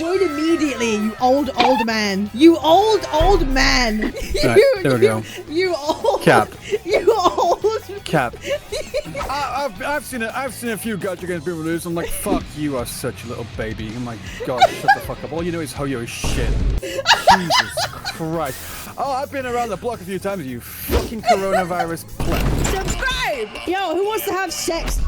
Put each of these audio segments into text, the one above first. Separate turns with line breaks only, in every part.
join immediately, you old man. You old man.
Right, there we go.
You old.
Cap.
You old.
Cap. I've seen a few Gacha games being released. I'm like, fuck, you are such a little baby. Oh my god, shut the fuck up. All you know is Hoyo shit. Jesus Christ. Oh, I've been around the block a few times, you fucking coronavirus pleb.
Subscribe. Yo, who wants to have sex?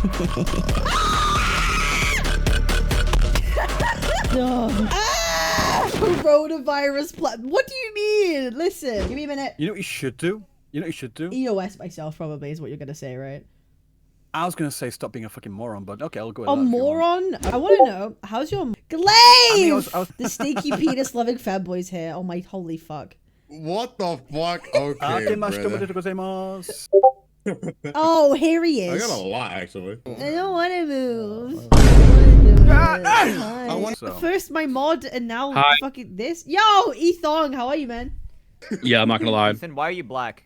Coronavirus What do you mean? Listen, give me a minute.
You know what you should do? You know what you should do?
EOS myself probably is what you're gonna say, right?
I was gonna say stop being a fucking moron, but okay, I'll go with
a
that. A
moron? I want to know, how's your Glaive? The stinky penis loving fanboys here. Oh my holy fuck.
What the fuck? Okay,
oh, here he is.
I got a lot, actually.
I don't want to move. First my mod, and now fucking this. Yo, Ethong, how are you, man?
Yeah, I'm not gonna lie.
Ethan, why are you black?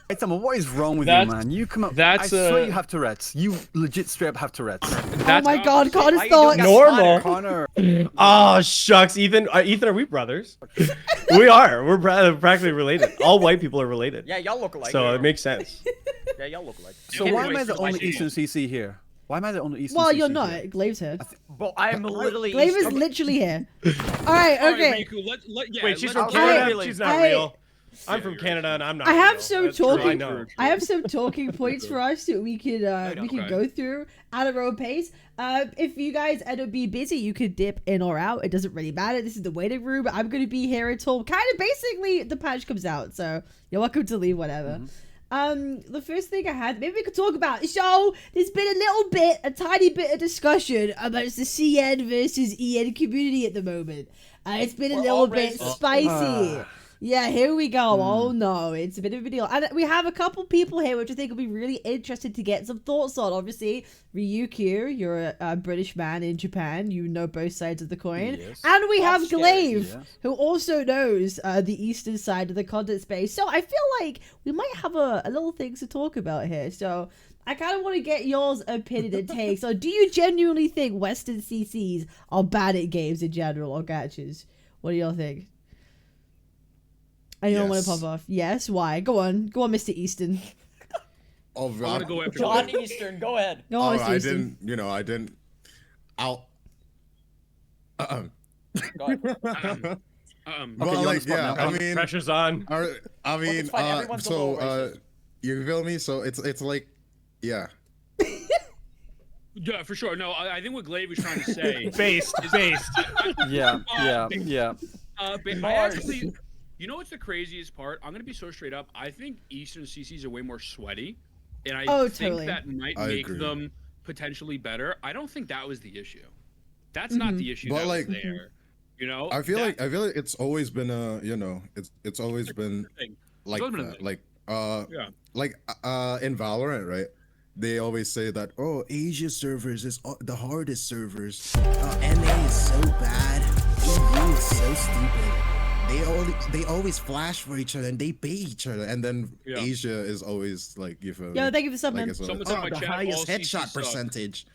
Hey, Tama, what is wrong with you, man? You come up. I swear you have Tourette's. You legit straight up have Tourette's.
Oh my god, Connor's thoughts.
Normal.
Connor.
Oh, shucks. Ethan, are we brothers? We are. We're practically related. All white people are related.
Yeah, y'all look alike.
So it makes sense.
Yeah, y'all look alike.
So why am I the only Eastern CC here? Why am I the only Eastern CC?
Well, you're not. Glaive's here.
But I am literally.
Glaive is literally here. All right, okay.
Wait, she's from Canada. She's not real. I'm from Canada and I'm not.
I have
real.
I have some talking points for us that we could go through at our own pace. If you guys end up being busy, you could dip in or out. It doesn't really matter. This is the waiting room. I'm gonna be here until kind of basically the patch comes out. So you're welcome to leave whatever. The first thing I had, maybe we could talk about. So there's been a tiny bit of discussion about the CN versus EN community at the moment. It's been a little bit spicy. Yeah, here we go. Oh no, it's a bit of a deal. And we have a couple people here which I think will be really interested to get some thoughts on. Obviously, Ryukyu, you're a British man in Japan. You know both sides of the coin. Yes. And we have Glaive, who also knows the eastern side of the content space. So I feel like we might have a little things to talk about here. So I kind of want to get yours opinion and take. So do you genuinely think Western CCs are bad at games in general or gachas? What do y'all think? I don't want to pop off. Yes, why? Go on, Mr. Easton.
Oh,
I'm gonna go after
John Eastern. Go ahead.
Go on, Mr. Easton.
I didn't. I'll.
Go ahead.
Well, like, yeah, I mean,
pressure's on.
I mean, so you feel me? So it's like, yeah.
Yeah, for sure. No, I think what Glaive was trying to say.
based.
Yeah.
I actually. You know what's the craziest part? I'm gonna be so straight up. I think Eastern CCs are way more sweaty, and I think that might make them potentially better. I don't think that was the issue. That's not the issue. But that was there. You know,
I feel like it's always been it's always been like that. Like in Valorant, right? They always say that Asia servers is the hardest servers. NA is so bad. EU is so stupid. They always flash for each other and they bait each other, and then Asia is always like, you feel me?
Yo, thank you for subbing.
Like, the highest headshot percentage.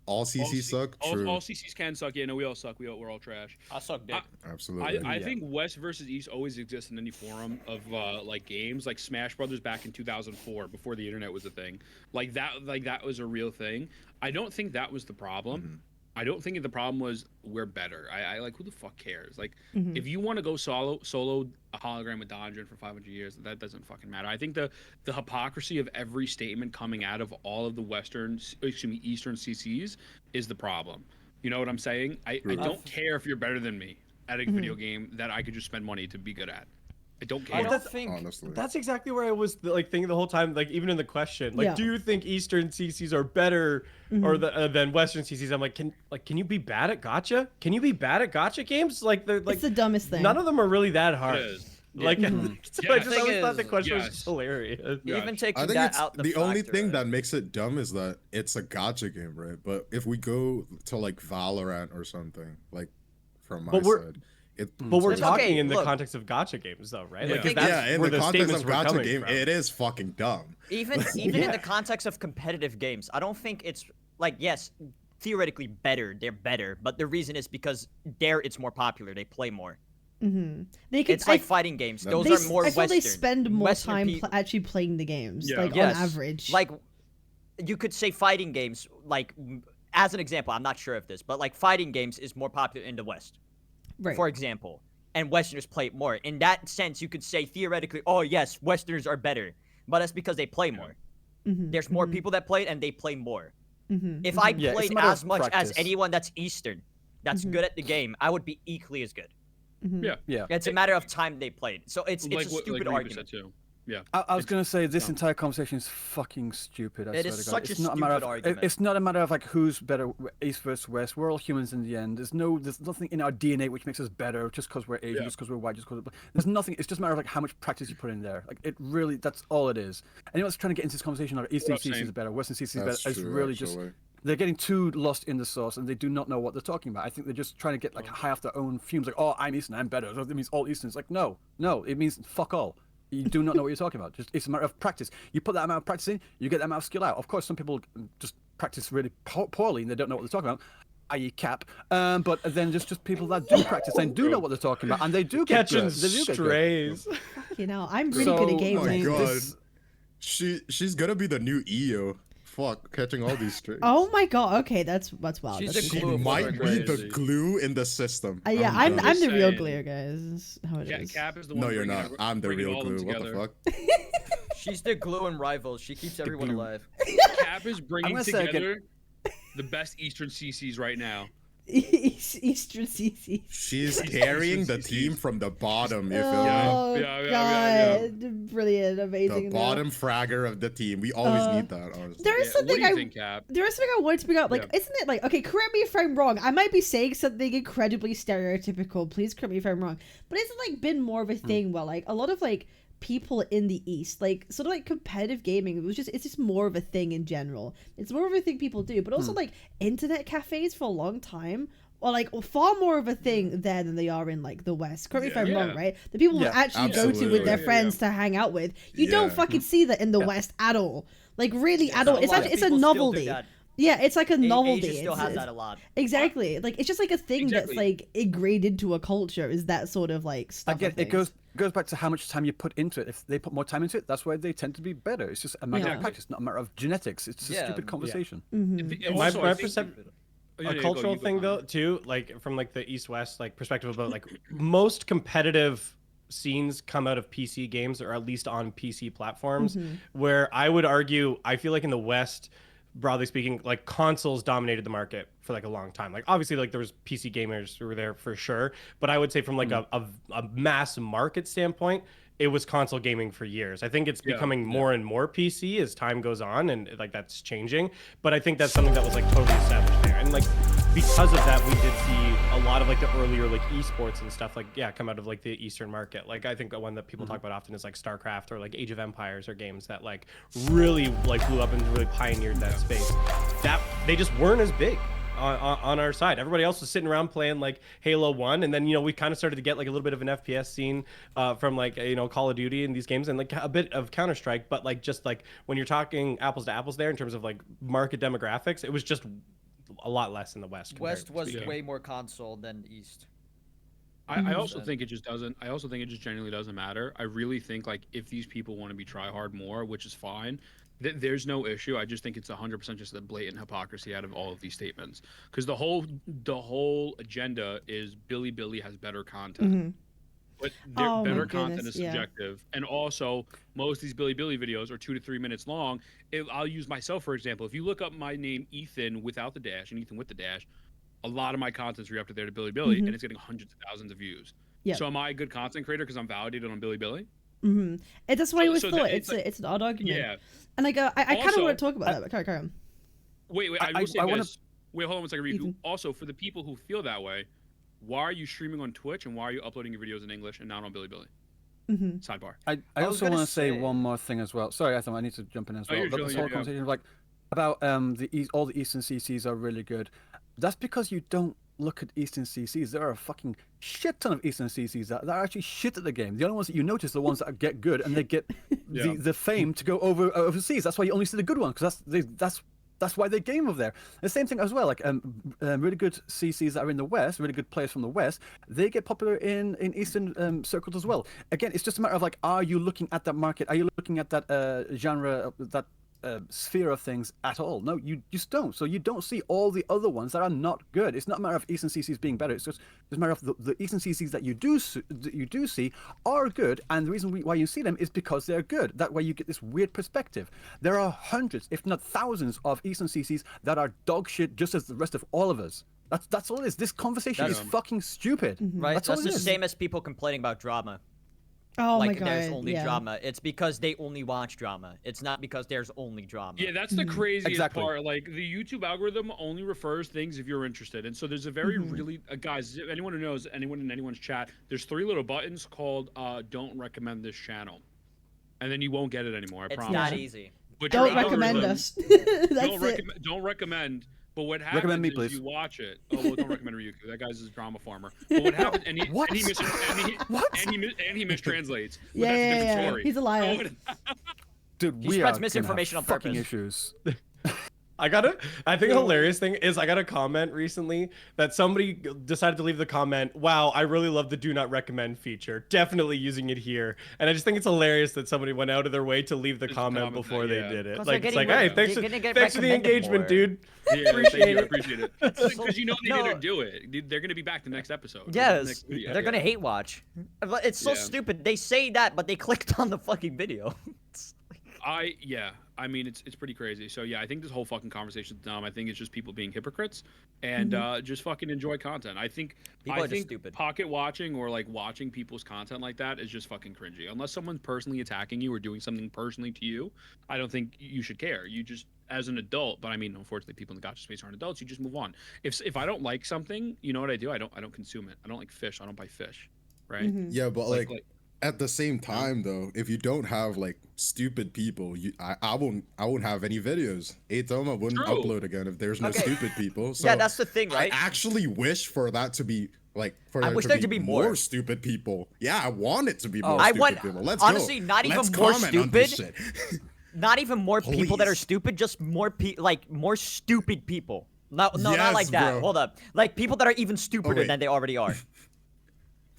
All CCs suck. True.
All CCs can suck. Yeah, no, we all suck. We're all trash.
I suck dick.
Absolutely.
I think West versus East always exists in any forum of like games, like Smash Brothers back in 2004, before the internet was a thing. Like that was a real thing. I don't think that was the problem. I don't think the problem was we're better. I like, who the fuck cares? Like, if you want to go solo a hologram with Donjon for 500 years, that doesn't fucking matter. I think the hypocrisy of every statement coming out of all of the Eastern CCs is the problem. You know what I'm saying? I don't care if you're better than me at a video game that I could just spend money to be good at. I don't care.
Honestly.
That's exactly where I was thinking the whole time. Like, even in the question, like, do you think Eastern CCs are better or than Western CCs? I'm like, can you be bad at Gacha? Can you be bad at Gacha games? Like, it's
the dumbest thing.
None of them are really that hard. Like, so I just always thought the question was just hilarious.
Even taking
the only thing that makes it dumb is that it's a Gacha game, right? But if we go to like Valorant or something, like from my side.
But we're talking in the context of Gacha games, though, right? Like,
in the context of Gacha game, it is fucking dumb.
Even in the context of competitive games, I don't think it's like, yes, theoretically better. They're better, but the reason is because there it's more popular. They play more.
They could,
It's like fighting games. Those are more
I feel
Western.
they spend more
Western
time actually playing the games,
Yeah.
like
Yes.
on average.
Like, you could say fighting games, like, as an example, I'm not sure of this, but like fighting games is more popular in the West,
right.
for example, and Westerners play it more. In that sense, you could say theoretically, oh yes, Westerners are better, but that's because they play more. There's more people that play it, and they play more. If I
Yeah, it's a
played
matter
as
of
much as
practice.
anyone that's Eastern, that's good at the game, I would be equally as good.
Yeah.
It's a matter of time they played. So it's a
what-
stupid
Reba
argument.
said too. Yeah.
I was gonna say this entire conversation is fucking stupid. I
It
swear
is
to God.
such a
It's not a matter
stupid
of,
argument.
It's not a matter of like who's better, East versus West. We're all humans in the end. There's nothing in our DNA which makes us better just because we're Asian, just because we're white, just because there's nothing. It's just a matter of like how much practice you put in there. Like it really, that's all it is. Anyone that's trying to get into this conversation of Eastern
What I'm
CCs
saying.
is better, Western CCs is
That's
better. It's
true,
really just
actually.
they're getting too lost in the sauce and they do not know what they're talking about. I think they're just trying to get like high off their own fumes. Like, oh, I'm Eastern, I'm better. So it means all Easterns. Like, no, it means fuck all. You do not know what you're talking about. Just it's a matter of practice. You put that amount of practice in, you get that amount of skill out. Of course, some people just practice really poorly and they don't know what they're talking about, i.e. Cap. But then just people that do practice and do know what they're talking about and they do get
Catching
good. They do get good.
strays.
You know, I'm really
So,
good at
Oh
game
my
playing.
god. She's gonna be the new EO. Fuck, catching all these strays.
Oh my god. Okay, that's wild.
She's
That's
a
She
glue of
might be
Wuthering.
the glue in the system.
yeah,
Oh,
I'm
God.
the real
saying.
glue, guys. This is how it is.
Cap is the one.
No, you're
bringing
not.
every-
I'm the
bringing
real
all of them
glue. What the
together.
fuck?
She's the glue and rivals. She keeps everyone
glue.
alive.
Cap is bringing
gonna say
together the best Eastern CCs right now.
Eastern CCs.
She's carrying the team from the bottom. You feel me?
Oh
Yeah.
god, brilliant, amazing.
The
though.
bottom fragger of the team. We always need that. Honestly.
There is
Yeah, what
something
do you
I
think, Cap?
there is something I wanted to bring up. Like,
Yeah.
isn't it like, okay, correct me if I'm wrong. I might be saying something incredibly stereotypical. Please correct me if I'm wrong. But it's like been more of a thing where like a lot of like people in the East, like sort of like competitive gaming, it's just more of a thing in general. It's more of a thing people do. But also like internet cafes for a long time are like far more of a thing there than they are in like the West. Correct me if I'm wrong, right? The people
Yeah,
will actually go to with
absolutely.
their
Yeah,
friends to hang out with. You don't
Yeah.
fucking see that in the West at all. Like really at all.
A
It's
lot
actually
of
it's a
people still do
novelty.
that.
Yeah, it's like a novelty.
Asia still
It's-
has that a lot.
Exactly. Like it's just like a thing
Exactly.
that's like ingrained into a culture. Is that sort of like stuff?
Again,
I
it
think.
goes back to how much time you put into it. If they put more time into it, that's why they tend to be better. It's just a matter
Yeah.
of practice, not a matter of genetics. It's just a
Yeah,
stupid
yeah.
conversation.
Mm-hmm.
My
Also, I think-
perception.
Oh, yeah,
A
yeah,
cultural
you go,
thing
Connor.
though too, like from like the East-West like perspective about like most competitive scenes come out of PC games or at least on PC platforms, where I would argue I feel like in the West, broadly speaking, like consoles dominated the market for like a long time. Like obviously like there was PC gamers who were there for sure, but I would say from like a mass market standpoint, it was console gaming for years. I think it's becoming more and more PC as time goes on, and like that's changing. But I think that's something that was like totally established there, and like because of that, we did see a lot of like the earlier like esports and stuff like come out of like the Eastern market. Like I think the one that people talk about often is like StarCraft or like Age of Empires or games that like really like blew up and really pioneered that space. That they just weren't as big. On our side, everybody else was sitting around playing like Halo 1, and then we kind of started to get like a little bit of an FPS scene from like Call of Duty and these games, and like a bit of Counter-Strike. But like just like when you're talking apples to apples there in terms of like market demographics, it was just a lot less in the West.
West was
Yeah.
way more console than East.
I also think it just doesn't. I also think it just genuinely doesn't matter. I really think like if these people want to be try hard more, which is fine, there's no issue. I just think it's 100% just the blatant hypocrisy out of all of these statements. Because the whole agenda is Billy has better content. But
Oh, my
better content
goodness,
is
yeah.
subjective, and also most of these Billy videos are 2 to 3 minutes long. I'll use myself for example. If you look up my name Ethan without the dash and Ethan with the dash, a lot of my content's re up to there to Billy, and it's getting hundreds of thousands of views.
Yeah.
So am I a good content creator because I'm validated on Billy?
And that's what I always
So
thought.
that-
It's an odd argument.
Yeah.
And like I kind of
Also,
want to talk about that. But carry on.
Wait. I
I
will say
wanna-
this. Wait, hold on one second. Riku.
Ethan.
Also, for the people who feel that way, why are you streaming on Twitch and why are you uploading your videos in English and not on Billy? Sidebar.
I
was
also
gonna
want to say
say-
one more thing as well. Sorry, I need to jump in as
Oh,
well.
you're
But this
chilling,
whole
yeah.
conversation like about all the Eastern CCs are really good. That's because you don't look at Eastern CCs. There are a fucking shit ton of Eastern CCs that are actually shit at the game. The only ones that you notice are the ones that get good and they get
Yeah.
the fame to go overseas. That's why you only see the good ones because that's That's why they game over there. The same thing as well. Like really good CCs that are in the West, really good players from the West, they get popular in Eastern circles as well. Again, it's just a matter of like, are you looking at that market? Are you looking at that genre, that sphere of things at all? No, you just don't. So you don't see all the other ones that are not good. It's not a matter of Eastern CCs being better. It's just a matter of the Eastern CCs that you do see are good, and the reason why you see them is because they're good. That way you get this weird perspective. There are hundreds, if not thousands, of Eastern CCs that are dog shit, just as the rest of all of us. That's all it is. This conversation is fucking stupid.
Right.
That's
the same as people complaining about drama.
Oh
like
my God,
there's only drama. It's because they only watch drama. It's not because there's only drama.
Yeah, that's the craziest part. Like the YouTube algorithm only refers things if you're interested. And so there's a very really guys, anyone who knows, anyone in anyone's chat, there's 3 little buttons called don't recommend this channel. And then you won't get it anymore. I promise.
It's not easy.
But
don't recommend us.
Don't recommend. But what happens
recommend me,
is
please.
you watch it. Oh, well, don't recommend Ryuku. That guy's a drama farmer. But what happens? And he mistranslates. But that's a different story.
He's a liar.
Dude,
he spreads misinformation on
fucking
purpose.
issues.
I think a hilarious thing is I got a comment recently that somebody decided to leave the comment, wow, I really love the do not recommend feature. Definitely using it here. And I just think it's hilarious that somebody went out of their way to leave the comment before they did it. Like, it's like, hey, thanks for the engagement, dude.
Yeah, appreciate it. Because you know they didn't do it. They're going to be back the next episode.
Yes, they're going to hate watch. It's so stupid. They say that, but they clicked on the fucking video.
I mean, it's pretty crazy. So yeah, I think this whole fucking conversation is dumb. I think it's just people being hypocrites and just fucking enjoy content. I think
people are just stupid.
Pocket watching or like watching people's content like that is just fucking cringy. Unless someone's personally attacking you or doing something personally to you, I don't think you should care. You just, as an adult, but I mean, unfortunately, people in the gacha space aren't adults. You just move on. If I don't like something, you know what I do? I don't consume it. I don't like fish. I don't buy fish, right?
Yeah, but like at the same time though, if you don't have like stupid people, I won't have any videos. Atoma wouldn't upload again if there's no stupid people. So
yeah, that's the thing, right?
I actually wish for that to be like
I wish there to be more
stupid people. Yeah, I want it to be more
I
stupid
want,
people. Let's
honestly,
go.
not even
Let's
more
comment on this
stupid.
shit.
Not even more people that are stupid, just more more stupid people. No, not like that.
Bro.
Hold up. Like people that are even stupider than they already are.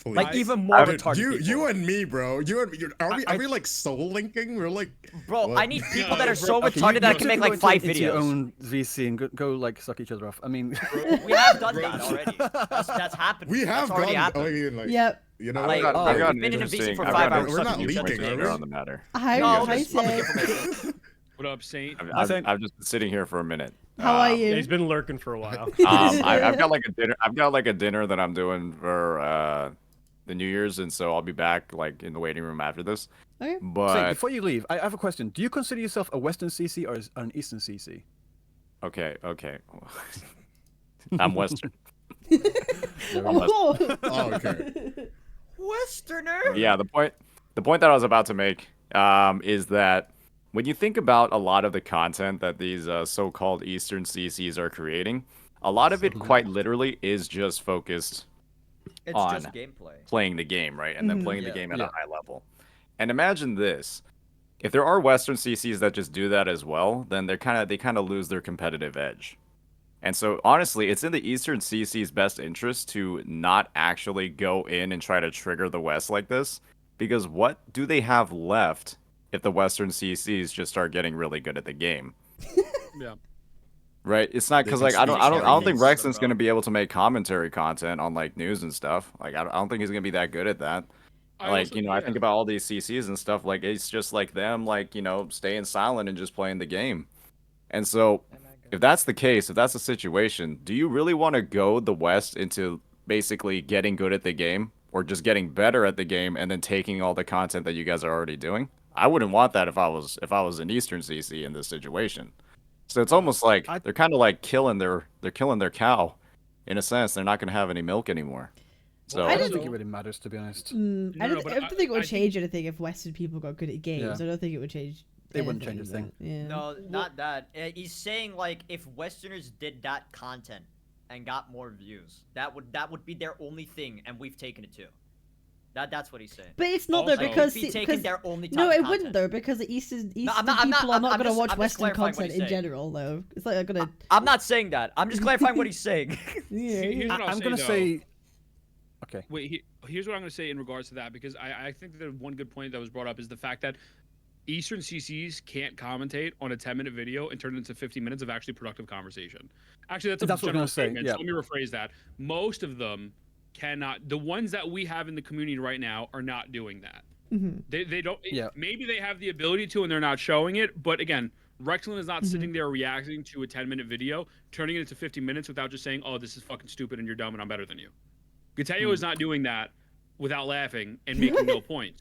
Please.
Like even more retarded.
You and me, bro. You and me. Are we like soul linking? We're like,
bro.
what?
I need people that are so retarded that I can make like 5 videos.
Your own VC and go like suck each other off. I mean,
we have done that already. That's happened.
We have
already happened.
I mean, like,
Yep.
You know,
like,
I've
we've been in a VC for
I've
5
got
hours.
We're not
sucking each
leaking,
other's
are
dicks.
we?
on the matter.
Hi,
No,
hi,
just public
Sid.
information.
What up, Saint?
I've just been sitting here for a minute.
How are you?
He's been lurking for a while.
I've got like a dinner. I've got like a dinner that I'm doing for the New Year's, and so I'll be back like in the waiting room after this.
Okay.
But
so before you leave, I have a question. Do you consider yourself a Western CC or an Eastern CC?
okay, I'm Western.
Oh.
Oh, okay.
Westerner.
Yeah, the point that I was about to make is that when you think about a lot of the content that these so-called Eastern CCs are creating, a lot of it quite literally is just focused on
just gameplay.
playing the game, right? And then playing the game at a high level. And imagine this. If there are Western CCs that just do that as well, then they kind of lose their competitive edge. And so honestly, it's in the Eastern CC's best interest to not actually go in and try to trigger the West like this, because what do they have left if the Western CCs just start getting really good at the game?
Yeah.
Right? It's not because like I don't think Rexon's gonna be able to make commentary content on like news and stuff. Like I don't think he's gonna be that good at that. I think about all these CCs and stuff. Like it's just like them, like staying silent and just playing the game. And so, if that's the case, if that's the situation, do you really want to go the West into basically getting good at the game, or just getting better at the game and then taking all the content that you guys are already doing? I wouldn't want that if I was an Eastern CC in this situation. So it's almost like they're kind of like killing their cow, in a sense. They're not going to have any milk anymore. So
I don't think it really matters, to be honest.
I don't think it would change anything if Western people got good at games.
Yeah.
I don't think it would change.
It wouldn't change a thing.
Yeah.
No, not that. He's saying like if Westerners did that content and got more views, that would be their only thing, and we've taken it too. That's what he's saying.
But it's not
Also,
though because
he'd be taking their only type
no,
of
it wouldn't
content.
though because the Eastern
I'm
people
not-
are not
I'm
going to watch
just
Western
clarifying what
content
he's
in
saying.
general though. It's like they're gonna.
I'm not saying that. I'm just clarifying what he's saying.
Here's what I'll
I'm
say,
gonna
though.
say. Okay.
Wait, here's what I'm going to say in regards to that, because I think that one good point that was brought up is the fact that Eastern CCs can't commentate on a 10-minute video and turn it into 50 minutes of actually productive conversation. Actually, that's
What I'm
general
gonna say.
statement.
Yeah.
So let me rephrase that. Most of them cannot. The ones that we have in the community right now are not doing that.
Mm-hmm.
They don't.
Yeah.
Maybe they have the ability to, and they're not showing it. But again, Rexland is not sitting there reacting to a 10-minute video, turning it into 50 minutes without just saying, "Oh, this is fucking stupid, and you're dumb, and I'm better than you." Gateo is not doing that without laughing and making no point.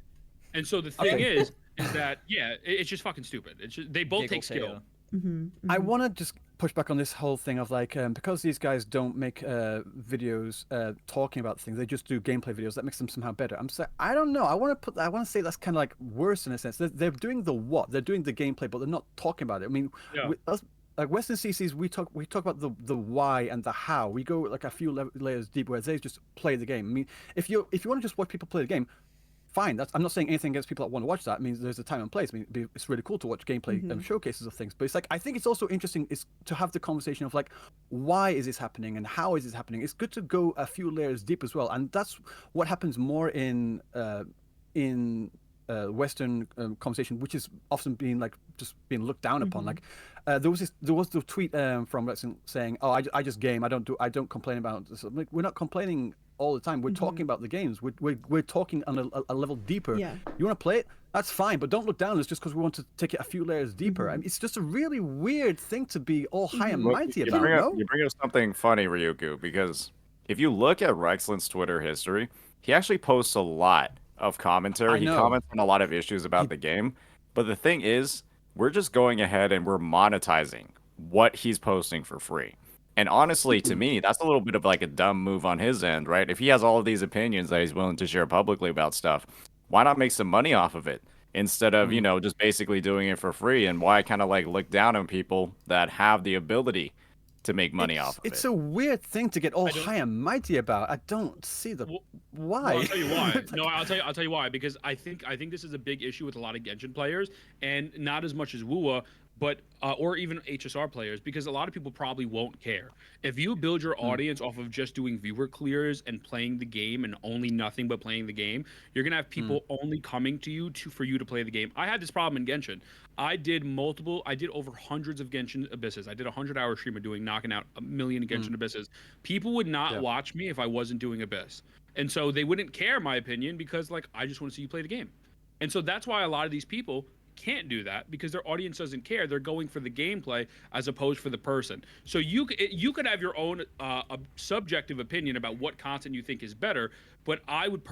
And so the thing is that it's just fucking stupid. It's just, they both take skill.
I want to just push back on this whole thing of like because these guys don't make videos talking about things, they just do gameplay videos. That makes them somehow better. I'm saying I don't know. I want to say that's kind of like worse in a sense. They're doing the what? They're doing the gameplay, but they're not talking about it. I mean, like Western CCs, we talk about the why and the how. We go like a few layers deep, where they just play the game. I mean, if you want to just watch people play the game, fine. I'm not saying anything against people that want to watch that. I mean, there's a time and place. I mean, it's really cool to watch gameplay showcases of things. But it's like I think it's also interesting is to have the conversation of like, why is this happening and how is this happening? It's good to go a few layers deep as well, and that's what happens more in Western conversation, which is often being like just being looked down upon. Like there was the tweet from Western saying, "Oh, I just game. I don't complain about this." Like, we're not complaining all the time. We're talking about the games. We're talking on a level deeper.
Yeah.
You want to play it? That's fine, but don't look down on us just because we want to take it a few layers deeper. I mean, it's just a really weird thing to be all high and mighty about.
You bring up something funny, Ryuku, because if you look at Rexland's Twitter history, he actually posts a lot of commentary. He comments on a lot of issues about the game. But the thing is, we're just going ahead and we're monetizing what he's posting for free. And honestly, to me, that's a little bit of like a dumb move on his end, right? If he has all of these opinions that he's willing to share publicly about stuff, why not make some money off of it instead of, just basically doing it for free? And why kind of like look down on people that have the ability to make money off of it?
It's a weird thing to get all high and mighty about. I don't see why.
Well, I'll tell you why. No, I'll tell you why. Because I think this is a big issue with a lot of Genshin players, and not as much as WUA, but or even HSR players, because a lot of people probably won't care. If you build your audience off of just doing viewer clears and playing the game and only nothing but playing the game, you're gonna have people only coming to you for you to play the game. I had this problem in Genshin. I did over hundreds of Genshin Abysses. I did a 100-hour stream of knocking out 1 million Genshin Abysses. People would not watch me if I wasn't doing Abyss. And so they wouldn't care, in my opinion, because like I just want to see you play the game. And so that's why a lot of these people can't do that, because their audience doesn't care. They're going for the gameplay as opposed for the person. So you could have your own subjective opinion about what content you think is better, but I would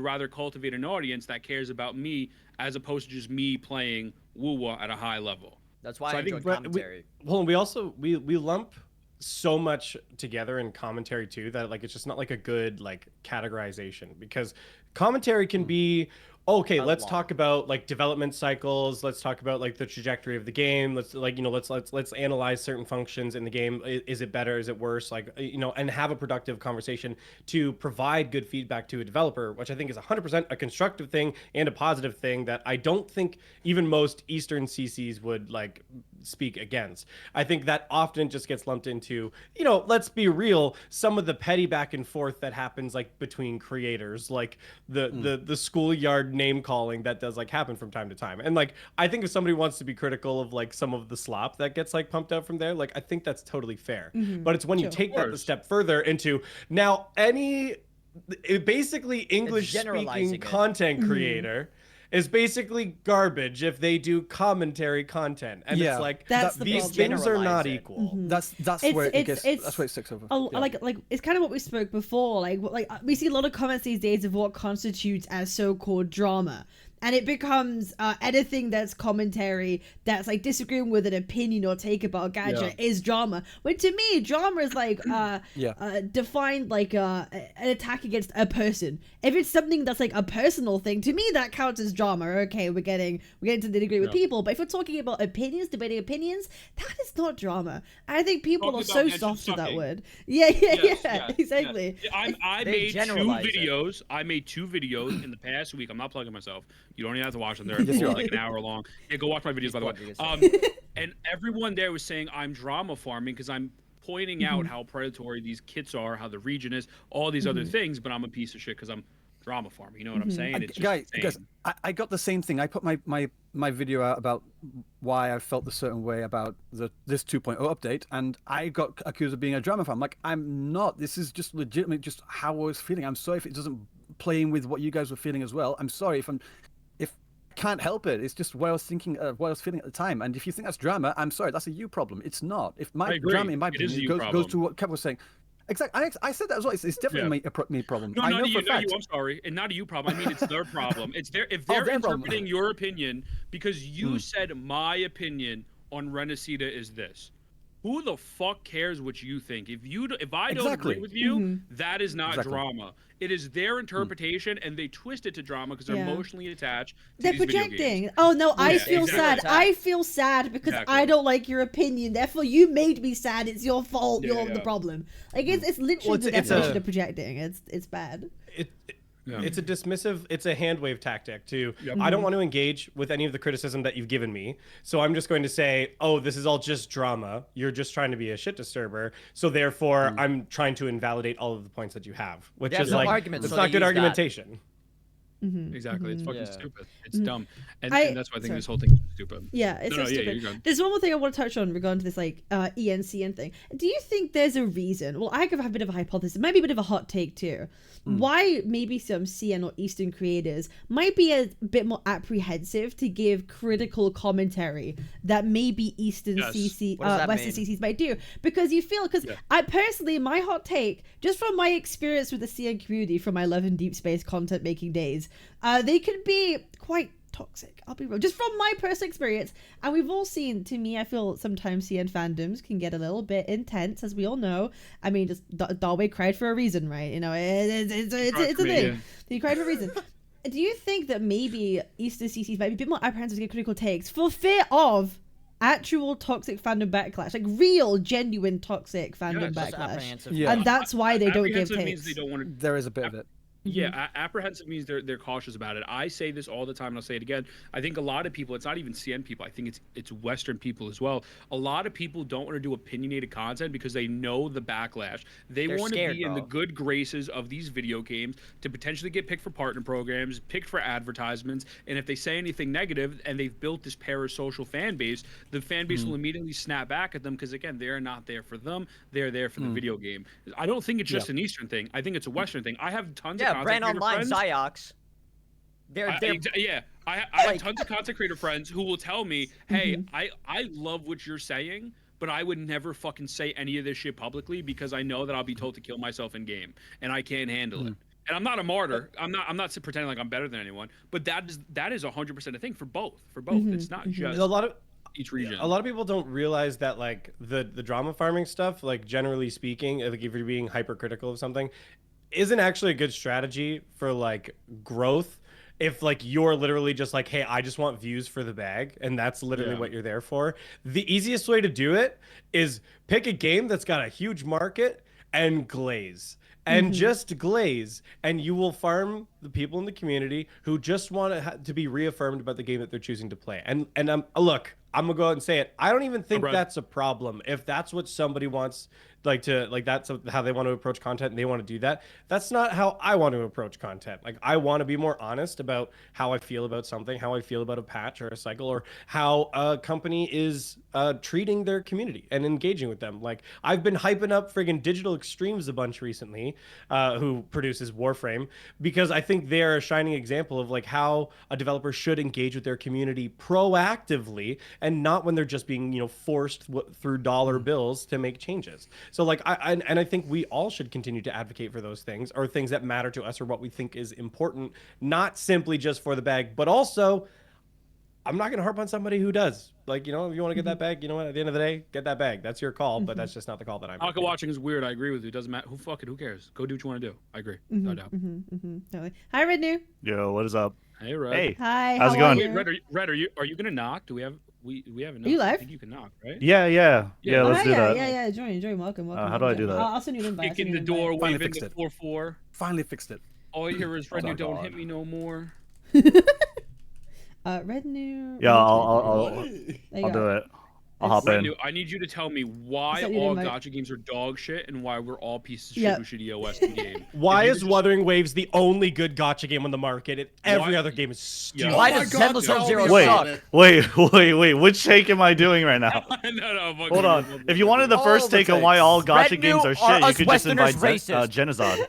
rather cultivate an audience that cares about me as opposed to just me playing WUWA at a high level.
That's why
So
I enjoy commentary.
We also lump so much together in commentary too that like it's just not like a good like categorization, because commentary can be okay, let's talk about like development cycles, let's talk about like the trajectory of the game, let's analyze certain functions in the game. Is it better, is it worse, like and have a productive conversation to provide good feedback to a developer, which I think is 100% a constructive thing and a positive thing that I don't think even most Eastern CCs would like speak against. I think that often just gets lumped into, let's be real, some of the petty back and forth that happens like between creators, like the schoolyard name calling that does like happen from time to time. And like I think if somebody wants to be critical of like some of the slop that gets like pumped out from there, like I think that's totally fair. But it's when you take that a step further into now basically English speaking content creator is basically garbage if they do commentary content, and it's like these things are not equal.
That's where it sticks over.
Like it's kind of what we spoke before. Like we see a lot of comments these days of what constitutes as so-called drama, and it becomes anything that's commentary that's like disagreeing with an opinion or take about Gacha is drama. When to me, drama is like defined like an attack against a person. If it's something that's like a personal thing, to me that counts as drama. Okay, we're getting to the degree with people, but if we're talking about opinions, debating opinions, that is not drama. I think people are so soft to that word. Yeah, exactly.
I made two videos in the past week. I'm not plugging myself. You don't even have to watch them. They're like an hour long. Yeah, go watch my videos, by the way. And everyone there was saying I'm drama farming because I'm pointing out how predatory these kits are, how the region is, all these other things, but I'm a piece of shit because I'm drama farming. You know what I'm saying? It's
guys, I got the same thing. I put my video out about why I felt a certain way about this 2.0 update, and I got accused of being a drama fan. I'm like, I'm not. This is just legitimately just how I was feeling. I'm sorry if it doesn't play in with what you guys were feeling as well. I'm sorry if I can't help it. It's just what I was thinking, what I was feeling at the time. And if you think that's drama, I'm sorry, that's a you problem. It's not. If my drama, in my opinion, goes to what Kev was saying. Exactly. I said that as well. It's definitely me problem.
No, not you. I'm sorry, and not a you problem. I mean, it's their problem. It's their if they're interpreting your opinion because you said my opinion on Rinascita is this. Who the fuck cares what you think? If I don't agree with you, that is not drama. It is their interpretation, and they twist it to drama because they're emotionally attached to
they're
these video
projecting.
games.
Oh no, I feel sad. I feel sad because I don't like your opinion. Therefore, you made me sad. It's your fault. You're the problem. Like it's literally the definition of projecting. It's bad.
It's a dismissive, it's a hand wave tactic to, I don't want to engage with any of the criticism that you've given me. So I'm just going to say, oh, this is all just drama. You're just trying to be a shit disturber. So therefore, I'm trying to invalidate all of the points that you have, which is like, it's not good argumentation.
Exactly. It's fucking stupid. It's dumb. And that's why I think this whole thing is stupid.
Yeah, it's so stupid. There's one more thing I want to touch on regarding to this like ENCN thing. Do you think there's a reason? Well, I have a bit of a hypothesis, maybe a bit of a hot take too. Why maybe some CN or Eastern creators might be a bit more apprehensive to give critical commentary that maybe Eastern CC, Western CCs might do, because you feel, because I personally, my hot take, just from my experience with the CN community from my Love and Deep Space content making days, they can be quite toxic. I'll be real, just from my personal experience, and we've all seen. To me, I feel sometimes CN fandoms can get a little bit intense, as we all know. I mean, just Dalway cried for a reason, right? You know, it's a thing. He cried for a reason. Do you think that maybe Eastern CCs might be a bit more apprehensive to get critical takes for fear of actual toxic fandom backlash, like real, genuine toxic fandom backlash, and that's why they don't give takes?
There is a bit of it.
Yeah, apprehensive means they're cautious about it. I say this all the time, and I'll say it again. I think a lot of people, it's not even CN people, I think it's Western people as well. A lot of people don't want to do opinionated content because they know the backlash. They're want to be in the good graces of these video games to potentially get picked for partner programs, picked for advertisements, and if they say anything negative and they've built this parasocial fan base, the fan base will immediately snap back at them because, again, they're not there for them. They're there for the video game. I don't think it's just an Eastern thing. I think it's a Western thing. I have tons of
Brand Online, Ziox.
I have tons of content creator friends who will tell me, hey, I love what you're saying, but I would never fucking say any of this shit publicly because I know that I'll be told to kill myself in game, and I can't handle it. And I'm not a martyr. I'm not pretending like I'm better than anyone, but that is 100% a thing for both. It's not just each region.
A lot of people don't realize that like the drama farming stuff, like generally speaking, like if you're being hypercritical of something, isn't actually a good strategy for like growth. If like you're literally just like, hey, I just want views for the bag, and that's literally what you're there for. The easiest way to do it is pick a game that's got a huge market and glaze. And just glaze, and you will farm the people in the community who just want to be reaffirmed about the game that they're choosing to play. And look, I'm gonna go out and say it. I don't even think that's a problem. If that's what somebody wants, that's how they want to approach content, and they want to do that. That's not how I want to approach content. Like, I want to be more honest about how I feel about something, how I feel about a patch or a cycle, or how a company is treating their community and engaging with them. Like, I've been hyping up friggin' Digital Extremes a bunch recently who produces Warframe, because I think they're a shining example of like how a developer should engage with their community proactively and not when they're just being, forced through dollar bills to make changes. So like I think we all should continue to advocate for those things, or things that matter to us, or what we think is important, not simply just for the bag, but also I'm not going to harp on somebody who does. Like, if you want to get that bag, at the end of the day, get that bag. That's your call, but that's just not the call that I'm making.
Alka watching is weird. I agree with you. It doesn't matter. Who cares? Go do what you want to do. I agree. No doubt.
Totally. Hi, Red New.
Yo, what is up?
Hey, Red.
Hey.
Hi.
How's it going?
Wait, Red, are you going to knock? Do we have enough?
Are you live?
I think you can knock, right?
Yeah, let's do that.
Yeah, join. Welcome.
How do I do that?
I'll send you an invite.
Kick in the door,
Finally
waving
fixed
the
it.
4-4.
Finally fixed it.
All you hear is Red, you don't hit me no more.
Red New.
Yeah, I'll do it. I'll hop
Red
in.
New, I need you to tell me why
Is that
all
your
gacha games are dog shit and why we're all pieces of shit who should EOS the game.
Why is Wuthering Waves the only good gacha game on the market, and every other game is stupid?
Why does Zenless Zone Zero suck?
Wait. Which take am I doing right now?
No.
Hold on. If you wanted the first take on why all gacha
Red
games
New
are
are
shit, you
us
could just invite
Westerners racist.
Genozod.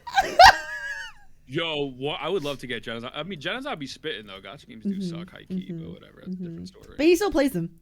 Yo, I would love to get Genozod. I mean, Genozod be spitting though. Gacha games do suck high key, but whatever. That's a different story.
But he still plays them.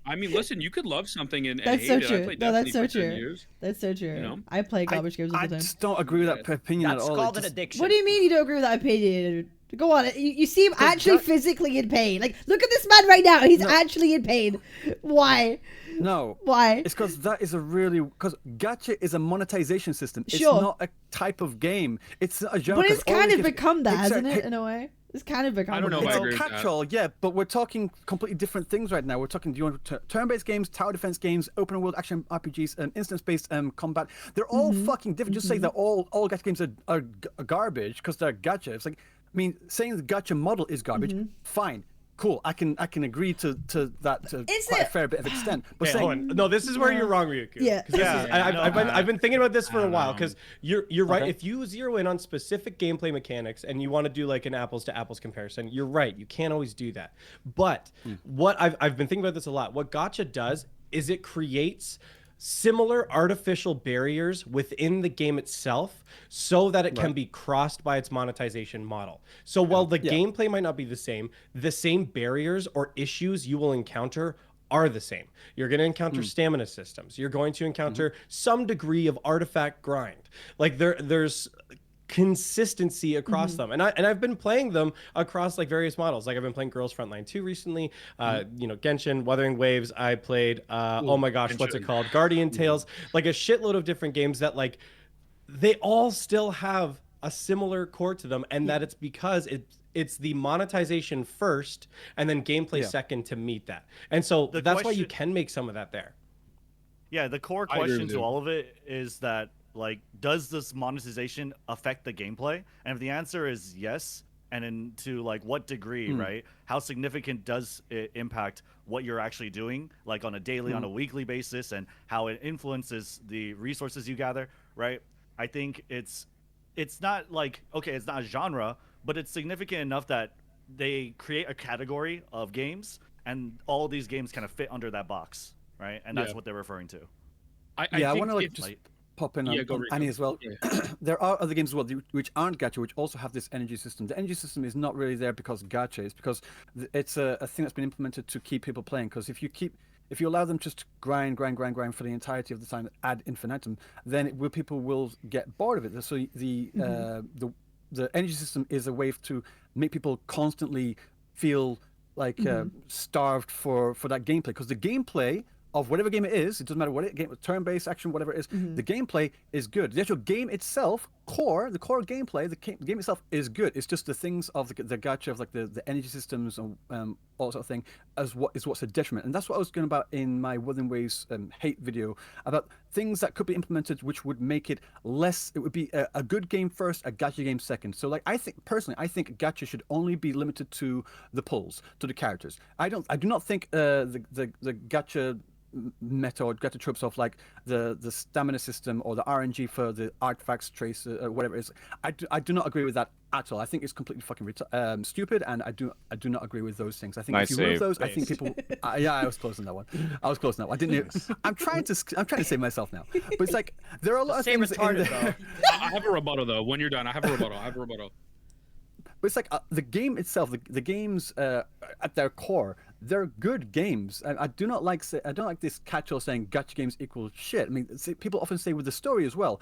I mean, listen, you could love something and
That's
hate
so
it. I
true.
played
No, that's
Destiny
so
for 10
true.
years.
That's so true.
You know?
I play garbage games all
I
the time.
just don't agree with that opinion
That's
at all.
called
It
an
just-
addiction.
What do you mean you don't agree with that opinion? Go on. You seem actually physically in pain. Like, look at this man right now. He's actually in pain. Why?
No.
Why?
It's because that is because gacha is a monetization system. It's
Sure.
not a type of game. It's a genre.
But it's
'cause all
kind
these
of
games-
become that,
it's a-
hasn't it? In a way, it's kind of become.
I don't know if I
It's
agree
a
with that.
catch-all, yeah, but we're talking completely different things right now. We're talking, do you want turn-based games, tower defense games, open-world action RPGs, and instance-based combat. They're all fucking different. Just say that all gacha games are garbage because they're gacha. It's like, I mean, saying the gacha model is garbage, fine. Cool, I can agree to that to quite a fair bit of extent. But
Hey,
saying,
hold on. No, this is where you're wrong, Ryuku.
Yeah.
'Cause I've been thinking about this for a while, because you're right.
Okay.
If you zero in on specific gameplay mechanics and you want to do like an apples to apples comparison, you're right. You can't always do that. But what I've been thinking about this a lot. What gacha does is it creates similar artificial barriers within the game itself so that it can be crossed by its monetization model. So while the gameplay might not be the same barriers or issues you will encounter are the same. You're going to encounter stamina systems. You're going to encounter some degree of artifact grind. Like there's consistency across them, and I've been playing them across like various models. Like I've been playing Girls Frontline 2 recently, Genshin, Wuthering Waves. I played oh my gosh, what's it called, Guardian Tales, like a shitload of different games that like they all still have a similar core to them, and that it's because it's the monetization first and then gameplay second to meet that. And so that's why you can make some of that there.
Yeah, the core question to all of it is that, like, does this monetization affect the gameplay? And if the answer is yes, and then to like what degree, right? How significant does it impact what you're actually doing, like on a daily, on a weekly basis, and how it influences the resources you gather, right? I think it's not like, okay, it's not a genre, but it's significant enough that they create a category of games, and all of these games kind of fit under that box, right? And that's what they're referring to.
I want to like just pop in on Annie as well. There are other games as well which aren't gacha, which also have this energy system. The energy system is not really there because gacha. It's because it's a thing that's been implemented to keep people playing. Because if you allow them just to grind for the entirety of the time ad infinitum, then people will get bored of it. So the energy system is a way to make people constantly feel like starved for that gameplay. Because the gameplay of whatever game it is, it doesn't matter what it game, turn-based action, whatever it is, the gameplay is good. The actual game itself, the core gameplay, the game itself is good. It's just the things of the gacha, of like the energy systems and all sort of thing, what's a detriment. And that's what I was going about in my Wuthering Waves hate video, about things that could be implemented which would make it less. It would be a good game first, a gacha game second. So like I think gacha should only be limited to the pulls, to the characters. I do not think the gacha meta or gacha tropes of like the stamina system or the RNG for the artifacts trace whatever it is. I do not agree with that at all. I think it's completely fucking stupid, and I do not agree with those things. I think if you remove those, I think people. Yeah, I was close on that one. I didn't. I'm trying to save myself now. But it's like there are a lot of things
retarded,
in there.
I have a rebuttal though. When you're done, I have a rebuttal.
But it's like the game itself, the games at their core, they're good games. I don't like this catch-all saying gacha games equal shit. I mean, people often say with the story as well.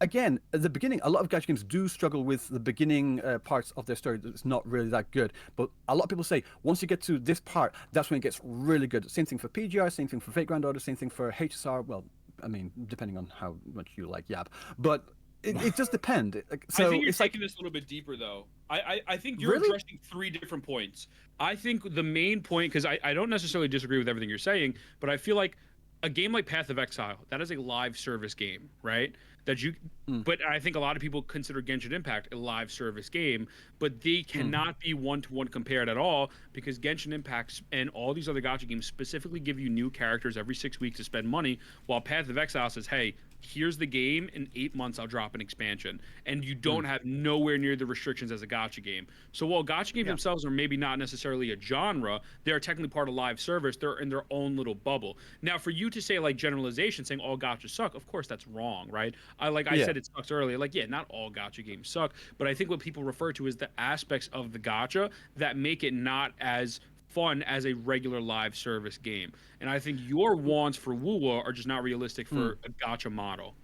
Again, at the beginning, a lot of gacha games do struggle with the beginning parts of their story. It's not really that good. But a lot of people say once you get to this part, that's when it gets really good. Same thing for PGR, same thing for Fate Grand Order, same thing for HSR. Well, I mean, depending on how much you like Yab. But it does depend. So
I think you're taking this a little bit deeper, though. I think you're addressing 3 different points. I think the main point, because I don't necessarily disagree with everything you're saying, but I feel like a game like Path of Exile, that is a live service game, right? But I think a lot of people consider Genshin Impact a live service game, but they cannot be one-to-one compared at all, because Genshin Impact and all these other gacha games specifically give you new characters every 6 weeks to spend money, while Path of Exile says, hey, here's the game, in 8 months I'll drop an expansion, and you don't have nowhere near the restrictions as a gacha game. So while gacha games themselves are maybe not necessarily a genre, they are technically part of live service. They're in their own little bubble. Now, for you to say like generalization, saying all gachas suck, of course that's wrong, right? I said it sucks earlier. Like, yeah, not all gacha games suck, but I think what people refer to is the aspects of the gacha that make it not as fun as a regular live service game. And I think your wants for Wuwa are just not realistic for a gacha model.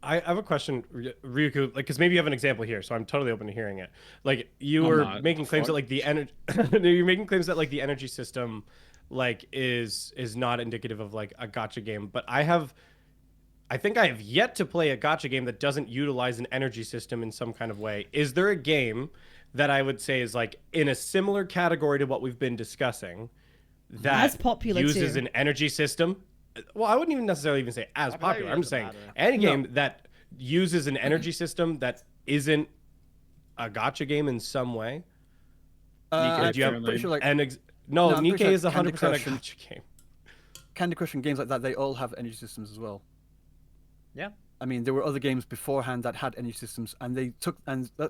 I have a question, Ryuku, like, because maybe you have an example here, so I'm totally open to hearing it. Like, you were making claims that like the energy, you're making claims that like the energy system, like is not indicative of like a gacha game. But I think I have yet to play a gacha game that doesn't utilize an energy system in some kind of way. Is there a game that I would say is like in a similar category to what we've been discussing that uses an energy system? Well, I wouldn't even necessarily even say as popular. I'm just saying any game that uses an energy system that isn't a gacha game in some way. Nikkei, do you have
pretty sure, like,
no, Nikkei is 100% a gacha game.
Candy Crush and games like that, they all have energy systems as well.
Yeah.
I mean, there were other games beforehand that had energy systems, and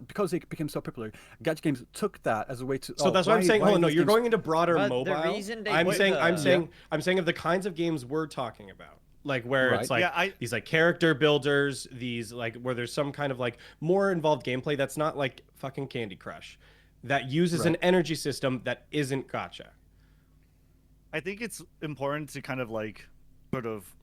because they became so popular, gacha games took that as a way to.
So that's what I'm saying. No, you're going into broader mobile.
The reason they
I'm saying of the kinds of games we're talking about, like where it's like these like character builders, these like where there's some kind of like more involved gameplay that's not like fucking Candy Crush, that uses an energy system that isn't gacha.
I think it's important to kind of like sort of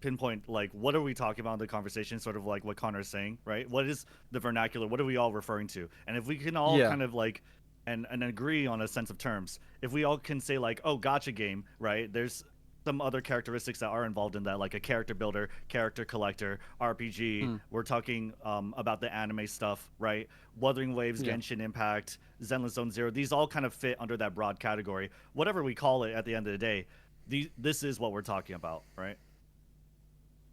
pinpoint like what are we talking about in the conversation, sort of like what Connor's saying, right? What is the vernacular? What are we all referring to? And if we can all kind of like and agree on a sense of terms, if we all can say like, oh, gacha game, right? There's some other characteristics that are involved in that, like a character builder, character collector, RPG. We're talking about the anime stuff, right? Wuthering Waves, Genshin Impact, Zenless Zone Zero. These all kind of fit under that broad category. Whatever we call it at the end of the day, this is what we're talking about, right?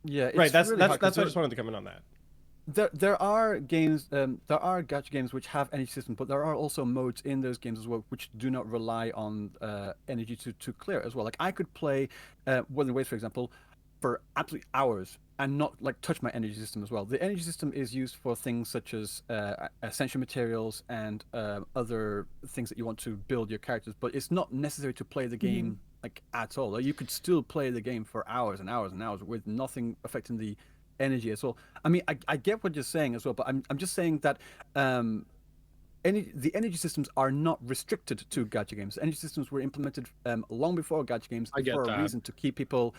Yeah,
right. That's what I just wanted to come in on that.
There are games, there are gacha games which have energy systems, but there are also modes in those games as well which do not rely on energy to clear as well. Like I could play Wuthering Waves, for example, for absolutely hours and not like touch my energy system as well. The energy system is used for things such as essential materials and other things that you want to build your characters, but it's not necessary to play the game like at all. Like, you could still play the game for hours and hours and hours with nothing affecting the energy as well. I mean, I get what you're saying as well, but I'm just saying that the energy systems are not restricted to gacha games. Energy systems were implemented long before gacha games for a reason, to keep people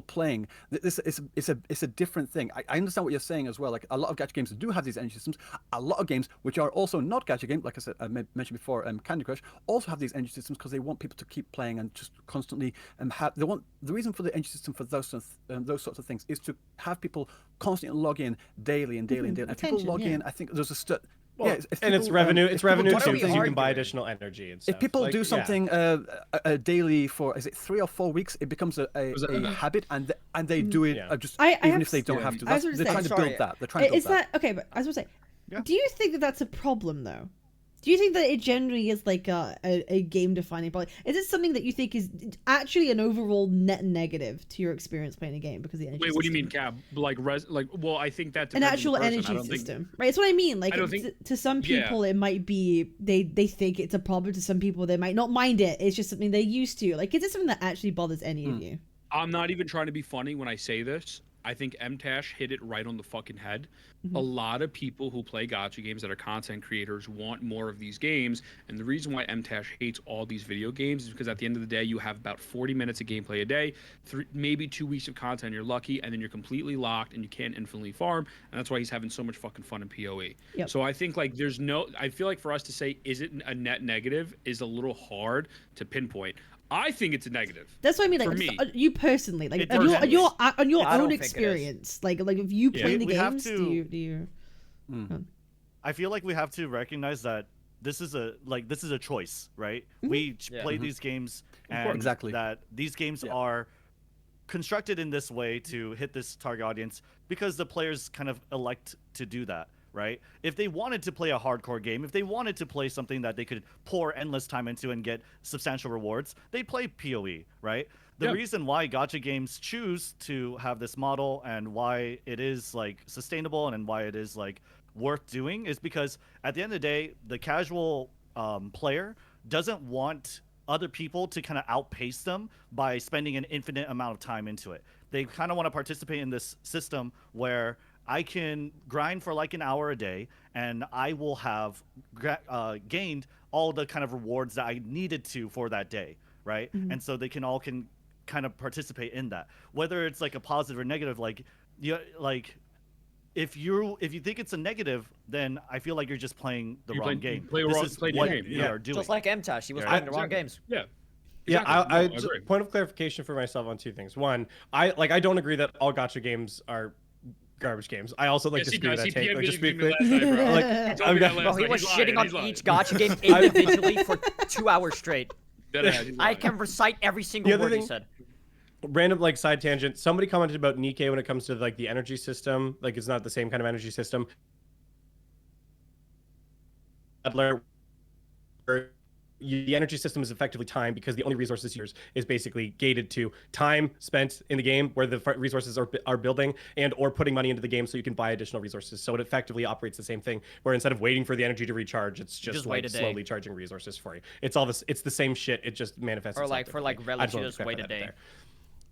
playing. This is a different thing. I understand what you're saying as well. Like, a lot of gacha games do have these energy systems. A lot of games which are also not gacha games, like I said, I mentioned before, Candy Crush, also have these energy systems because they want people to keep playing and just constantly have. They want the reason for the energy system for those sorts of things is to have people constantly log in daily and daily and daily. And people log in. I think there's a
Well, and it's revenue. It's revenue too, because you can buy additional energy and stuff.
If people do something daily for, is it 3 or 4 weeks, it becomes a habit, and they do it even if they don't have to. They're trying to build that. They're trying to build that.
Okay, but I was going to say, do you think that that's a problem though? Do you think that it generally is like a game defining problem? Is it something that you think is actually an overall net negative to your experience playing a game because of the energy
Wait,
system?
what do you mean, Cab? Well, I think that
an actual energy system, right? It's what I mean. Like, to some people, it might be they think it's a problem. To some people, they might not mind it. It's just something they're used to. Like, is it something that actually bothers any of you?
I'm not even trying to be funny when I say this. I think MTash hit it right on the fucking head. A lot of people who play gacha games that are content creators want more of these games, and the reason why MTash hates all these video games is because at the end of the day, you have about 40 minutes of gameplay a day, maybe 2 weeks of content, you're lucky, and then you're completely locked and you can't infinitely farm, and that's why he's having so much fucking fun in PoE. Yep. So I think like I feel like for us to say, is it a net negative, is a little hard to pinpoint. I think it's a negative.
That's what I mean. Like,
for me.
You personally, like, on your own experience, like if you play the games, do you?
I feel like we have to recognize that this is a choice, right? We play these games, and that these games are constructed in this way to hit this target audience because the players kind of elect to do that. Right? If they wanted to play a hardcore game, if they wanted to play something that they could pour endless time into and get substantial rewards, they'd play PoE, right? The reason why gacha games choose to have this model and why it is like sustainable and why it is like worth doing is because at the end of the day, the casual player doesn't want other people to kind of outpace them by spending an infinite amount of time into it. They kind of want to participate in this system where I can grind for like an hour a day, and I will have gained all the kind of rewards that I needed to for that day, right? And so they can kind of participate in that, whether it's like a positive or negative. Like, if you think it's a negative, then I feel like you're just playing the wrong game.
Play the game.
You're doing.
Just like MTash, he was playing the wrong games.
Yeah.
Yeah, point of clarification for myself on 2 things. One, I don't agree that all gacha games are garbage games. I also dispute that take.
He was shitting on each gacha game individually for 2 hours straight. I can recite every single word he said.
Random side tangent. Somebody commented about Nikkei when it comes to the energy system. Like, it's not the same kind of energy system. The energy system is effectively time because the only resources here is basically gated to time spent in the game where the resources are building and or putting money into the game so you can buy additional resources. So it effectively operates the same thing where instead of waiting for the energy to recharge, it's just slowly charging resources for you. It's the same shit. It just manifests.
Or for relics, you just wait a day.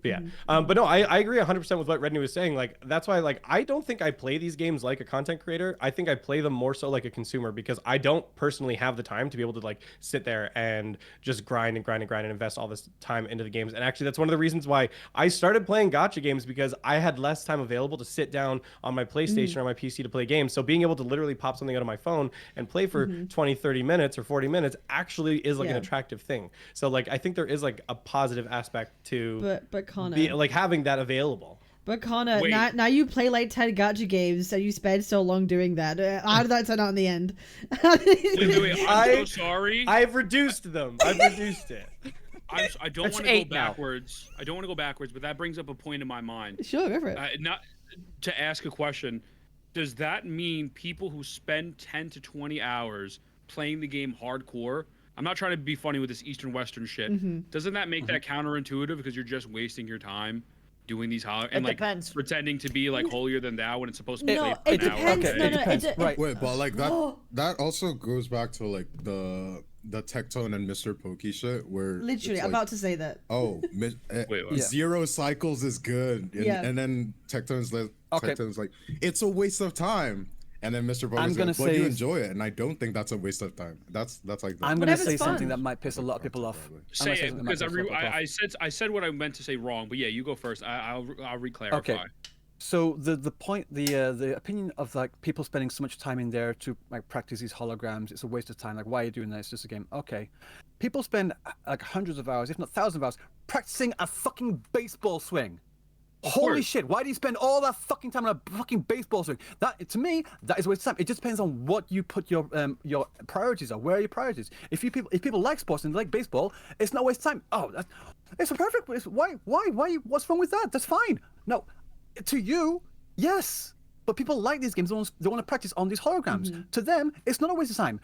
Yeah. But no, I agree 100% with what Redney was saying. That's why, I don't think I play these games like a content creator. I think I play them more so like a consumer because I don't personally have the time to be able to, sit there and just grind and invest all this time into the games. And actually, that's one of the reasons why I started playing gacha games because I had less time available to sit down on my PlayStation or my PC to play games. So being able to literally pop something out of my phone and play for 20, 30 minutes or 40 minutes actually is, an attractive thing. So, I think there is, a positive aspect to...
But Connor,
having that available.
But Connor, now you play 10 gacha games and you spend so long doing that. How did that turn out in the end?
Wait, I'm so sorry.
I've reduced them. I've reduced it.
I don't want to go backwards. I don't want to go backwards, but that brings up a point in my mind.
Sure, go for it.
Not to ask a question. Does that mean people who spend 10 to 20 hours playing the game hardcore? I'm not trying to be funny with this Eastern Western shit. Doesn't that make that counterintuitive because you're just wasting your time doing these and
depends.
Pretending to be holier than thou when it's supposed to be
it depends.
Hour?
No, it depends.
Right. Wait, but that also goes back to the Tectone and Mr. Pokey shit where
literally I'm about to say that.
Zero cycles is good. And then Tectone's like it's a waste of time. And then Mr. Bogus said, well, you enjoy it, and I don't think that's a waste of time. That's like that.
I'm going to say something that might piss a lot of people off.
Say it, because I said what I meant to say wrong, but yeah, you go first. I'll re-clarify. Okay.
So the point, the opinion of people spending so much time in there to practice these holograms, it's a waste of time. Why are you doing that? It's just a game. Okay. People spend hundreds of hours, if not thousands of hours, practicing a fucking baseball swing. Holy shit, why do you spend all that fucking time on a fucking baseball swing? That, to me, that is a waste of time. It just depends on what you put your priorities are. Where are your priorities? If people like sports and they like baseball, it's not a waste of time. Oh, it's a perfect waste. Why? What's wrong with that? That's fine. No, to you, yes. But people like these games. They want to practice on these holograms. To them, it's not a waste of time.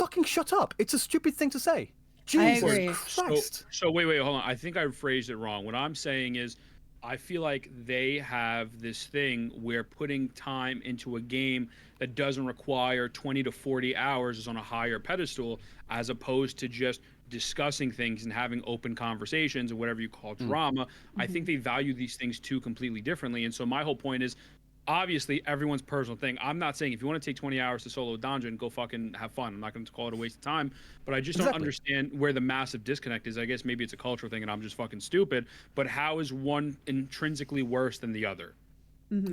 fucking shut up. It's a stupid thing to say. Jesus
agree.
Christ.
So wait, hold on. I think I phrased it wrong. What I'm saying is, I feel like they have this thing where putting time into a game that doesn't require 20 to 40 hours is on a higher pedestal, as opposed to just discussing things and having open conversations and whatever you call drama. I think they value these things two completely differently. And so my whole point is, obviously everyone's personal thing. I'm not saying if you want to take 20 hours to solo a dungeon, go fucking have fun. I'm not going to call it a waste of time, but I just don't understand where the massive disconnect is. I guess maybe it's a cultural thing and I'm just fucking stupid, but how is one intrinsically worse than the other?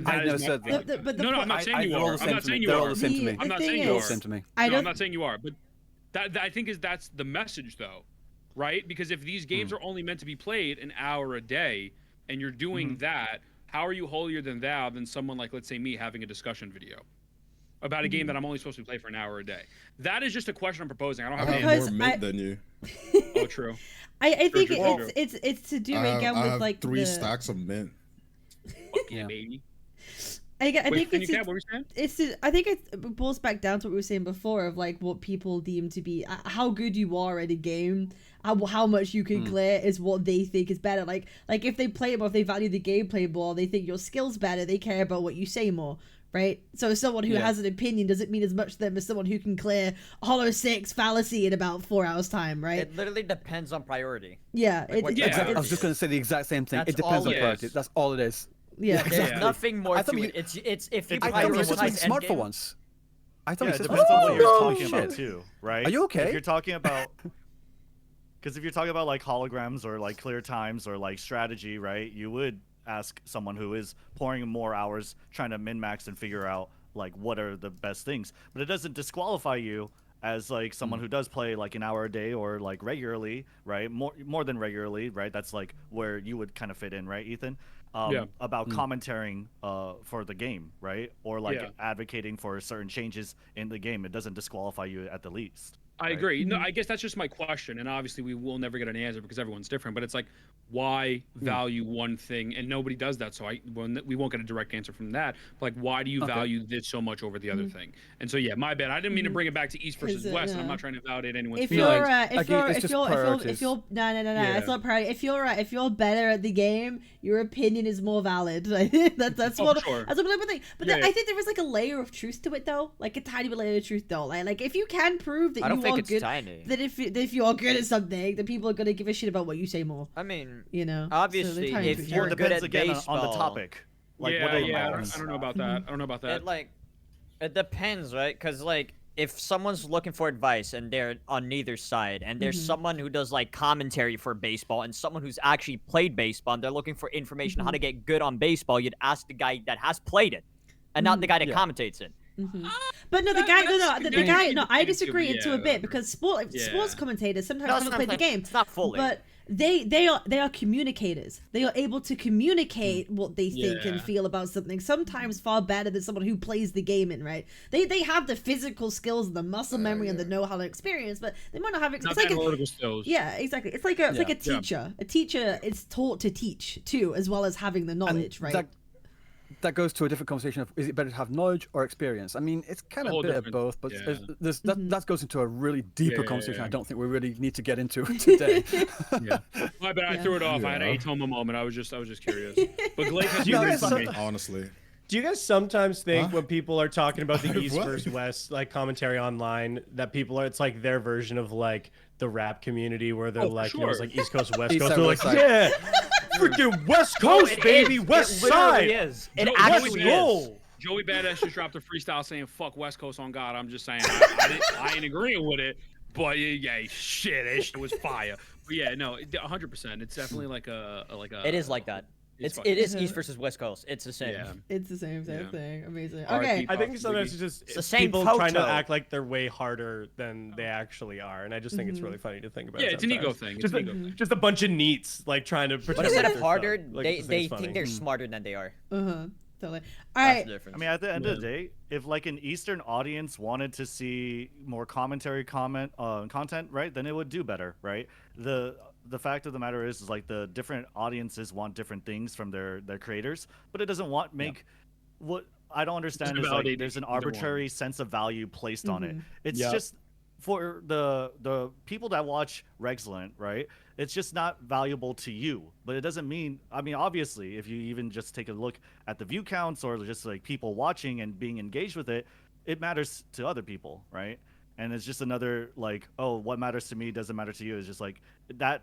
I never said that.
No, I'm not saying you are. I'm not saying you are.
They're all the same to me.
I'm not saying you are.
Same to me.
I'm not saying you are, but that I think that's the message though, right? Because if these games are only meant to be played an hour a day and you're doing that, how are you holier than thou than someone like, let's say me, having a discussion video about a game that I'm only supposed to play for an hour a day? That is just a question I'm proposing. I don't have
I have more mint than you.
Oh, true.
I think it's to do again
I
with
have
like
3 stacks of mint.
Yeah, baby.
I think
what were you saying?
I think it boils back down to what we were saying before of like what people deem to be how good you are at a game, how much you can clear is what they think is better. Like if they play it more, if they value the gameplay more, they think your skills better. They care about what you say more, right? So someone who has an opinion doesn't mean as much to them as someone who can clear Hollow 6 Fallacy in about 4 hours time, right?
It literally depends on priority.
Yeah,
Like
I was just going to say the exact same thing. It depends on priority. That's all it is.
Yeah,
there's nothing more to it. It's if you
prioritize smart for once. I thought
it depends on what you're talking about too, right?
Are you okay?
If you're talking about, because if you're talking about like holograms or like clear times or like strategy, right? You would ask someone who is pouring more hours trying to min-max and figure out like what are the best things. But it doesn't disqualify you as like someone who does play like an hour a day or like regularly, right? More than regularly, right? That's like where you would kind of fit in, right, Ethan? About commentating for the game, right? Or like advocating for certain changes in the game. It doesn't disqualify you at the least.
I agree. No, I guess that's just my question, and obviously we will never get an answer because everyone's different. But it's like, why value one thing, and nobody does that, so we won't get a direct answer from that. But like, why do you value this so much over the other thing? And so yeah, my bad. I didn't mean to bring it back to East versus West, and I'm not trying to validate anyone's feelings.
It's not priority. If you're better at the game, your opinion is more valid. that's what I'm thinking. But I think there is like a layer of truth to it though, like a tiny layer of truth though. Like if you can prove that you are good, that if you are good at something, then people are gonna give a shit about what you say more.
I mean,
you know,
obviously, if you're good at baseball,
on the topic. Like,
I don't know about that. I don't know about that.
It depends, right? Because like, if someone's looking for advice and they're on neither side, and there's someone who does like commentary for baseball and someone who's actually played baseball, and they're looking for information on how to get good on baseball, you'd ask the guy that has played it, and not the guy that commentates it.
But no, the guy. No, I disagree into a bit because sports commentators sometimes haven't played the game.
It's not fully.
But they are communicators. They are able to communicate what they think and feel about something. Sometimes far better than someone who plays the game in. Right? They have the physical skills, and the muscle memory, and the know-how and experience, but they might not have. It's like
analytical skills.
Yeah, exactly. It's like a teacher. A teacher is taught to teach too, as well as having the knowledge. Right.
That goes to a different conversation of, is it better to have knowledge or experience? I mean, it's kind of a bit of both, but that goes into a really deeper conversation I don't think we really need to get into today.
My bad, I threw it off. I had a Toma moment. I was just curious. But Glaive has
honestly.
Do you guys sometimes think when people are talking about the East versus West, like commentary online, that people are, it's like their version of like the rap community where they're like, you know, it's like East Coast, West Coast. They're like, yeah, freaking West Coast, baby, West Side.
It actually is.
Joey Badass just dropped a freestyle saying "fuck West Coast on God." I'm just saying, I ain't agreeing with it, but yeah, shit, that shit was fire. But yeah, no, 100%. It's definitely like a.
It is like that. It is East versus West Coast. It's the same.
Yeah. It's the same thing. Amazing. Okay.
I think sometimes it's just people trying to act like they're way harder than they actually are, and I just think it's really funny to think about.
Yeah, it's an ego thing.
Just a bunch of neats like trying to pretend.
But instead of harder, they think they're smarter than they are.
Totally. All right.
I mean, at the end of the day, if like an Eastern audience wanted to see more commentary content, right, then it would do better, right? The fact of the matter is like the different audiences want different things from their creators, but it doesn't what I don't understand is like there's an arbitrary sense of value placed on it. It's just for the people that watch Rexland, right? It's just not valuable to you. But it doesn't mean, I mean, obviously, if you even just take a look at the view counts or just like people watching and being engaged with it, it matters to other people, right? And it's just another like, oh, what matters to me doesn't matter to you. It's just like that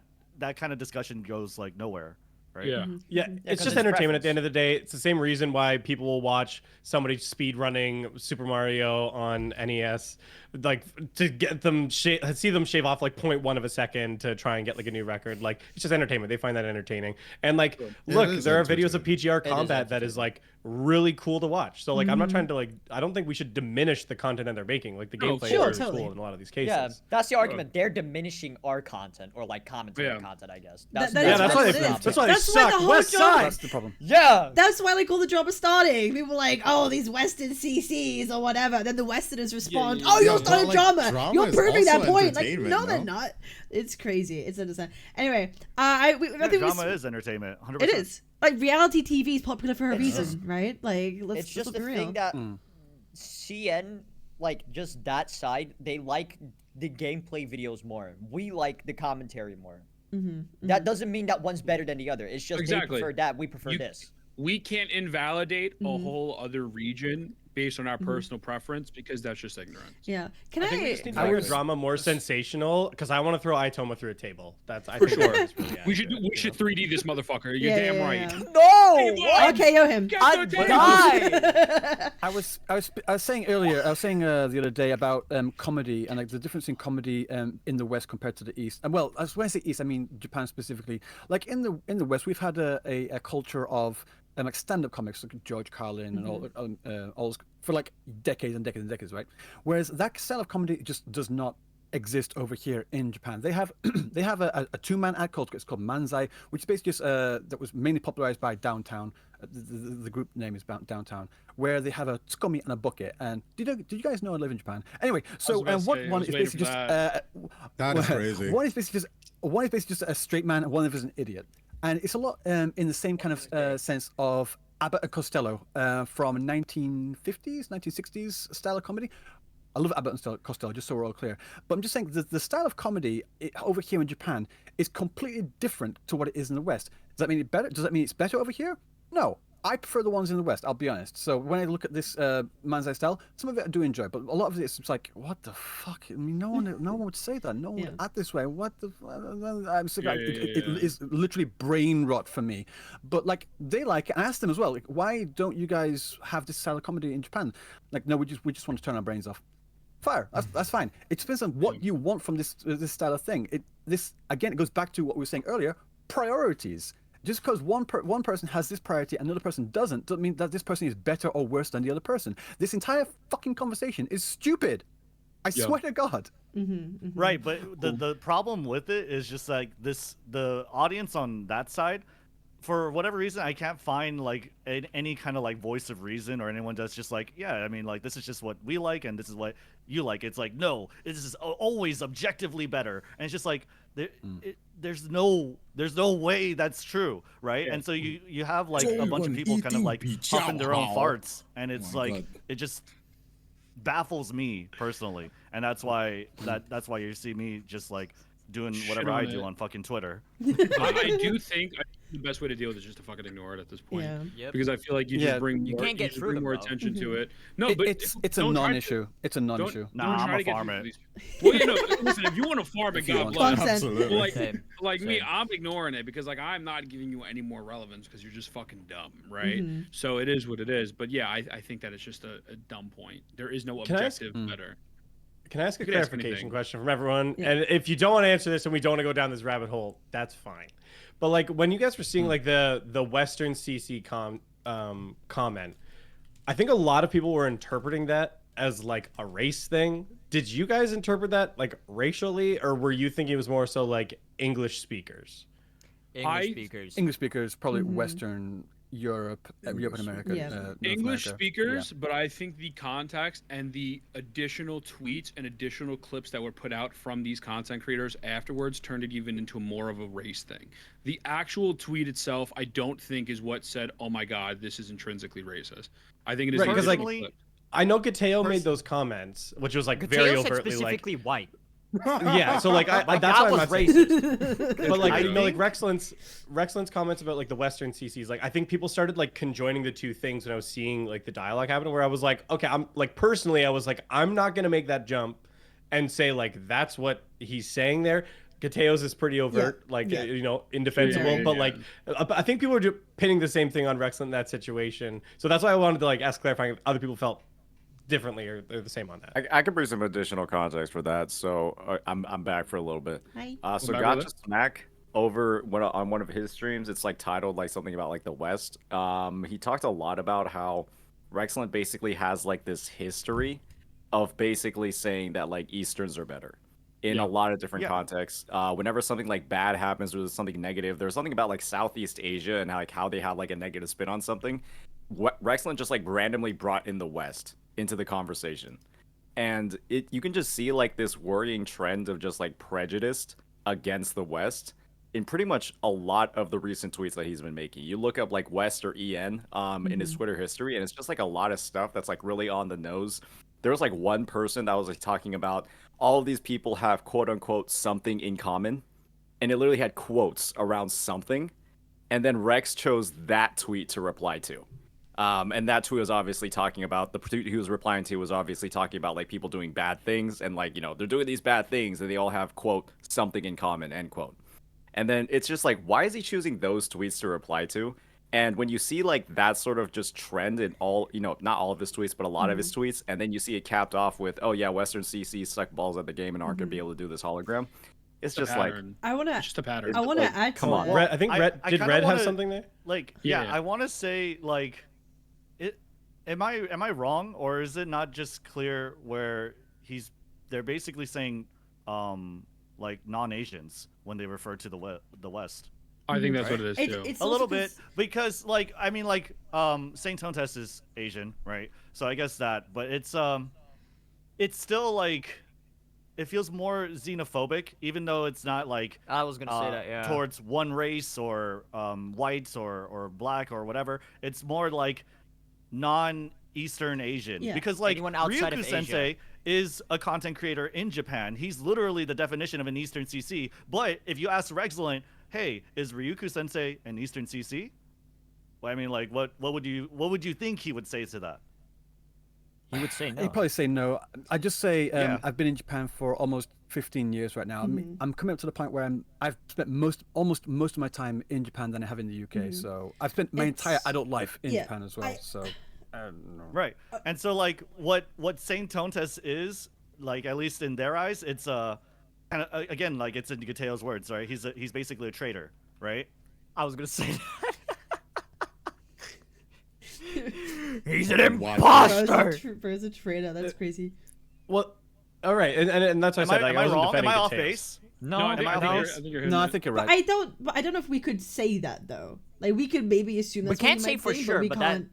kind of discussion goes like nowhere. Right?
Yeah. Yeah, it's just entertainment at the end of the day. It's the same reason why people will watch somebody speed running Super Mario on NES, like to get them see them shave off like 0.1 of a second to try and get like a new record. Like it's just entertainment. They find that entertaining. And like, look, there are videos of PGR combat that is like really cool to watch. So like, I'm not trying to like, I don't think we should diminish the content that they're making. Like the gameplay is really cool in a lot of these cases.
Yeah, that's the argument. They're diminishing our content or like commentary content, I guess.
That's why they suck. West Side.
That's the problem.
Yeah.
That's why like all the drama starting. People were like, oh, these Western CCs or whatever. Then the Westerners respond, oh, you're starting drama. You're proving that point. Like, no, they're not. It's crazy. It's insane. Anyway, I think
drama is entertainment. 100%.
It is. Like reality TV is popular for a reason, right? Like,
it's just the thing that CN, like, just that side, they like the gameplay videos more. We like the commentary more. That doesn't mean that one's better than the other. It's just they prefer that, we prefer this.
We can't invalidate a whole other region based on our personal preference because that's just ignorance.
Yeah.
I think we just need to make drama more sensational because I want to throw Itoma through a table. That's for sure. Really we should 3D this motherfucker. You're damn right.
No.
Okay, yo him.
I died.
I was saying earlier. I was saying the other day about comedy and like the difference in comedy in the West compared to the East. And well, when I say East, I mean Japan specifically. Like in the West, we've had a culture of like stand-up comics like George Carlin and all for like decades and decades and decades, right? Whereas that style of comedy just does not exist over here in Japan. They have a two-man act called Manzai, which is basically just that was mainly popularized by Downtown. The group name is Downtown, where they have a tsukomi and a bucket. And did you guys know I live in Japan? Anyway, so one is basically just
that is crazy.
One is basically just a straight man, and one of them is an idiot. And it's a lot in the same kind of sense of Abbott and Costello from 1950s, 1960s style of comedy. I love Abbott and Costello, just so we're all clear. But I'm just saying the style of comedy over here in Japan is completely different to what it is in the West. Does that mean it better? Does that mean it's better over here? No. I prefer the ones in the West, I'll be honest. So when I look at this Manzai style, some of it I do enjoy, but a lot of it is like, what the fuck? I mean, no one would say that. No one would act this way. What the? I'm so it is literally brain rot for me. But like they like it. I asked them as well, like, why don't you guys have this style of comedy in Japan? Like, no, we just want to turn our brains off. Fire. That's fine. It depends on what you want from this style of thing. This again, it goes back to what we were saying earlier. Priorities. Just because one person has this priority and another person doesn't mean that this person is better or worse than the other person. This entire fucking conversation is stupid. I swear to God.
Right, but the problem with it is just like the audience on that side, for whatever reason, I can't find like any kind of like voice of reason or anyone that's just like, yeah, I mean, like this is just what we like and this is what you like. It's like, no, this is always objectively better, and it's just like there's no way that's true, right? And so you have like a bunch of people kind of like huffing their own farts, and it's like it just baffles me personally, and that's why you see me just like doing whatever I do on fucking Twitter.
I do think the best way to deal with it is just to fucking ignore it at this point. Because I feel like you just bring more attention to it. No, but
it's a non-issue. It's a non-issue.
I'm gonna farm it.
Well, listen, if you want to farm it, God bless.
Absolutely.
Like me, I'm ignoring it because like I'm not giving you any more relevance because you're just fucking dumb, right? So it is what it is. But yeah, I think that it's just a dumb point. There is no objective better.
Can I ask a clarification question from everyone? And if you don't want to answer this and we don't want to go down this rabbit hole, that's fine. But like when you guys were seeing like the Western CC comment, I think a lot of people were interpreting that as like a race thing. Did you guys interpret that like racially, or were you thinking it was more so like English speakers?
English
speakers, probably Western Europe and America.
English speakers, but I think the context and the additional tweets and additional clips that were put out from these content creators afterwards turned it even into more of a race thing. The actual tweet itself, I don't think is what said, oh my God, this is intrinsically racist. I think it is
personally,
I know Gateo made those comments, which was like
Gateo
very
said
overtly
specifically white.
Yeah, so like that's
that
why
was
I'm not
racist.
But like, you know, like Rexland's comments about like the Western CCs, like I think people started like conjoining the two things when I was seeing like the dialogue happen, where I was like, okay, I'm like personally, I was like, I'm not gonna make that jump and say like that's what he's saying there. Gateo's is pretty overt, you know, indefensible. But like, I think people were just pinning the same thing on Rexland in that situation. So that's why I wanted to like ask clarifying if other people felt differently or they're the same on that.
I could bring some additional context for that. So I'm back for a little bit.
Hi.
So Gacha Smack over on one of his streams, it's like titled like something about like the West. He talked a lot about how Rexland basically has like this history of basically saying that like Easterns are better in a lot of different contexts. Whenever something like bad happens or there's something negative, there's something about like Southeast Asia and how they have like a negative spin on something. Rexland just like randomly brought in the West into the conversation, and you can just see like this worrying trend of just like prejudice against the West in pretty much a lot of the recent tweets that he's been making. You look up like West or EN in his Twitter history, and it's just like a lot of stuff that's like really on the nose. There was like one person that was like talking about all of these people have quote unquote something in common, and it literally had quotes around something, and then Rex chose that tweet to reply to. And that tweet was obviously talking about the tweet he was replying to was obviously talking about like people doing bad things and like, you know, they're doing these bad things and they all have quote something in common, end quote. And then it's just like, why is he choosing those tweets to reply to? And when you see like that sort of just trend in all, you know, not all of his tweets, but a lot of his tweets, and then you see it capped off with, oh yeah, Western CC suck balls at the game and aren't gonna be able to do this hologram. It's just like
it's just a pattern.
I want to add.
Come on,
Red, I think Red did Red have something there?
Like, I want to say like. Am I wrong, or is it not just clear where they're basically saying like non-Asians when they refer to the West?
I think that's what it is too.
It's
a little bit, because like I mean like Saint Tontes is Asian, right? So I guess that, but it's still like it feels more xenophobic, even though it's not like
I was gonna say that, yeah,
towards one race or whites or black or whatever. It's more like non-Eastern Asian, because like Ryuku Sensei is a content creator in Japan. He's literally the definition of an Eastern CC. But if you ask Rexland, hey, is Ryuku Sensei an Eastern CC? Well, I mean, like, what would you think he would say to that?
He would say no.
He'd probably say no. I just say I've been in Japan for almost 15 years right now. I'm coming up to the point where I've spent almost most of my time in Japan than I have in the UK. So I've spent my entire adult life in Japan as well. So I don't know. Right.
And so like what Saint Tontes is, like at least in their eyes, it's kind of again like it's in Gateo's words, right? He's basically a traitor, right?
I was gonna say that. He's an imposter.
Bro's a traitor. That's crazy.
Well, all right, and that's why I said
am I wrong? Am I off base?
No,
I think you're right.
I don't know if we could say that though. Like we could maybe assume that's
we can't
what
say for sure,
but we
but
can't.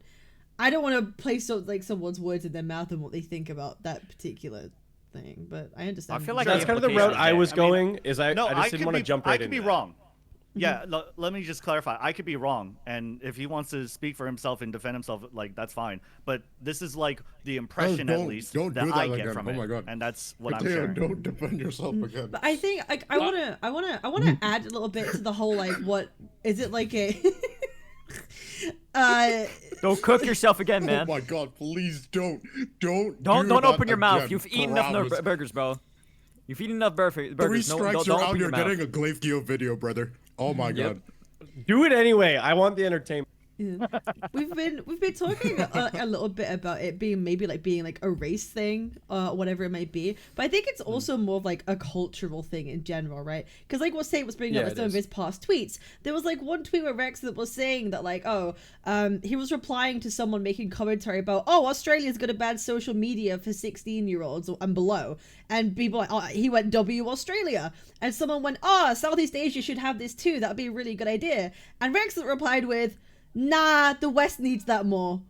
I don't want to place someone's words in their mouth and what they think about that particular thing. But I understand.
I feel like
that's kind of the route I was going. I just didn't want to jump right in.
I could be wrong. Yeah, let me just clarify. I could be wrong, and if he wants to speak for himself and defend himself, like that's fine. But this is like the impression, at least, that I get from it. Oh my God. And that's what I'm sharing.
Don't defend yourself again.
But I think like I wanna add a little bit to the whole like what is it like a
Don't cook yourself again, man.
Oh my God! Please don't
open your mouth. You've eaten enough burgers, bro. You've eaten enough burgers.
3 strikes,
don't
you're out
here
getting a Glaive video, brother. Oh my God.
Do it anyway. I want the entertainment.
Yeah. We've been talking a little bit about it being maybe like being like a race thing or whatever it might be, but I think it's also more of like a cultural thing in general, right? Because like what Saint was bringing up with some of his past tweets, there was like one tweet where Rex that was saying that like he was replying to someone making commentary about Australia's got a bad social media for 16-year-olds and below, and people like he went W Australia, and someone went Southeast Asia should have this too, that'd be a really good idea, and Rex replied with, nah, the West needs that more.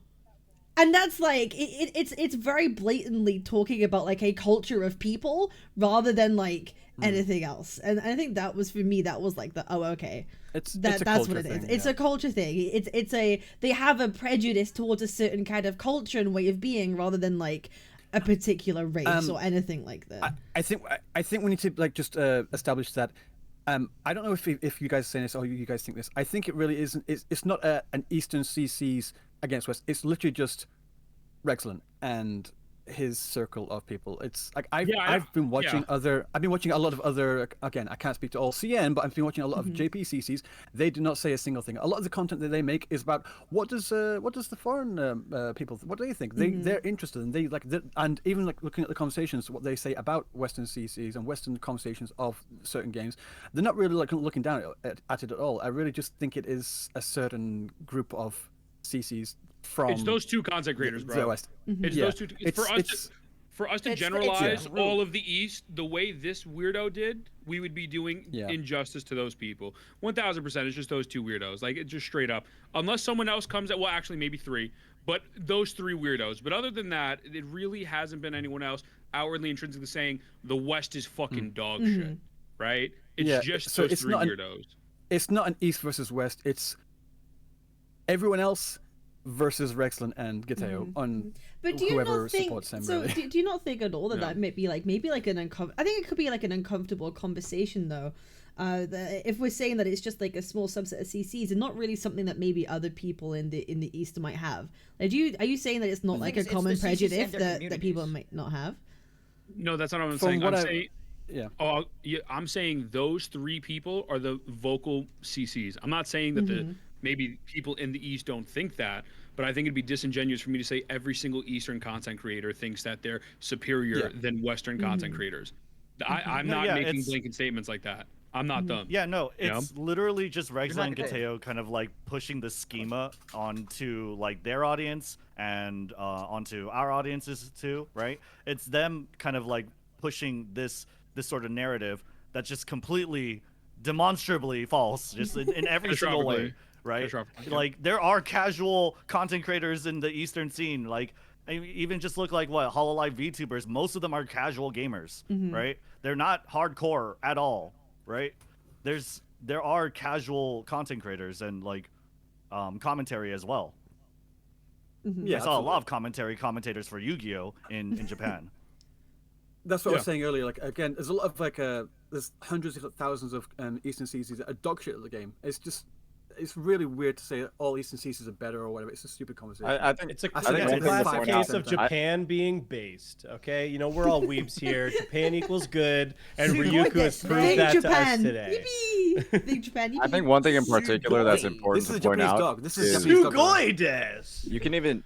And that's like it's very blatantly talking about like a culture of people rather than like anything else. And I think that was, for me, that was like the, okay. That's what it is. It's a culture thing. They have a prejudice towards a certain kind of culture and way of being, rather than like a particular race or anything like that.
I think we need to like just establish that. I don't know if you guys are saying this or you guys think this. I think it really isn't. It's not an Eastern CCs against West. It's literally just Rexland and his circle of people. It's like I've been watching a lot of other, again, I can't speak to all CN, but I've been watching a lot of JPCCs. They do not say a single thing. A lot of the content that they make is about what does the foreign people, what do they think? They're interested, and they like, and even like looking at the conversations, what they say about Western CCs and Western conversations of certain games, they're not really like looking down at it at all. I really just think it is a certain group of CCs.
It's those two content creators, bro. It's those two. For us to generalize all of the East the way this weirdo did, we would be doing injustice to those people. 1000%. It's just those two weirdos. Like, it's just straight up. Unless someone else comes at, well, actually maybe three, but those three weirdos. But other than that, it really hasn't been anyone else outwardly intrinsically saying the West is fucking dog shit, right? It's just those three weirdos.
It's not an East versus West. It's everyone else versus Rexland and Gateo on whoever supports them.
So
really.
do you not think at all that might be like maybe like an I think it could be like an uncomfortable conversation though. If we're saying that it's just like a small subset of CCs and not really something that maybe other people in the East might have. Like, are you saying that it's not like a common prejudice that people might not have?
No, that's not what I'm saying. I'm saying those three people are the vocal CCs. I'm not saying that maybe people in the East don't think that, but I think it'd be disingenuous for me to say every single Eastern content creator thinks that they're superior than Western content creators. I'm not making blanket statements like that. I'm not them.
Yeah, no, it's literally just Rexland and Gateo kind of like pushing the schema onto like their audience and onto our audiences too, right? It's them kind of like pushing this sort of narrative that's just completely demonstrably false, just in every single way. Right? Like, there are casual content creators in the Eastern scene. Like, even just look like Hololive VTubers. Most of them are casual gamers, right? They're not hardcore at all, right? There are casual content creators and like commentary as well. I saw a lot of commentators for Yu-Gi-Oh in Japan.
That's what I was saying earlier. Like, again, there's a lot of like there's hundreds if not thousands of Eastern CCs that are dog shit at the game. It's really weird to say that all Eastern CCs are better or whatever. It's a stupid conversation.
I think it's a classic case of Japan being based. Okay, you know, we're all weebs here. Japan equals good, and Ryuku has proved that to us today.
I think one thing in particular that's important to point out
this is Japanese dog.
You can even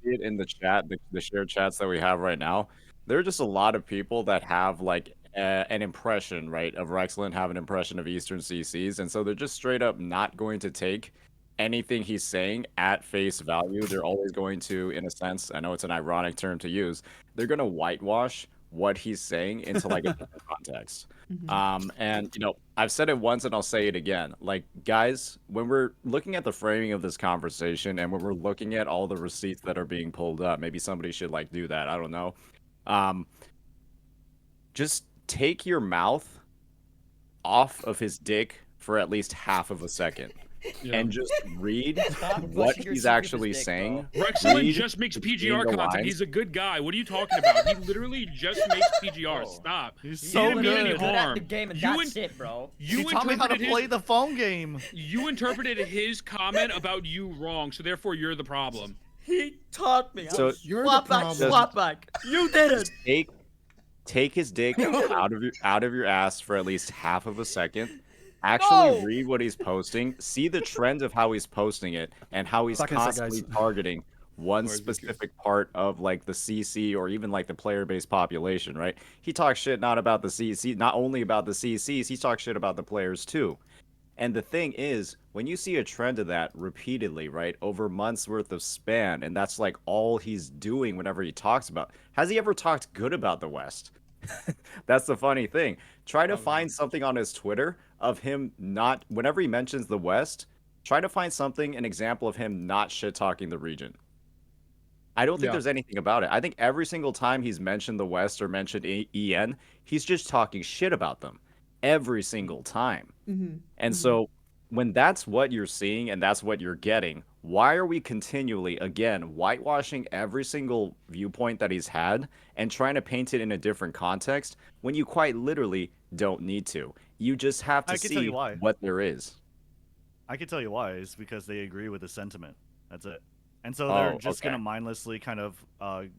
see it in the chat, the shared chats that we have right now. There are just a lot of people that have like an impression, right, of Rexland, have an impression of Eastern CCs, and so they're just straight up not going to take anything he's saying at face value. They're always going to, in a sense, I know it's an ironic term to use, they're going to whitewash what he's saying into like a different context. And you know, I've said it once and I'll say it again. Like, guys, when we're looking at the framing of this conversation and when we're looking at all the receipts that are being pulled up, maybe somebody should like do that. I don't know. Just take your mouth off of his dick for at least half of a second and just read what he's actually saying.
Rexland just makes PGR content. He's a good guy. What are you talking about? He literally just makes PGR. Stop.
He's so good
at the game, and that's it, bro.
He taught me how to play the phone game.
You interpreted his comment about you wrong, so therefore you're the problem.
He taught me.
So
you're the problem.
Swap back. You did it.
Take his dick out of your ass for at least half of a second. Actually read what he's posting. See the trend of how he's posting it and how he's constantly targeting one specific part of like the CC or even like the player-based population, right? He talks shit not about the CC, not only about the CCs, he talks shit about the players too. And the thing is, when you see a trend of that repeatedly, right, over months worth of span, and that's like all he's doing whenever he talks about, has he ever talked good about the West? That's the funny thing. Try to find something on his Twitter of him not, whenever he mentions the West, try to find something, an example of him not shit-talking the region. I don't think there's anything about it. I think every single time he's mentioned the West or mentioned EN, he's just talking shit about them every single time. And so when that's what you're seeing and that's what you're getting, why are we continually, again, whitewashing every single viewpoint that he's had and trying to paint it in a different context when you quite literally don't need to? You just have to see what there is.
I can tell you why. It's because they agree with the sentiment. That's it. And so they're just going to mindlessly kind of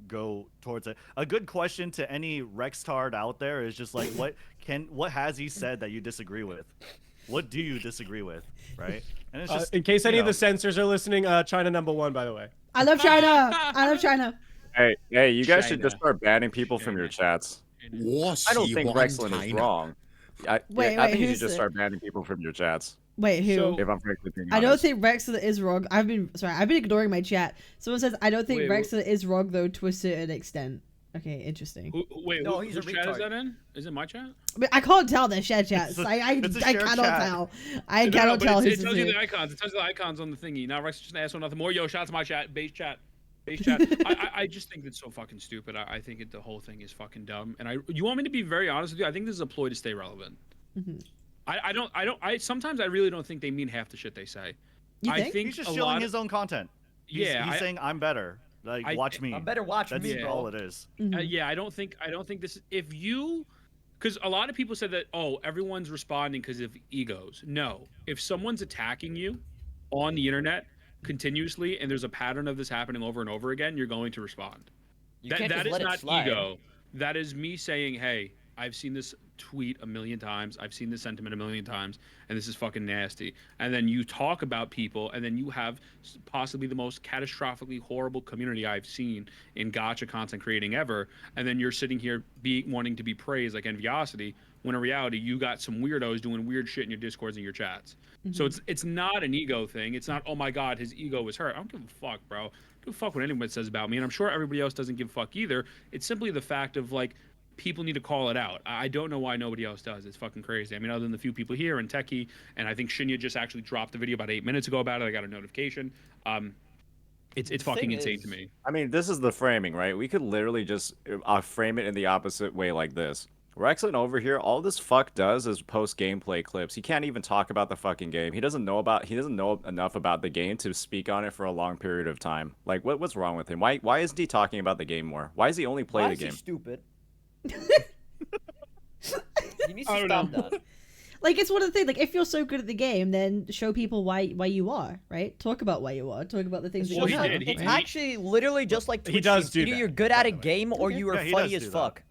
go towards it. A good question to any Rextard out there is just like, what has he said that you disagree with? What do you disagree with, right? And it's just,
in case any of the censors are listening, China #1, by the way.
I love China. I love China.
Hey, you guys should just start banning people from your chats. I don't think Rexlin is wrong. I think you should just start banning people from your chats.
Wait, who?
If I'm frankly being honest.
I don't think Rexlin is wrong. I've been ignoring my chat. Someone says I don't think Rexlin is wrong though to a certain extent. Okay, interesting.
No, he's a retard. Chat is that in? Is it my chat?
I mean, I can't tell the shared chats. I cannot tell. I cannot tell who's
it tells you the icons. It tells you the icons on the thingy. Now Rex just asked for nothing more. Yo, shout out to my chat. Base chat. I just think it's so fucking stupid. I think the whole thing is fucking dumb. And you want me to be very honest with you? I think this is a ploy to stay relevant. Sometimes I really don't think they mean half the shit they say.
You think?
I think he's just shilling his own content. He's saying I'm better. Like, watch me.
I'm better. Watch me.
That's all it is.
I don't think this. Because a lot of people said that everyone's responding because of egos. No, if someone's attacking you on the internet continuously and there's a pattern of this happening over and over again, you're going to respond. That is not ego. That is me saying, hey, I've seen this tweet a million times. I've seen this sentiment a million times, and this is fucking nasty. And then you talk about people, and then you have possibly the most catastrophically horrible community I've seen in Gacha content creating ever. And then you're sitting here wanting to be praised like Enviosity, when in reality you got some weirdos doing weird shit in your discords and your chats. So it's not an ego thing. It's not, oh my god, his ego was hurt. I don't give a fuck, bro. I don't give a fuck what anyone says about me, and I'm sure everybody else doesn't give a fuck either. It's simply the fact of like, people need to call it out. I don't know why nobody else does. It's fucking crazy. I mean, other than the few people here and Techie, and I think Shinya just actually dropped the video about 8 minutes ago about it. I got a notification. It's fucking insane to me.
I mean, this is the framing, right? We could literally just frame it in the opposite way like this. Rexlin over here, all this fuck does is post gameplay clips. He can't even talk about the fucking game. He doesn't know enough about the game to speak on it for a long period of time. Like, what's wrong with him? Why isn't he talking about the game more? Why does he only play the game?
Why is he stupid? He needs to stop that.
Like, it's one of the things. Like, if you're so good at the game, then show people why you are, right? Talk about why you are. Talk about the things that you have.
It's actually literally just like Twitch.
He does do that.
Either you're good at a game or you are funny as fuck.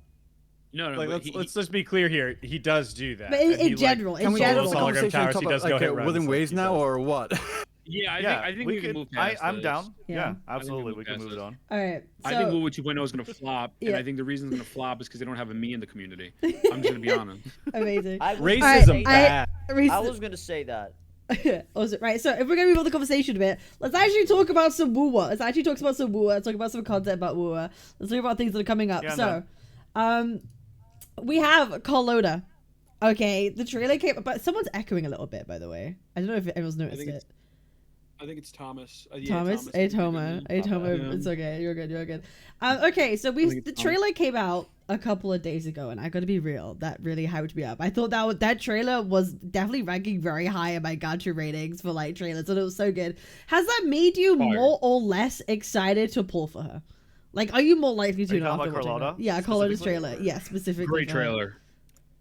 No.
Like, let's just be clear here. He does do that.
But in general,
can we hold the conversation
towers, he does go hit runs,
within ways now, or what?
Yeah, I think we can move past
I'm
this.
down. Yeah, absolutely. We can move it on.
All right. So,
I think Wu 2.0 is going to flop, and I think the reason it's going to flop is because they don't have a me in the community. I'm just going to be honest.
Amazing.
Racism bad.
I was going to say that.
Right, so if we're going to move on the conversation a bit, let's actually talk about some Wuwa. Let's actually talk about some Wuwa. Let's talk about some content about Wuwa. Let's talk about things that are coming up. We have Carlotta. Okay, the trailer came, but someone's echoing a little bit, by the way. I don't know if everyone's noticed it.
I think it's Thomas.
Thomas? Atoma. It's okay. You're good. Okay, so the trailer came out a couple of days ago, and I gotta be real, that really hyped me up. I thought that trailer was definitely ranking very high in my Gacha ratings for like trailers, and it was so good. Has that made you more or less excited to pull for her? Like, are you more likely to after watching it? Yeah, Carlotta's trailer. Yeah, specifically.
Great trailer.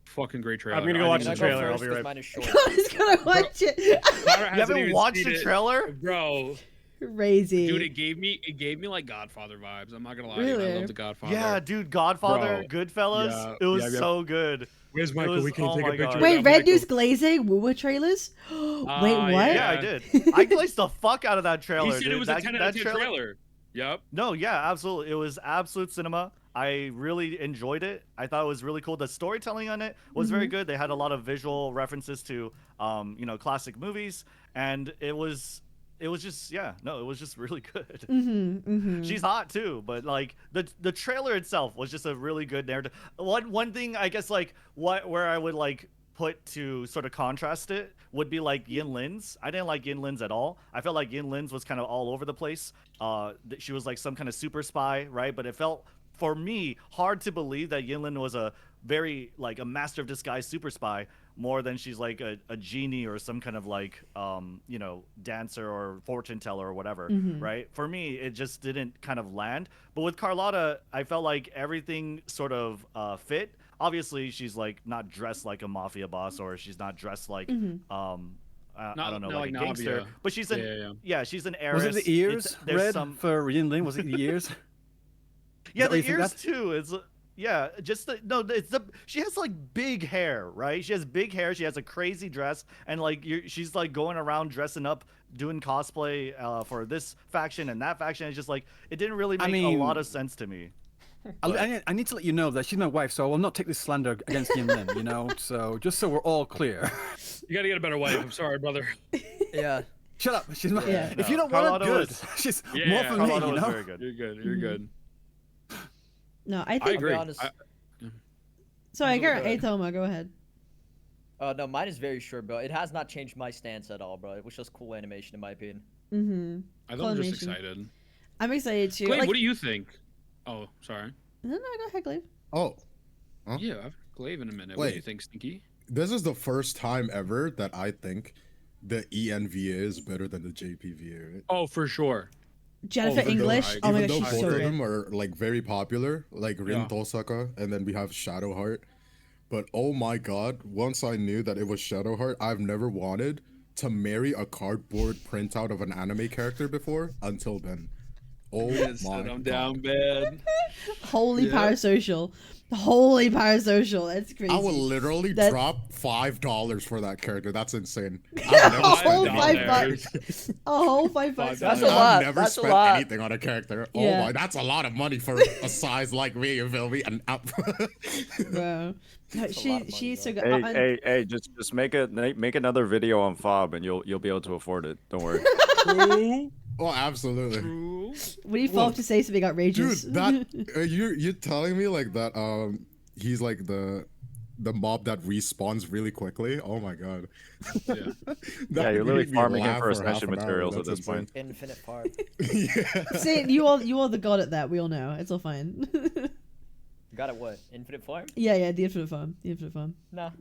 Fucking great trailer.
I'm gonna go watch the trailer. I'll be right back.
Carlotta's gonna watch it.
You haven't watched the trailer?
Bro.
Crazy.
Dude, it gave me like Godfather vibes. I'm not gonna lie to
Really?
you. I love the Godfather.
Yeah, dude, Godfather, Goodfellas. It was so good.
Where's Michael? We can take a picture.
Wait, Red News Glazing Wuwa trailers? Wait, what?
Yeah, I did. I glazed the fuck out of that trailer.
He said it was a 10 out of 10 trailer. Yep.
No, yeah, absolutely. It was absolute cinema. I really enjoyed it. I thought it was really cool. The storytelling on it was very good. They had a lot of visual references to, classic movies, and it was just, it was just really good. She's hot too, but like the trailer itself was just a really good narrative. One thing, I guess, like where I would like put to sort of contrast it would be like Yin Lin's. I didn't like Yin Lin's at all. I felt like Yin Lin's was kind of all over the place. She was like some kind of super spy, right? But it felt, for me, hard to believe that Yin Lin was a very, like, a master of disguise super spy, more than she's like a genie or some kind of like, you know, dancer or fortune teller or whatever, right? For me, it just didn't kind of land. But with Carlotta, I felt like everything sort of fit. Obviously, she's like not dressed like a mafia boss, or she's not dressed like I don't know, like a gangster. But she's an she's an heiress.
Was it the ears red for Yin Lin? Was it the ears?
Yeah, the ears too. It's just she has like big hair, right? She has big hair. She has a crazy dress, and like she's like going around dressing up, doing cosplay for this faction and that faction. It's just like it didn't really make a lot of sense to me.
I need to let you know that she's my wife, so I will not take this slander against Yin Lin, you know? So, just so we're all clear.
You gotta get a better wife. I'm sorry, brother.
Yeah.
Shut up. She's not.
Yeah.
If you don't want her, good. She's more for me, you know?
Very good.
You're good. You're good.
No, I think.
I agree.
Sorry, Atoma, go ahead.
No, mine is very short, bro. It has not changed my stance at all, bro. It was just cool animation, in my opinion.
I thought I'm just excited.
I'm excited too.
Glaive, what do you think? Oh, sorry.
No, go ahead, Glaive.
Oh.
Huh? Yeah, I've Glaive in a minute. What do you think, Stinky?
This is the first time ever that I think the ENVA is better than the JPVA, right?
Oh, for sure.
Jennifer English. Oh my gosh, she's so
both of
good.
them are like very popular, like Rin Tosaka, and then we have Shadowheart. But oh my god, once I knew that it was Shadowheart, I've never wanted to marry a cardboard printout of an anime character before until then. Oh my god.
I'm down bad.
Holy parasocial. Holy parasocial. That's crazy.
I would literally drop $5 for that character. That's insane. I've never
a whole
$5.
A whole $5.
That's a lot.
I've never
That's
spent
a lot.
anything on a character. Oh
Yeah.
my, that's a lot of money for a size like me, you feel me? And
Bro. She's so good.
Hey, just make another video on FOB and you'll be able to afford it. Don't worry.
Oh, absolutely.
What do you fall to say something outrageous?
Dude, that you're telling me like that he's like the mob that respawns really quickly. Oh my god.
Yeah, you're literally farming him for ascension materials at this point.
Infinite farm.
See, you all the god at that. We all know. It's all fine.
Got it. What? Infinite farm?
Yeah, the infinite farm. The infinite farm.
No,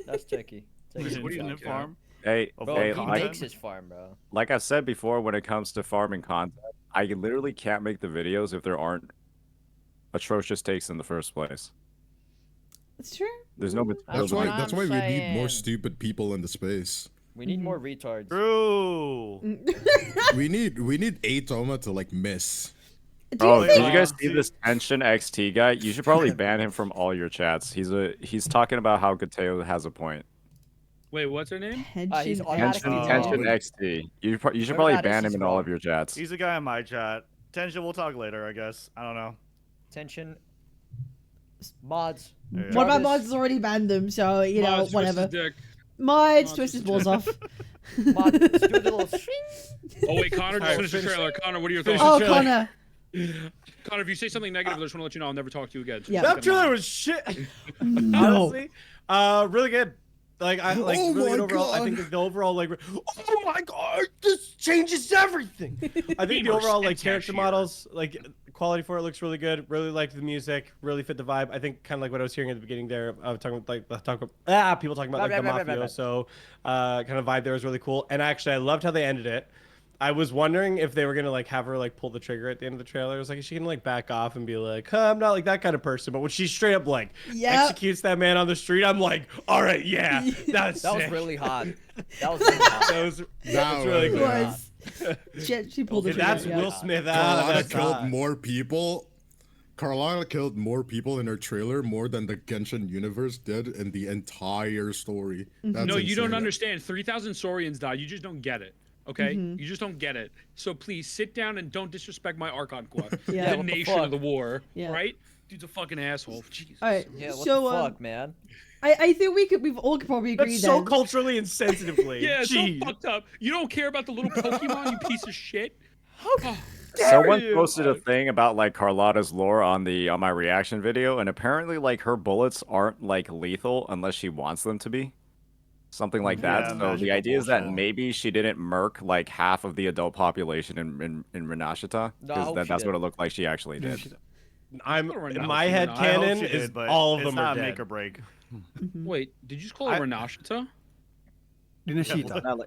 that's tricky.
Infinite farm.
Hey,
Bro, he makes his farm, bro.
Like I said before, when it comes to farming content, I literally can't make the videos if there aren't atrocious takes in the first place.
It's true.
There's no material.
That's why we need more stupid people in the space.
We need more retards.
True.
we need Atoma to like miss.
Oh, did you guys see this Tension XT guy? You should probably ban him from all your chats. He's talking about how Kateo has a point.
Wait, what's her name?
He's
Tension XT. You should probably ban him in all of your chats.
He's a guy in my chat. Tension, we'll talk later, I guess. I don't know.
Tension. Mods.
What about mods? Already banned them, so you know,
Mods
whatever. Mods twist his balls off.
Mods, do the little swing.
Oh wait, Connor just finished the trailer. Connor, what are your thoughts?
Oh, Connor.
Connor, if you say something negative, I just want to let you know I'll never talk to you again.
Yeah.
That trailer was shit.
No.
Honestly, really good. Like I like
Oh
really
my
overall.
God.
I think the overall like, oh my god, this changes everything. I think the overall like character models, like quality for it looks really good. Really liked the music. Really fit the vibe. I think kind of like what I was hearing at the beginning there, talking about people talking about like the mafioso kind of vibe there was really cool. And actually, I loved how they ended it. I was wondering if they were gonna like have her like pull the trigger at the end of the trailer. It was like, is she gonna like back off and be like, I'm not like that kind of person. But when she straight up like executes that man on the street, I'm like, all right, yeah, that
was really hot. That was really hot.
That was
really
good.
She pulled the trigger.
That's Will Smith.
Carlotta killed more people. Carlotta killed more people in her trailer more than the Genshin universe did in the entire story. That's
No, you
insane.
don't understand. 3,000 Saurians died. You just don't get it. Okay, you just don't get it. So please sit down and don't disrespect my Archon Quad, the nation of the war. Right? Dude's a fucking asshole. Jesus.
All right.
Yeah, what
so,
the fuck, man?
I think we've all probably agreed.
That's so culturally insensitive.
Yeah, it's so fucked up. You don't care about the little Pokemon, you piece of shit.
How
Someone posted a thing about like Carlotta's lore on my reaction video, and apparently like her bullets aren't like lethal unless she wants them to be. Something like that. So the idea is that maybe she didn't murk like half of the adult population in Rinascita, because that's what it looked like she actually did.
In my head canon is all of them are dead.
Make or break.
Wait, did you just call it Rinascita?
Rinascita.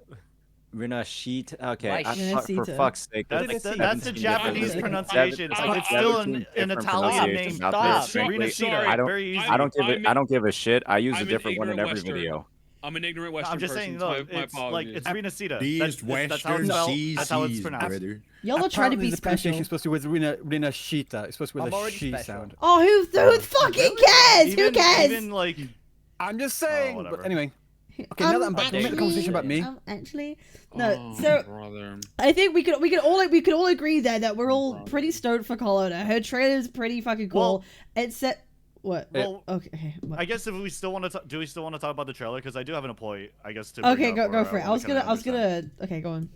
Rinascita. Okay, for
Rinascita.
fuck's sake.
That's the Japanese pronunciation. It's still an Italian name.
Stop.
Rinascita.
I don't give a shit. I use a different one in every video.
I'm an ignorant Western
I'm just
person.
saying, no, it's like it's Rinascita.
These Western CCs,
that's how it's pronounced.
Y'all are trying to be
the
special.
It's supposed to be with Rinascita. It's supposed to be with a she sound.
Oh, who fucking cares? Who cares?
Even like,
I'm just saying. But anyway. Okay, now that I'm back, we'll make the conversation about me.
Actually, no. I think we could all agree there that we're all pretty stoked for Carlotta. Her trailer's pretty fucking cool.
Well,
it's set. What?
Well,
okay. What?
I guess if we still want to, do we still want to talk about the trailer? Because I do have an point. I guess to.
Okay, go for it. I was gonna. Okay, go on.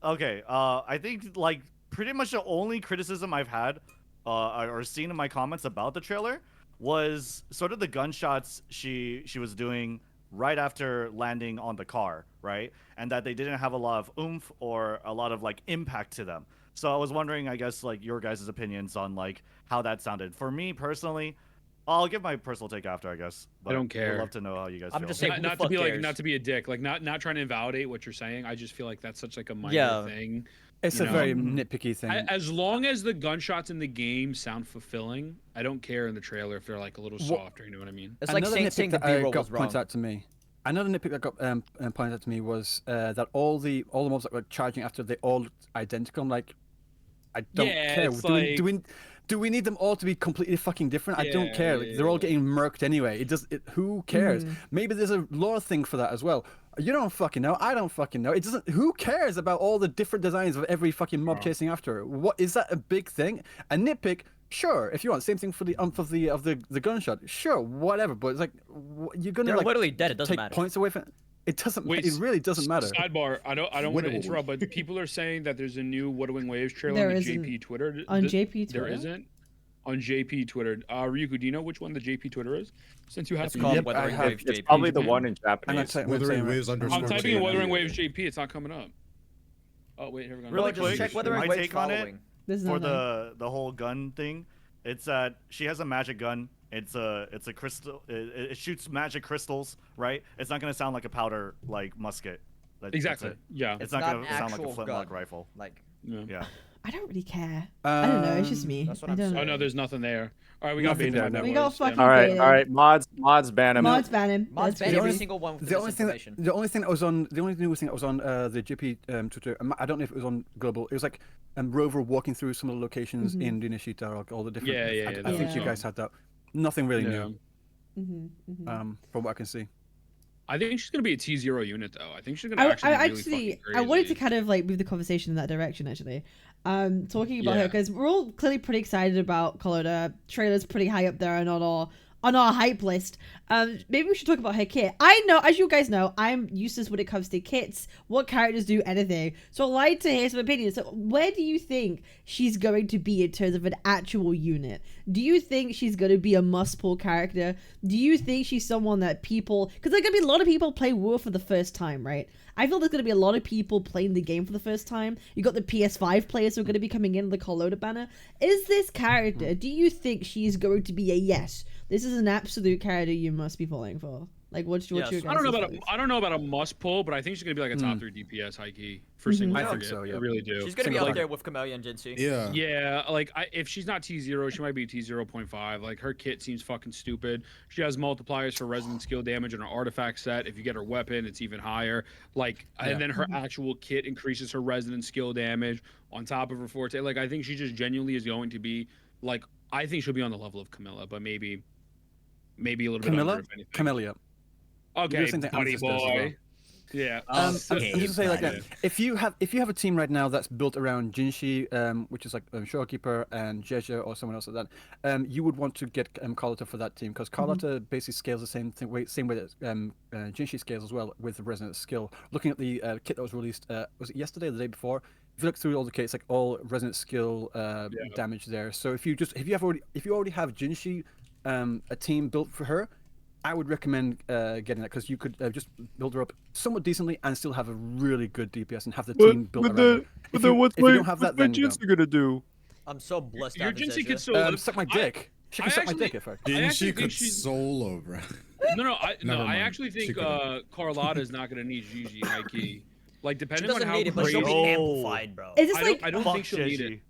Okay. I think like pretty much the only criticism I've had, or seen in my comments about the trailer, was sort of the gunshots she was doing right after landing on the car, right? And that they didn't have a lot of oomph or a lot of like impact to them. So I was wondering, I guess, like your guys' opinions on like how that sounded. For me personally, I'll give my personal take after, I guess. But
I don't care.
I'd love to know how you guys feel.
I'm just saying,
not to be a dick, like not trying to invalidate what you're saying. I just feel like that's such like a minor thing.
It's a very nitpicky thing.
As long as the gunshots in the game sound fulfilling, I don't care in the trailer if they're like a little softer. You know what I mean?
It's like saying the B-roll was wrong.
Pointed out to me. Another nitpick that got pointed out to me was that all the mobs that were charging after, they all identical. I'm like, I don't care. Do we need them all to be completely fucking different? I don't care. Like, they're all getting murked anyway. Who cares? Maybe there's a lore thing for that as well. You don't fucking know. I don't fucking know. It doesn't. Who cares about all the different designs of every fucking mob chasing after her? What is that a big thing? A nitpick? Sure. If you want, same thing for the of the gunshot. Sure, whatever. But it's like you're gonna
They're literally dead. It doesn't matter.
Points away from. It doesn't. It really doesn't matter.
Sidebar. I don't want to interrupt, but people are saying that there's a new Wuthering Waves trailer
There
on the
isn't.
JP Twitter.
On JP Twitter?
There isn't. On JP Twitter. Ryuku, do you know which one the JP Twitter is? Since you have
It's called Wuthering Waves
It's
JP.
probably the one in Japanese.
Wuthering Waves
I'm
underscore
typing in
JP.
Wuthering Waves JP. It's not coming up. Oh wait, here we go.
Really
just
quick,
check Wuthering
my
Waves
take on it
following.
for the whole gun thing. It's that she has a magic gun. It's a crystal. It shoots magic crystals, right? It's not gonna sound like a powder like musket.
Exactly. Yeah.
It's not gonna sound like a flintlock rifle.
Like,
yeah.
I don't really care. I don't know. It's just me.
That's what
I
I'm
don't
saying.
know.
Oh no, there's nothing there. All right, we got
Nothing
baited.
there,
We got fucking
All right,
baited.
all right. Mods ban him.
Mods ban him.
Mods ban
That's
every
baited.
single one with
The
this
only thing
information.
the only thing that was on the only new thing that was on the GP Twitter. I don't know if it was on global. It was like Rover walking through some of the locations in Rinascita, like all the different. I think you guys had that. Nothing really new. From what I can see.
I think she's gonna be a T0 unit though. I think she's gonna actually.
I
be really fucking crazy.
I wanted to kind of like move the conversation in that direction actually. Talking about her because we're all clearly pretty excited about Carlotta. Trailer's pretty high up there and on our hype list. Maybe we should talk about her kit. I know, as you guys know, I'm useless when it comes to kits, what characters do, anything. So I'd like to hear some opinions. So where do you think she's going to be in terms of an actual unit? Do you think she's going to be a must-pull character? Do you think she's someone that people... Because there's going to be a lot of people play War for the first time, right? I feel there's going to be a lot of people playing the game for the first time. You got the PS5 players who are going to be coming in the Carlotta banner. Is this character, do you think she's going to be a yes? This is an absolute character you must be pulling for. Like, what's your guys'
I don't know about a must pull, but I think she's gonna be like a top 3 DPS high key for single
I
target.
think so, yeah.
I really do.
She's gonna be up there with Camellia and Jinxie.
Yeah.
Yeah, like if she's not T0, she might be T0.5. Like her kit seems fucking stupid. She has multipliers for resonant skill damage in her artifact set. If you get her weapon, it's even higher. Like, and then her actual kit increases her resonant skill damage on top of her forte. Like, I think she just genuinely is going to be like, I think she'll be on the level of Camilla, but maybe a little bit under, if anything.
Camellia.
Okay, buddy boy. Yeah.
I'm just say like that. If you have a team right now that's built around Jinshi, which is like Shorekeeper and Jeja or someone else like that, you would want to get Carlotta for that team because Carlotta basically scales the same way that Jinshi scales as well with the resonant skill. Looking at the kit that was released, was it yesterday or the day before? you look through all the kits, like all resonant skill damage there. So if you already have Jinshi, a team built for her, I would recommend getting that, because you could just build her up somewhat decently and still have a really good DPS and have the team built around her. If you don't have that, then
Jinshi gonna do?
I'm so blessed.
Your Jinshi could still
suck my dick. She can suck my dick if I.
Jinshi could solo, bro.
I actually think Carlotta is not gonna need Gigi high key. Like depending on how
need it, but she'll be amplified, bro.
Is this like
I don't think she'll need it.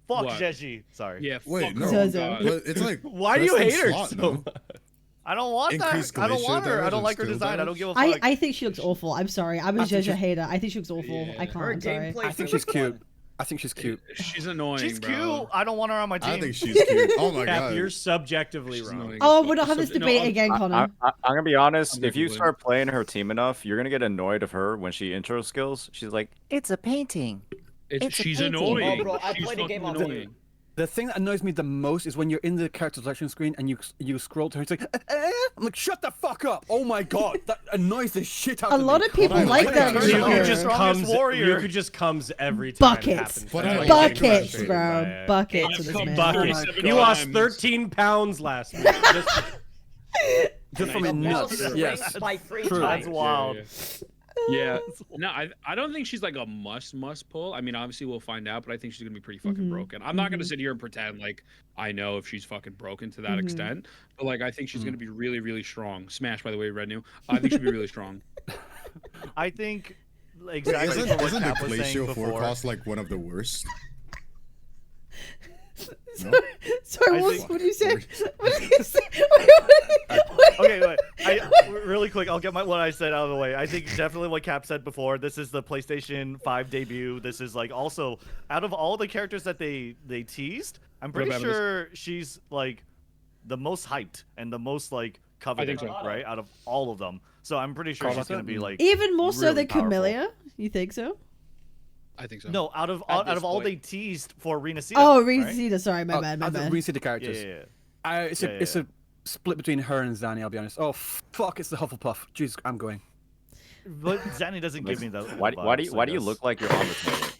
Fuck
What?
Jeji. Sorry.
Yeah.
Wait,
fuck
no.
her.
But it's like,
Why do you hate her
slot,
so
no?
much?
I don't want
Increased
that. I don't want
glacier
her. I don't
damage
like her
and skill
design. I don't
damage?
give a fuck.
I think she looks awful. I'm sorry. I'm a
think
Jeja hater. I think she looks awful.
Yeah.
I can't.
Her
I'm sorry.
gameplay.
I think she's cute. I think she's cute.
She's annoying.
She's
bro.
cute. I don't want her on my team.
I think she's cute. Oh my
Cap,
god.
you're subjectively
She's
wrong.
annoying.
Oh, we're not having this debate again, Connor.
I'm gonna be honest. If you
Objectively.
start playing her team enough, you're gonna get annoyed of her when she intro skills. She's like,
It's a painting.
She's
painting.
annoying.
Oh, bro, I
She's
played a game
fucking
on
annoying.
The thing that annoys me the most is when you're in the character selection screen and you scroll to her. It's like, I'm like, shut the fuck up! Oh my god, that annoys the shit out
A
of me.
lot of people like that.
that.
Yuku just comes every time. it
Buckets.
happens.
But
That's
I
like
like
getting
Buckets,
frustrated
bro.
by it.
Buckets.
I've
of this
come
man.
Buckets.
37
You lost
times.
13 pounds last week.
Just from my nuts. Yes.
By free
True.
time.
That's wild.
Yeah. No, I don't think she's like a must pull. I mean, obviously we'll find out, but I think she's gonna be pretty fucking broken. I'm not gonna sit here and pretend like I know if she's fucking broken to that extent, but like I think she's gonna be really, really strong. Smash, by the way, Red New. I think she'll be really strong.
I think exactly
Isn't
what
the
Cap was saying
glacial
before.
forecast like one of the worst?
Sorry,
I
what
think-
did you say? What did you say?
Okay, wait. Really quick, I'll get what I said out of the way. I think definitely what Cap said before. This is the PlayStation 5 debut. This is like also out of all the characters that they teased, I'm pretty
about this?
sure she's like the most hyped and the most like coveted,
so.
right? Out of all of them. So I'm pretty sure she's
Carlotta?
gonna be like
Even more so
really
than
powerful.
Camellia? You think so?
I think so.
No, out of
this
all
point.
they teased for Rinascita.
Oh,
right?
Rinascita. Sorry, my bad. My
The
bad.
Rinascita
Yeah,
characters.
yeah, yeah.
It's a split between her and Zanny. I'll be honest. Oh fuck! It's the Hufflepuff. Jeez, I'm going.
But Zanny doesn't give me the.
why do you
vibes, I
look
guess.
like you're on the toilet?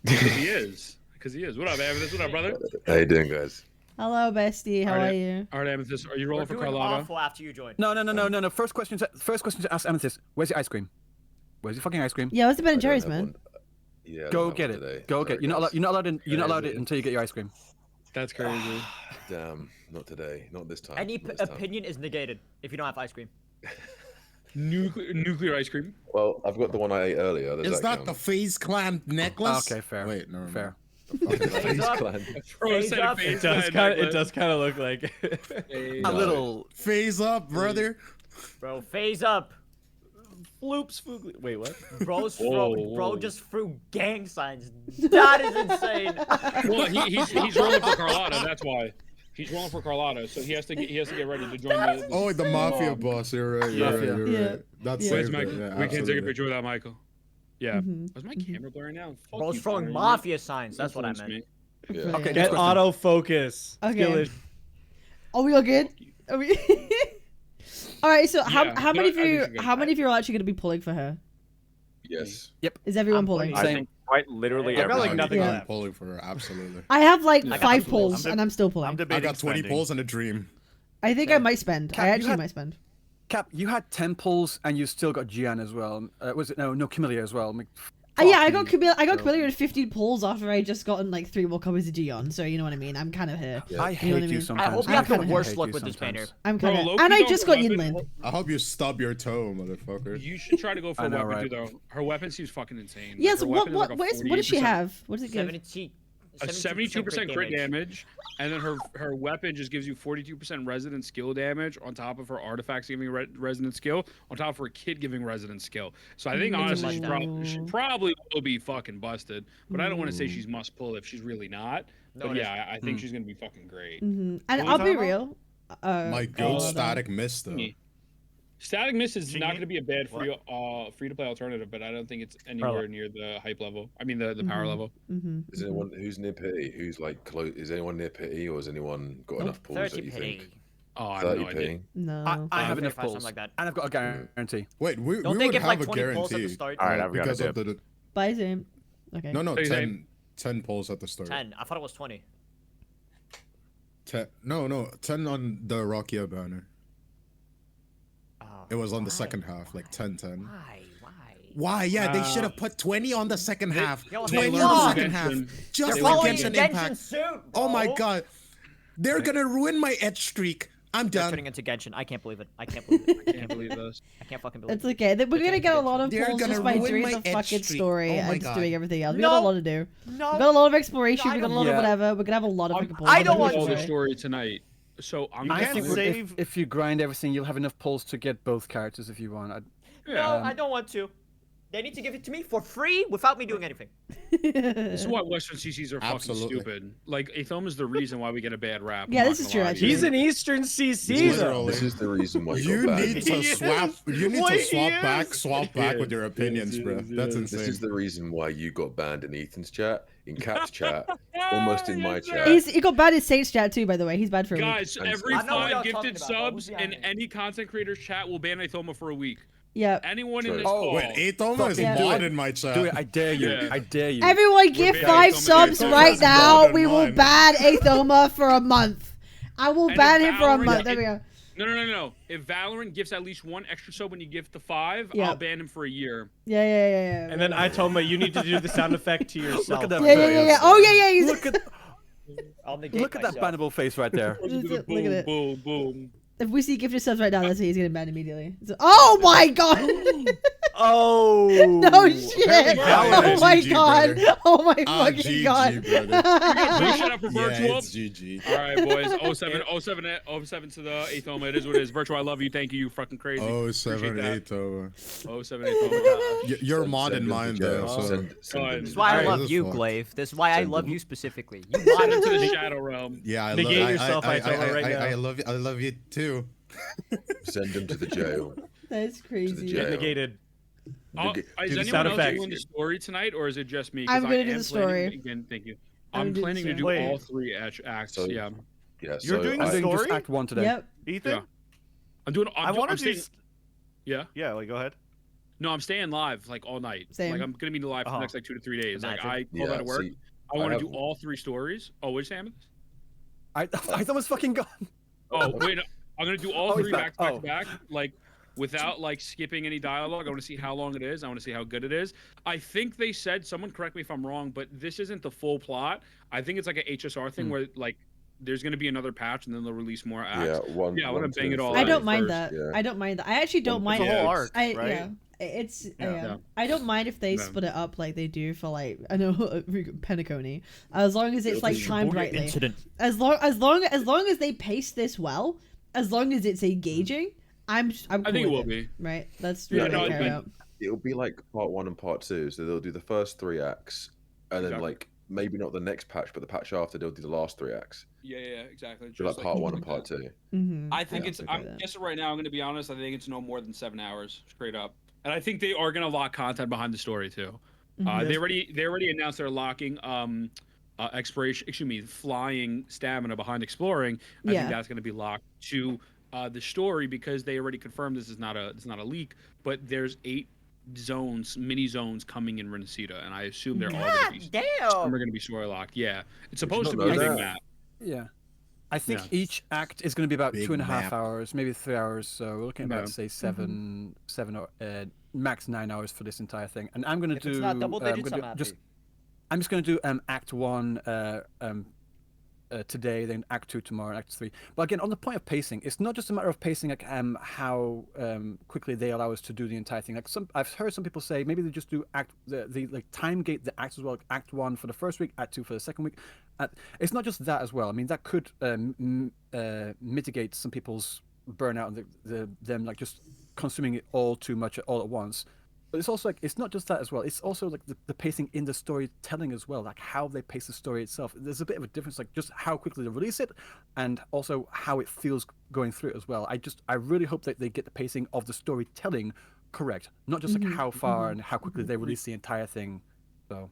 Because he is. Because he is. What up, Amethyst? What up, brother?
How you doing, guys?
Hello, bestie. How are you?
All right, Amethyst. Are you
We're
rolling for
doing
Carlotta?
awful after you join.
No. First question to ask Amethyst. Where's your ice cream? Where's your fucking ice cream?
Yeah, what's the Ben
I
and
don't
Jerry's,
have
man?
one. Yeah, I
Go
don't
get
have one
it.
today.
Go
Sorry,
get. You're not
guys.
allowed it until you get your ice cream.
That's crazy.
Damn, not today. Not this time.
Any
not this time.
opinion is negated if you don't have ice cream.
Nuclear ice cream.
Well, I've got the one I ate earlier. Does
Is that
count?
the FaZe Clan necklace?
Okay, fair.
Wait, no.
Fair.
FaZe
up.
Clan.
Phase up.
It does kind of look like.
A little.
FaZe up, brother.
Bro, phase up.
Floops. Wait, what?
Bro just threw gang signs. That is insane.
Well, he's rolling for Carlotta. That's why. He's rolling for Carlotta, so he has to get ready to join the.
Oh, the mafia boss. You're right. You're right. You're
Yeah.
right. That's
Yeah.
Where's
safe.
Michael?
Yeah,
We can't take a
absolutely.
picture without Michael. Yeah.
Mhm.
Was my camera blurring now? Fuck
Bro's
you,
throwing
Connor.
mafia signs. That's what I
Influence
meant.
me.
Yeah.
Okay,
Get
next question.
autofocus.
Okay.
Skill issue.
Are we all good? Are we? All right. So how
Yeah,
many
no,
of
I think
you
she's good.
how many of you are actually going to be pulling for her?
Yes.
Is everyone
I'm
pulling?
pulling.
I think quite literally
I've got,
everyone.
like, nothing
Yeah.
I'm
left.
pulling for her. Absolutely.
I have like
I got
5
the
pulls
pulls.
and I'm still pulling.
I'm
I
debating
got 20
spending.
pulls and a dream.
I think I might spend.
Cap,
I
you
actually
had-
might spend.
Cap, you had 10 pulls and you still got Gian as well. Was it no Camellia as well? I'm like,
Yeah, I got
fucking
Camilla. I got
hell.
Camilla with 15 pulls after I just gotten like 3 more copies of Gion. So you know what I mean. I'm kind of here.
Yeah.
I
You know
hate
what I
you
mean?
sometimes.
I hope you
I'm
have the
kinda
worst
hate
luck
you
with this
sometimes.
banner.
I'm
Bro,
kind of.
low-key
And I
don't
just got
weapon-
Yinlin.
I hope you stub your toe, motherfucker.
You should try to go for
I
a
know,
weapon
right?
too, though. Her weapon seems fucking insane. Like,
Yes.
her
What
weapon is like a
what does she
48%.
have? What does it give?
72% crit damage, and then her weapon just gives you 42% resident skill damage on top of her artifacts giving resident skill, on top of her kit giving resident skill. So I think honestly she probably will be fucking busted, but I don't want to say she's must pull if she's really not. But yeah, I think she's gonna be fucking great.
And
What are you
I'll be
talking
real.
My goat static mist though.
Static Mist is
She
not
need-
going to be a bad free to play alternative, but I don't think it's anywhere near the hype level. I mean the power level.
Is anyone who's near pity? Who's like close? Is anyone near pity, or has anyone got enough pulls that
30
you
pity.
think?
Oh, I have no
30
idea.
pity.
No.
I have
Okay,
enough
something
pulls,
like that.
and I've got a guarantee.
We
Don't
would
they give
have
like
a
20 pulls at the
guarantee
start?
All right, I've got
because
a
of
dip.
the
Bye, Zim. Okay.
No, 10 polls at the start.
10. I thought it was 20.
10. No, 10 on the Rockia banner. It was on the second half, like 10-10. Why? Yeah, they should have put 20 on the second half. 20 on the second half. Just like Genshin Impact. Oh my god. They're gonna ruin my edge streak. I'm done.
Turning into Genshin. I can't believe it. I can't believe it. I can't believe this. I can't fucking believe it.
It's okay. We're gonna get a lot of polls just by doing the fucking story and just doing everything else. We got a lot to do.
No.
We got a lot of exploration. We got a lot of whatever. We're gonna have a lot of fucking polls.
I don't want
all the story tonight. So
I think if you grind everything, you'll have enough polls to get both characters if you want.
No, I don't want to. They need to give it to me for free without me doing anything.
This is why Western CCs are fucking stupid. Like, Aethom is the reason why we get a bad rap.
Yeah, this is true.
He's an Eastern CC.
This is the reason why
you need to swap. You need to swap back with your opinions, bro. That's insane.
This is the reason why you got banned in Ethan's chat, in Cap's chat, almost in my chat.
He got banned in Saint's chat too, by the way. He's banned for a week.
Guys, every 5 gifted subs in any content creator's chat will ban Aethoma for a week.
Yeah.
Anyone in this call.
Wait, Aethoma is mod in my chat.
Do it. I dare you.
Yeah.
I dare you.
Everyone give 5 subs right now. We will ban Aethoma for a month. I will ban him for a month. There we go.
No. If Valorant gives at least 1 extra sub when you give the 5, I'll ban him for a year.
Yeah.
And then I told him, you need to do the sound effect to yourself.
Look at that.
Yeah. Oh yeah. He's...
Look at that bannable face right there.
Look at it.
Boom.
If we see gifted subs right now, that's it. He's gonna ban immediately. So, oh my god!
Oh
no shit! Oh my god! Oh my fucking god!
Shut up for virtual.
Yeah, it's GG.
All right, boys. 07 to the Aethoma. It is what it is. Virtual, I love you. Thank you. You fucking crazy.
07 Aethoma.
07 Aethoma.
You're mod in mine though. So.
This is why I love you, Glaive. This is why I love you specifically. You
mod into the shadow realm.
Yeah, I
negate yourself, Aethoma, right now.
I love you too.
Send him to the jail.
That's crazy.
Get negated.
Is anyone else doing the story tonight, or is it just me?
I'm going to do the story.
Again, thank you. I'm planning to do all 3 acts.
So,
yeah.
You're
doing the story?
Just act 1 today.
Yep.
Ethan?
Yeah. I'm doing.
I want to do.
Yeah.
Yeah. Like, go ahead.
No, I'm staying live like all night.
Same.
Like I'm gonna be live for the next like 2 to 3 days.
Imagine.
Like I call that at work. I want to do all 3 stories. Oh, which Sam?
I thought it was fucking gone.
Oh wait, I'm gonna do all 3 back to back, like without like skipping any dialogue. I want to see how long it is. I want to see how good it is. I think they said, someone correct me if I'm wrong, but this isn't the full plot. I think it's like a HSR thing where like there's gonna be another patch and then they'll release more acts.
I want
to bang it all.
I don't
out
mind
first.
that.
Yeah.
I don't mind that. I actually don't mind
the whole arc, right?
Yeah. I don't mind if they split it up like they do for like I know Penacony, as long as it's like timed rightly. As long as they pace this well, as long as it's engaging, I'm cool
I think it will
with
be.
Right, that's really what I care about.
It'll be like part 1 and part 2, so they'll do the first 3 acts, and then like maybe not the next patch, but the patch after they'll do the last 3 acts.
Yeah, exactly.
So like part 1 and part 2.
I think it's. I'm guessing right now. I'm gonna be honest. I think it's no more than 7 hours straight up. And I think they are gonna lock content behind the story too. They already announced they're locking flying stamina behind exploring. I think that's gonna be locked to the story because they already confirmed this is not a leak. But there's 8 mini zones coming in Rinascita, and I assume they're all gonna be story locked. Yeah, it's supposed to be a big map.
Yeah. I think each act is going to be about 2.5 hours, maybe 3 hours. So we're looking at about say 7 or max 9 hours for this entire thing. And I'm going to do.
It's not double digits.
I'm just going to do Act 1 today, then Act 2 tomorrow, and Act 3. But again, on the point of pacing, it's not just a matter of pacing, like how quickly they allow us to do the entire thing. Like I've heard some people say maybe they just do the like time gate the acts as well. Like Act 1 for the first week, Act 2 for the second week. It's not just that as well. I mean, that could mitigate some people's burnout and them like just consuming it all too much all at once. But it's also like it's not just that as well. It's also like the pacing in the storytelling as well, like how they pace the story itself. There's a bit of a difference, like just how quickly they release it, and also how it feels going through it as well. I really hope that they get the pacing of the storytelling correct, not just like how far and how quickly they release the entire thing. So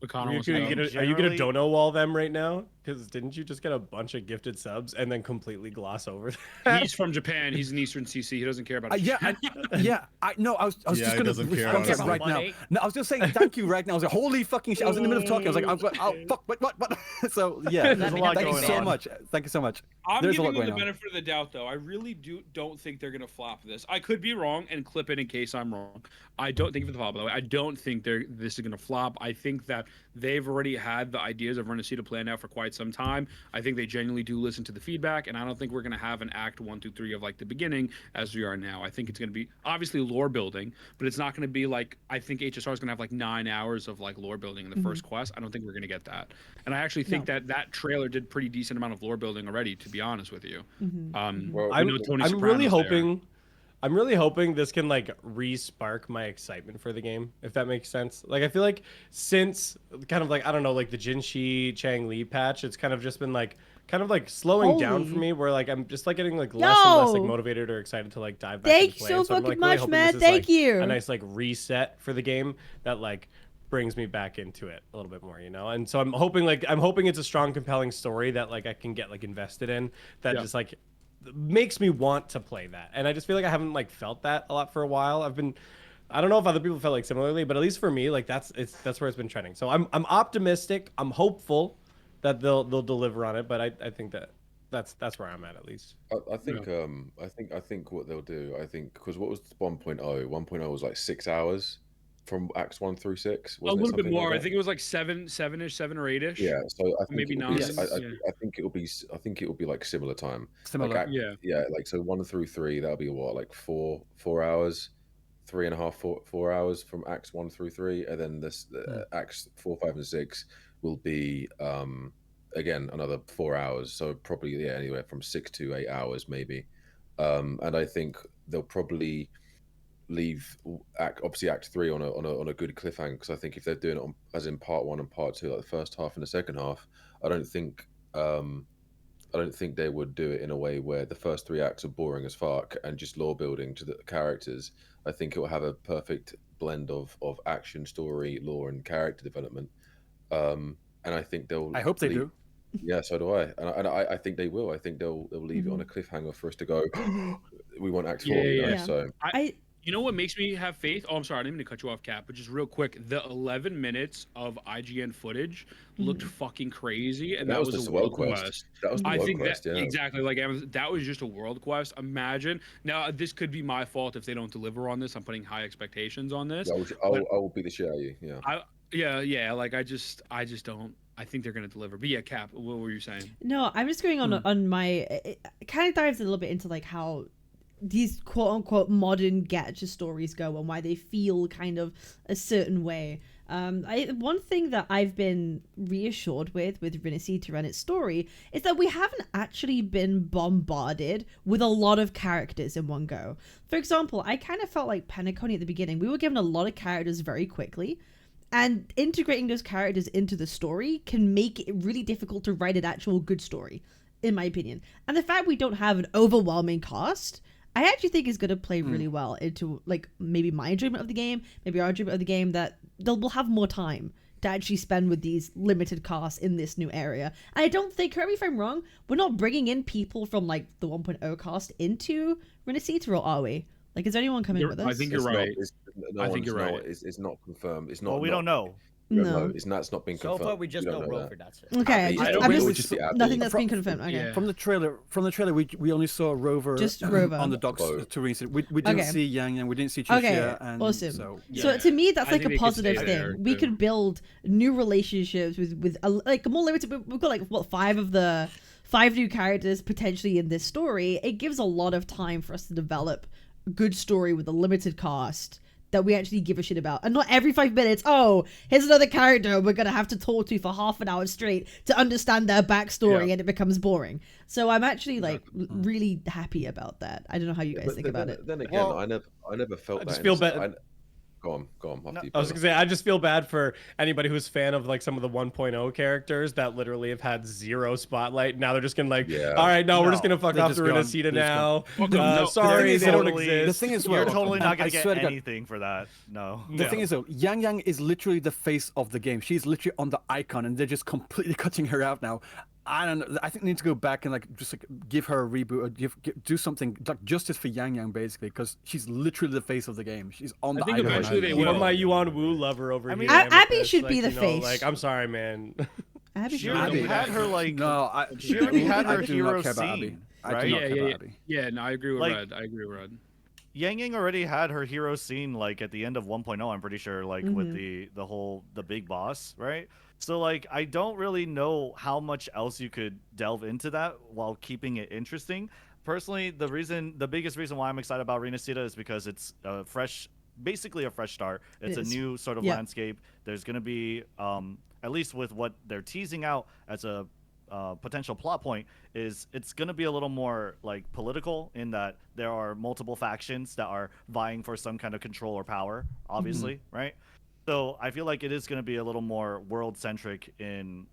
Are you gonna dono wall them right now? Because didn't you just get a bunch of gifted subs and then completely gloss over that?
He's from Japan. He's an Eastern CC. He doesn't care about it.
I was just gonna respond right now. No, I was just saying thank you right now. I was like, holy fucking shit! I was in the middle of talking. I was like, oh fuck, what? So yeah,
there's a lot
thank
going
you so
on.
much. Thank you so much.
I'm
There's
giving them the benefit of the doubt, though. I really don't think they're gonna flop this. I could be wrong and clip it in case I'm wrong. I don't think of the flop, by the way. I don't think this is gonna flop. I think that they've already had the ideas of Rinascita planned out for quite some time. I think they genuinely do listen to the feedback, and I don't think we're gonna have an act 1, 2, 3 of like the beginning as we are now. I think it's gonna be obviously lore building, but it's not gonna be like, I think HSR is gonna have like 9 hours of like lore building in the first quest. I don't think we're gonna get that, and I actually think that trailer did pretty decent amount of lore building already, to be honest with you.
Well, I'm really hoping. I'm really hoping this can like re-spark my excitement for the game, if that makes sense. Like I feel like since kind of like, I don't know, like the Jinshi Chang Li patch, it's kind of just been like kind of like slowing down for me, where like I'm just like getting like less and less like motivated or excited to like dive back into play.
Thank you so
so
fucking
I'm, like,
much,
really
man.
this is,
Thank
like,
you.
a nice like reset for the game that like brings me back into it a little bit more, you know? And so I'm hoping it's a strong, compelling story that like I can get like invested in, that just like makes me want to play that. And I just feel like I haven't like felt that a lot for a while. I don't know if other people felt like similarly, but at least for me, like that's where it's been trending. So I'm optimistic. I'm hopeful that they'll deliver on it, but I think that's where I'm at least.
I think I think what they'll do, I think, because what was 1.0? 1.0 was like 6 hours from acts 1 through 6.
A little bit more. I think it was like 7-ish, 7 or 8-ish.
Yeah, so I think
maybe 9.
I think it'll be like similar time.
Similar.
Like, yeah. Like so 1 through 3, that'll be what, like 4 hours, 3.5, 4 hours from acts 1 through 3, and then this acts 4, 5, and 6 will be again another 4 hours. So probably anywhere from 6 to 8 hours maybe. And I think they'll probably leave obviously act 3 on a good cliffhanger, because I think if they're doing it as in part 1 and part 2, like the first half and the second half, I don't think they would do it in a way where the first 3 acts are boring as fuck and just lore building to the characters. I think it will have a perfect blend of action, story, lore, and character development. And I think
I hope they do.
Yeah, so do I. And I think they will. I think they'll leave it on a cliffhanger for us to go, we want act 4.
Yeah.
So
you know what makes me have faith? Oh, I'm sorry, I didn't mean to cut you off, Cap, but just real quick, the 11 minutes of IGN footage looked fucking crazy, and that was a world quest.
That was the world quest, yeah.
Exactly, like that was just a world quest. Imagine now, this could be my fault if they don't deliver on this. I'm putting high expectations on this.
I will beat the shit out of you. Yeah.
Yeah. Like I just don't. I think they're gonna deliver. But yeah, Cap, what were you saying?
No, I'm just going on my. It kind of dives a little bit into like how these quote-unquote modern gacha stories go and why they feel kind of a certain way. One thing that I've been reassured with Rinascita and its story is that we haven't actually been bombarded with a lot of characters in one go. For example, I kind of felt like Penacony at the beginning. We were given a lot of characters very quickly, and integrating those characters into the story can make it really difficult to write an actual good story, in my opinion. And the fact we don't have an overwhelming cast, I actually think is going to play really well into like maybe my enjoyment of the game, maybe our enjoyment of the game, that we'll have more time to actually spend with these limited casts in this new area. And I don't think, correct me if I'm wrong, we're not bringing in people from like the 1.0 cast into Rinascita, or are we? Like, is there anyone coming with us?
I think you're right.
I think you're right. It's not confirmed. It's not.
Well, we don't know.
No,
that's not been confirmed.
So far, we just know Rover. That's it.
Okay, nothing that's been confirmed. Okay.
Yeah. From the trailer, we only saw Rover,
just Rover
on the docks to Rinascita. We didn't see Yang, and we didn't see Chuxia.
Okay,
and
awesome.
So
to me, that's like a positive thing. We could build new relationships with like more limited. We've got like what 5 new characters potentially in this story. It gives a lot of time for us to develop a good story with a limited cast that we actually give a shit about, and not every 5 minutes, oh, here's another character we're gonna have to talk to for half an hour straight to understand their backstory, and it becomes boring. So I'm actually like really happy about that. I don't know how you guys think about it.
Then again, I never felt that.
I just feel better.
Go on.
No, I was gonna say, I just feel bad for anybody who's fan of like some of the 1.0 characters that literally have had zero spotlight. Now they're just gonna like, all right, we're just gonna fuck off the Rinascita now. Sorry, they don't exist.
The thing is,
you're totally not gonna get anything for that. No.
The thing is, though, Yang is literally the face of the game. She's literally on the icon, and they're just completely cutting her out now. I don't know. I think they need to go back and like just like give her a reboot or do something like justice for Yang basically, because she's literally the face of the game. She's on the icon.
Eventually they will.
You're my Yuan Wu lover over here.
Abby should be the face.
Like, I'm sorry, man.
She already had her like.
She
already had her hero scene.
Right?
Yeah. No, I agree with Red. I agree with Red.
Yang already had her hero scene like at the end of 1.0. I'm pretty sure, like with the big boss, right? So like I don't really know how much else you could delve into that while keeping it interesting. Personally, the biggest reason why I'm excited about Rinascita is because it's basically a fresh start. It's a new sort of landscape. There's gonna be at least with what they're teasing out as a potential plot point, is it's going to be a little more like political in that there are multiple factions that are vying for some kind of control or power, obviously, right? So I feel like it is going to be a little more world-centric in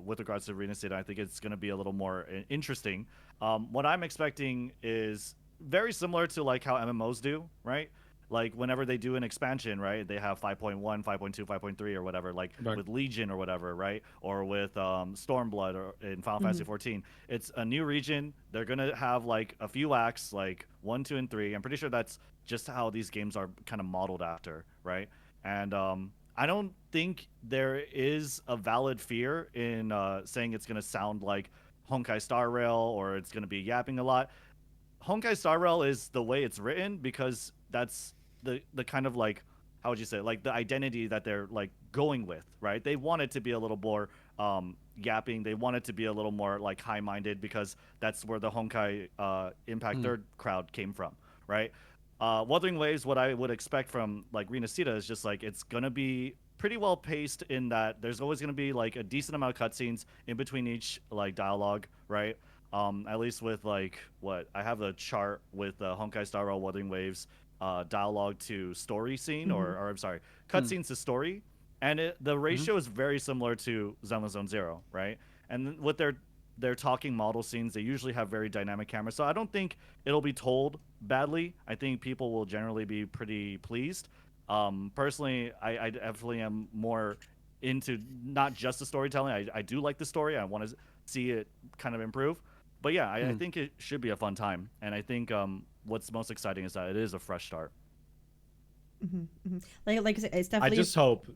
with regards to Rinascita. I think it's going to be a little more interesting. What I'm expecting is very similar to like how MMOs do, right? Like whenever they do an expansion, right, they have 5.1, 5.2, 5.3 or whatever, like with Legion or whatever, right? Or with Stormblood or in Final Fantasy 14. It's a new region. They're going to have like a few acts, like 1, 2, and 3. I'm pretty sure that's just how these games are kind of modeled after, right? And I don't think there is a valid fear in saying it's going to sound like Honkai Star Rail or it's going to be yapping a lot. Honkai Star Rail is the way it's written because that's the kind of like, how would you say, like the identity that they're like going with, right? They want it to be a little more yapping. They want it to be a little more like high-minded because that's where the Honkai Impact Third crowd came from, right? Wuthering Waves, what I would expect from like Rinascita is just like it's gonna be pretty well paced in that there's always gonna be like a decent amount of cutscenes in between each like dialogue, right? At least with like what I have the chart with Honkai Star Rail Wuthering Waves dialogue to story scene or I'm sorry, cutscenes to story, and the ratio is very similar to Zenless Zone Zero, right? And with their talking model scenes, they usually have very dynamic cameras, so I don't think it'll be told badly. I think people will generally be pretty pleased. Personally, I definitely am more into not just the storytelling. I do like the story. I want to see it kind of improve. But yeah, I think it should be a fun time. And I think what's most exciting is that it is a fresh start.
Like I said, it's definitely.
I just hope.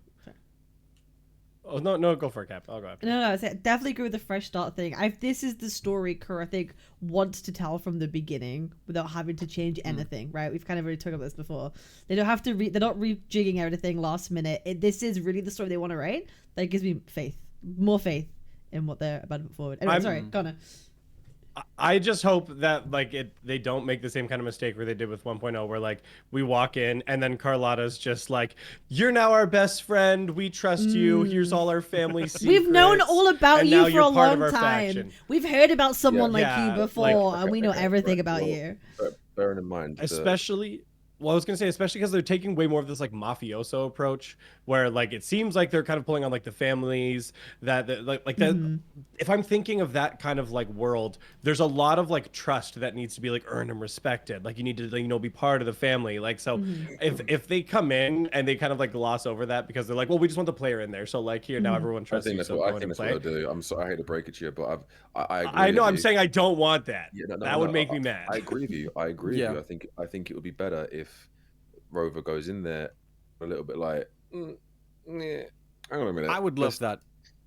Oh no, go for it, Cap. I'll go after.
No, I definitely agree with the fresh start thing. This is the story Kerr, I think, wants to tell from the beginning without having to change anything, right? We've kind of already talked about this before. They don't have to. They're not rejigging everything last minute. This is really the story they want to write. That gives me more faith in what they're about to put forward. Anyway, sorry, Connor.
I just hope that like they don't make the same kind of mistake where they did with 1.0, where like we walk in and then Carlotta's just like, "You're now our best friend. We trust you. Here's all our family secrets.
We've known all about you for a long time.
Faction."
We've heard about someone like you before, and we know everything about you."
Bearing in mind,
especially Well, I was gonna say, especially because they're taking way more of this like mafioso approach, where like it seems like they're kind of pulling on like the families that like that. Mm-hmm. If I'm thinking of that kind of like world, there's a lot of like trust that needs to be like earned and respected. Like you need to be part of the family. Like so, if they come in and they kind of like gloss over that because they're like, well, we just want the player in there, so like here now everyone trusts you.
I think that's what I'll do. I'm sorry, I hate to break it to you, but I agree
I know I'm saying I don't want that. Yeah, that would make me mad.
I agree with you. I agree with you. I think it would be better if Rover goes in there a little bit like, hang on a minute.
I would love that.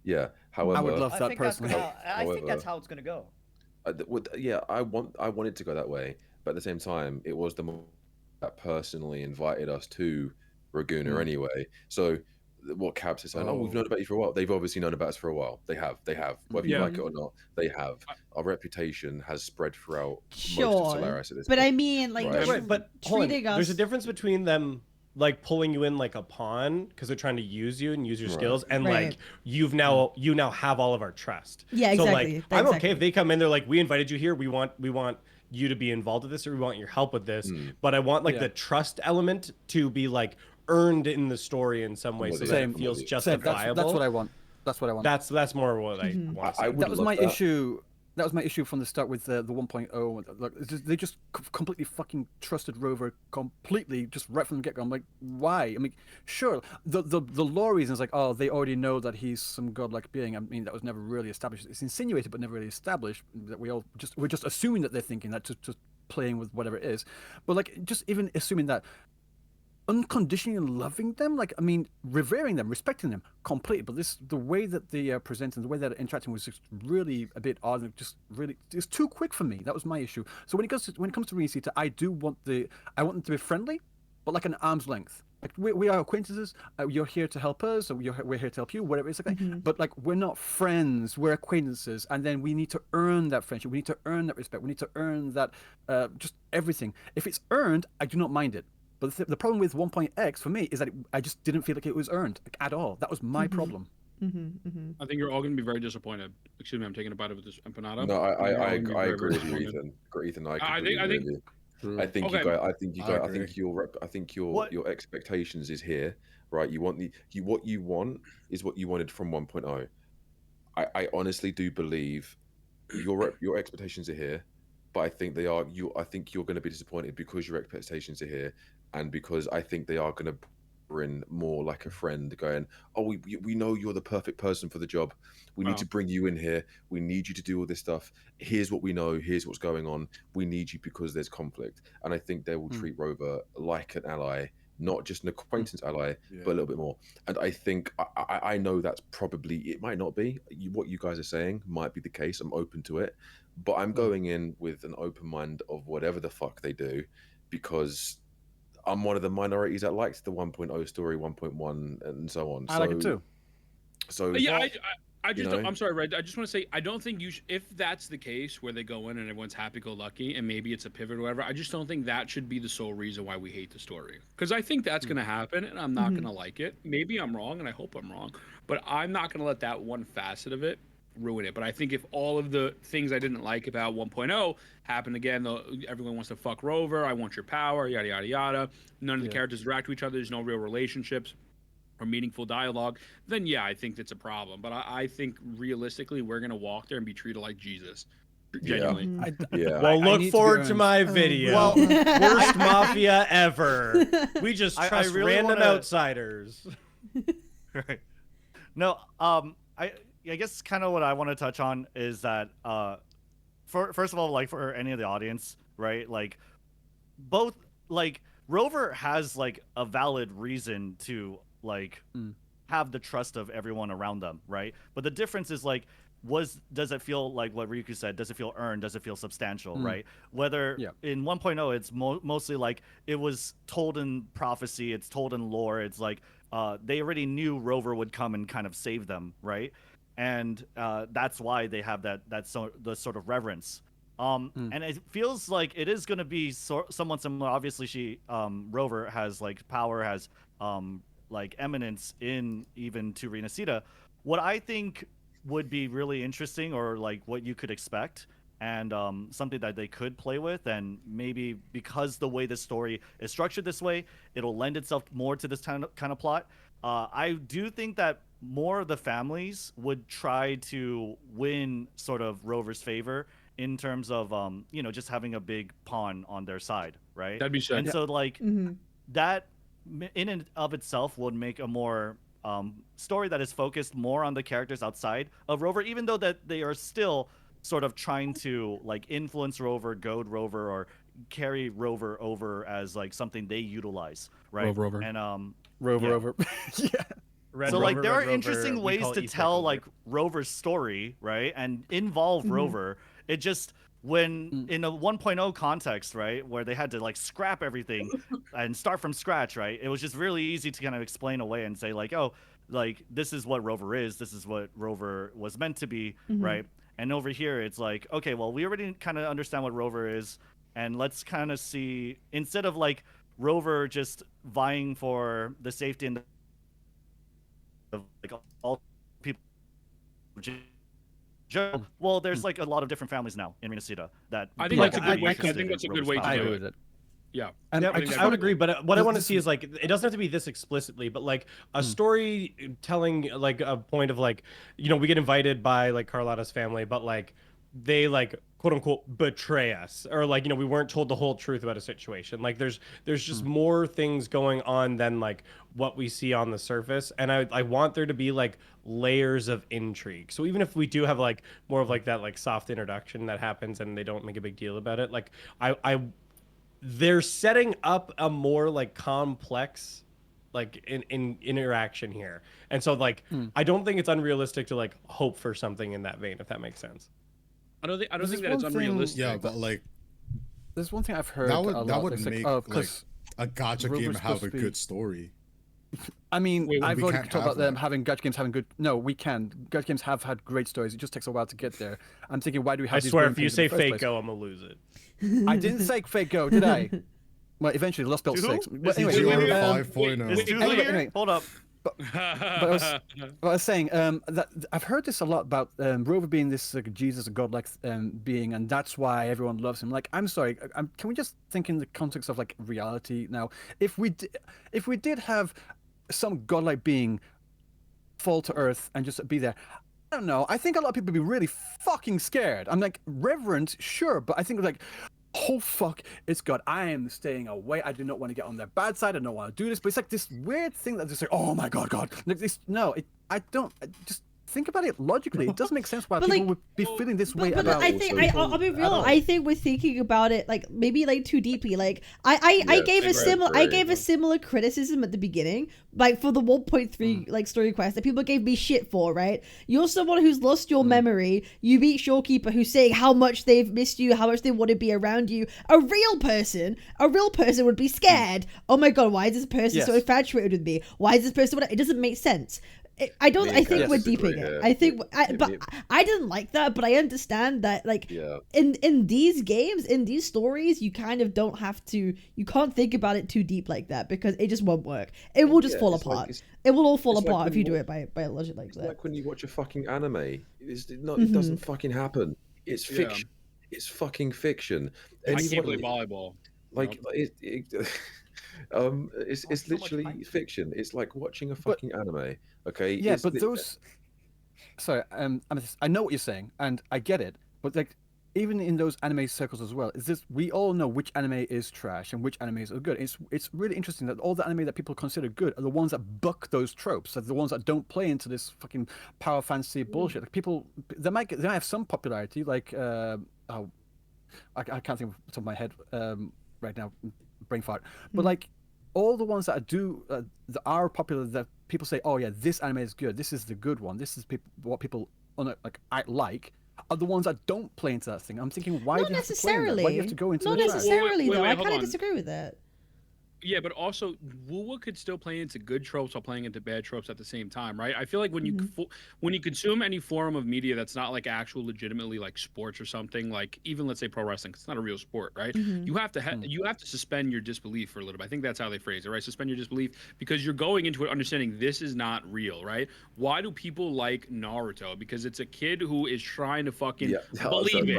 Yeah. However,
I would love that personally.
I think that's how it's gonna go.
Yeah, I want it to go that way, but at the same time, it was the that personally invited us to Raguna anyway. So what Cabs is saying, we've known about you for a while. They've obviously known about us for a while. They have. Whether you like it or not, they have. Our reputation has spread throughout most of Solaris at this point.
I mean, like,
right.
But treating us. There's a difference between them like pulling you in like a pawn because they're trying to use you and use your skills, and like you now have all of our trust.
Yeah, exactly.
So like, I'm okay if they come in. They're like, we invited you here. We want you to be involved with this, or we want your help with this. But I want like the trust element to be like earned in the story in some way, so that it feels justifiable.
That's what I want. That's what I want.
That's more what I want.
That was my issue. That was my issue from the start with the 1.0. Look, they just completely fucking trusted Rover completely, just right from the get-go. I'm like, why? I mean, sure, the lore reason is like, oh, they already know that he's some godlike being. I mean, that was never really established. It's insinuated, but never really established. That we're just assuming that they're thinking that, just playing with whatever it is. But like, just even assuming that, unconditionally loving them, like, I mean, revering them, respecting them completely, but the way that they present and the way that they're interacting was just really a bit odd, and just really, it's too quick for me. That was my issue. So when it comes to Rinascita, I want them to be friendly, but like an arm's length. Like, we are acquaintances. You're here to help us, or we're here to help you, whatever it's like. But like, we're not friends. We're acquaintances, and then we need to earn that friendship. We need to earn that respect. We need to earn that, just everything. If it's earned, I do not mind it. But the problem with 1.x for me is that I just didn't feel like it was earned, like, at all. That was my problem.
I think you're all going to be very disappointed. Excuse me, I'm taking a bite of this empanada.
No, I agree with you, Ethan. Ethan, I think your expectations is here, right? You want what you want is what you wanted from 1.0. I honestly do believe your expectations are here, but I think I think you're going to be disappointed because your expectations are here, and because I think they are going to bring more like a friend, going, oh, we know you're the perfect person for the job. We need to bring you in here. We need you to do all this stuff. Here's what we know. Here's what's going on. We need you because there's conflict. And I think they will treat Rover like an ally, not just an acquaintance ally, but a little bit more. And I think, I know that's probably, it might not be. What you guys are saying might be the case. I'm open to it. But I'm going in with an open mind of whatever the fuck they do, because I'm one of the minorities that liked the 1.0 story, 1.1, and so on.
I like it too.
So yeah, I just I'm sorry, Red. I just want to say I don't think if that's the case where they go in and everyone's happy-go-lucky and maybe it's a pivot or whatever, I just don't think that should be the sole reason why we hate the story. Because I think that's going to happen, and I'm not going to like it. Maybe I'm wrong, and I hope I'm wrong, but I'm not going to let that one facet of it ruin it. But I think if all of the things I didn't like about 1.0 happen again, everyone wants to fuck Rover, I want your power, yada yada yada, none of the characters interact with each other, there's no real relationships or meaningful dialogue, then yeah, I think that's a problem. But I think realistically we're gonna walk there and be treated like Jesus. Genuinely.
Well, look forward to my video. Worst mafia ever. We just trust random outsiders.
Right. No, I guess kind of what I want to touch on is that, first of all, like, for any of the audience, right? Like, both, like, Rover has like a valid reason to like have the trust of everyone around them, right? But the difference is like, does it feel like what Ryuku said? Does it feel earned? Does it feel substantial, right? Whether in 1.0, it's mostly like it was told in prophecy, it's told in lore. It's like they already knew Rover would come and kind of save them, right? And that's why they have the sort of reverence. And it feels like it is going to be somewhat similar. Obviously, Rover has like power, has like eminence in even to Rinascita. What I think would be really interesting, or like what you could expect, and something that they could play with, and maybe because the way the story is structured this way, it'll lend itself more to this kind of plot. I do think that more of the families would try to win sort of Rover's favor in terms of just having a big pawn on their side, right?
That'd be sad.
And so like that in and of itself would make a more story that is focused more on the characters outside of Rover, even though that they are still sort of trying to like influence Rover, goad Rover, or carry Rover over as like something they utilize, right?
Rover.
And
Rover.
So like there are interesting ways to tell like Rover's story, right? And involve Rover. It just, when in a 1.0 context, right, where they had to like scrap everything and start from scratch, right? It was just really easy to kind of explain away and say like, oh, like this is what Rover is, this is what Rover was meant to be, right? And over here it's like, okay, well, we already kind of understand what Rover is, and let's kind of see, instead of like Rover just vying for the safety and of like all people. Well, there's like a lot of different families now in Rinascita that
I think that's a good way. I think that's a good way to do it. Yeah.
And I would agree, but what I want to see is like it doesn't have to be this explicitly, but like a storytelling, like a point of like, you know, we get invited by like Carlotta's family, but like they like quote unquote betray us, or like, you know, we weren't told the whole truth about a situation. Like there's just more things going on than like what we see on the surface, and I want there to be like layers of intrigue. So even if we do have like more of like that like soft introduction that happens and they don't make a big deal about it, like they're setting up a more like complex like in interaction here, and so like I don't think it's unrealistic to like hope for something in that vein, if that makes sense.
I don't think that it's unrealistic.
Yeah, but like
there's one thing I've heard
that would,
a lot.
that would
it's
make like a gacha game have a good story.
I mean, I've already talked about them
that.
having gacha games having good. No, we can. Gacha games have had great stories. It just takes a while to get there. I'm thinking, why do we have?
I
these
swear,
boring
if you
things in
say
the first
fake
place?
go, I'm gonna lose it.
I didn't say fake go, did I? Well, eventually, Lost Belt 6. But anyway,
anyway, hold up.
But I was saying that I've heard this a lot about Rover being this like, Jesus, a godlike being, and that's why everyone loves him. Like, I'm sorry, can we just think in the context of like reality now? If we did have some godlike being fall to earth and just be there, I don't know. I think a lot of people would be really fucking scared. I'm like, reverent, sure, but I think like, oh fuck, it's God, I am staying away. I do not want to get on their bad side. I don't want to do this. But it's like this weird thing that just like, oh my God. Like this, no, I don't. Just think about it logically. It doesn't make sense why people would be feeling this way about.
I think I'll be real. I think we're thinking about it like maybe like too deeply. Like I gave a similar criticism at the beginning, like for the 1.3 like story quest that people gave me shit for. Right? You're someone who's lost your memory. You meet Shorekeeper who's saying how much they've missed you, how much they want to be around you. A real person would be scared. Oh my God, why is this person so infatuated with me? Why is this person? It doesn't make sense. I think we're deeping it. I think, but I didn't like that. But I understand that, like, in these games, in these stories, you kind of don't have to. You can't think about it too deep like that because it just won't work. It will just fall apart. It will all fall apart if you do it by logic like that.
Like when you watch a fucking anime, it doesn't fucking happen. It's fiction. It's fucking fiction.
I can't play volleyball.
Like it's literally fiction. It's like watching a fucking anime. Okay.
Yeah, but those. Sorry, I know what you're saying, and I get it. But like, even in those anime circles as well, we all know which anime is trash and which animes are good. It's really interesting that all the anime that people consider good are the ones that buck those tropes. Are the ones that don't play into this fucking power fantasy bullshit. Like people, they might have some popularity. Like I can't think of the top of my head right now, brain fart. But like all the ones that that are popular that people say, oh yeah, this anime is good. This is the good one. This is what people like are the ones that don't play into that thing. I'm thinking, why do you have to play in that? Why do you have to go into
Not necessarily, though. I kind of disagree with that.
Yeah, but also Wuwa could still play into good tropes while playing into bad tropes at the same time, right? I feel like when you consume any form of media that's not like actual legitimately like sports or something, like even let's say pro wrestling, 'cause it's not a real sport, right? You have to suspend your disbelief for a little bit. I think that's how they phrase it, right? Suspend your disbelief because you're going into it understanding this is not real, right? Why do people like Naruto? Because it's a kid who is trying to fucking believe it. He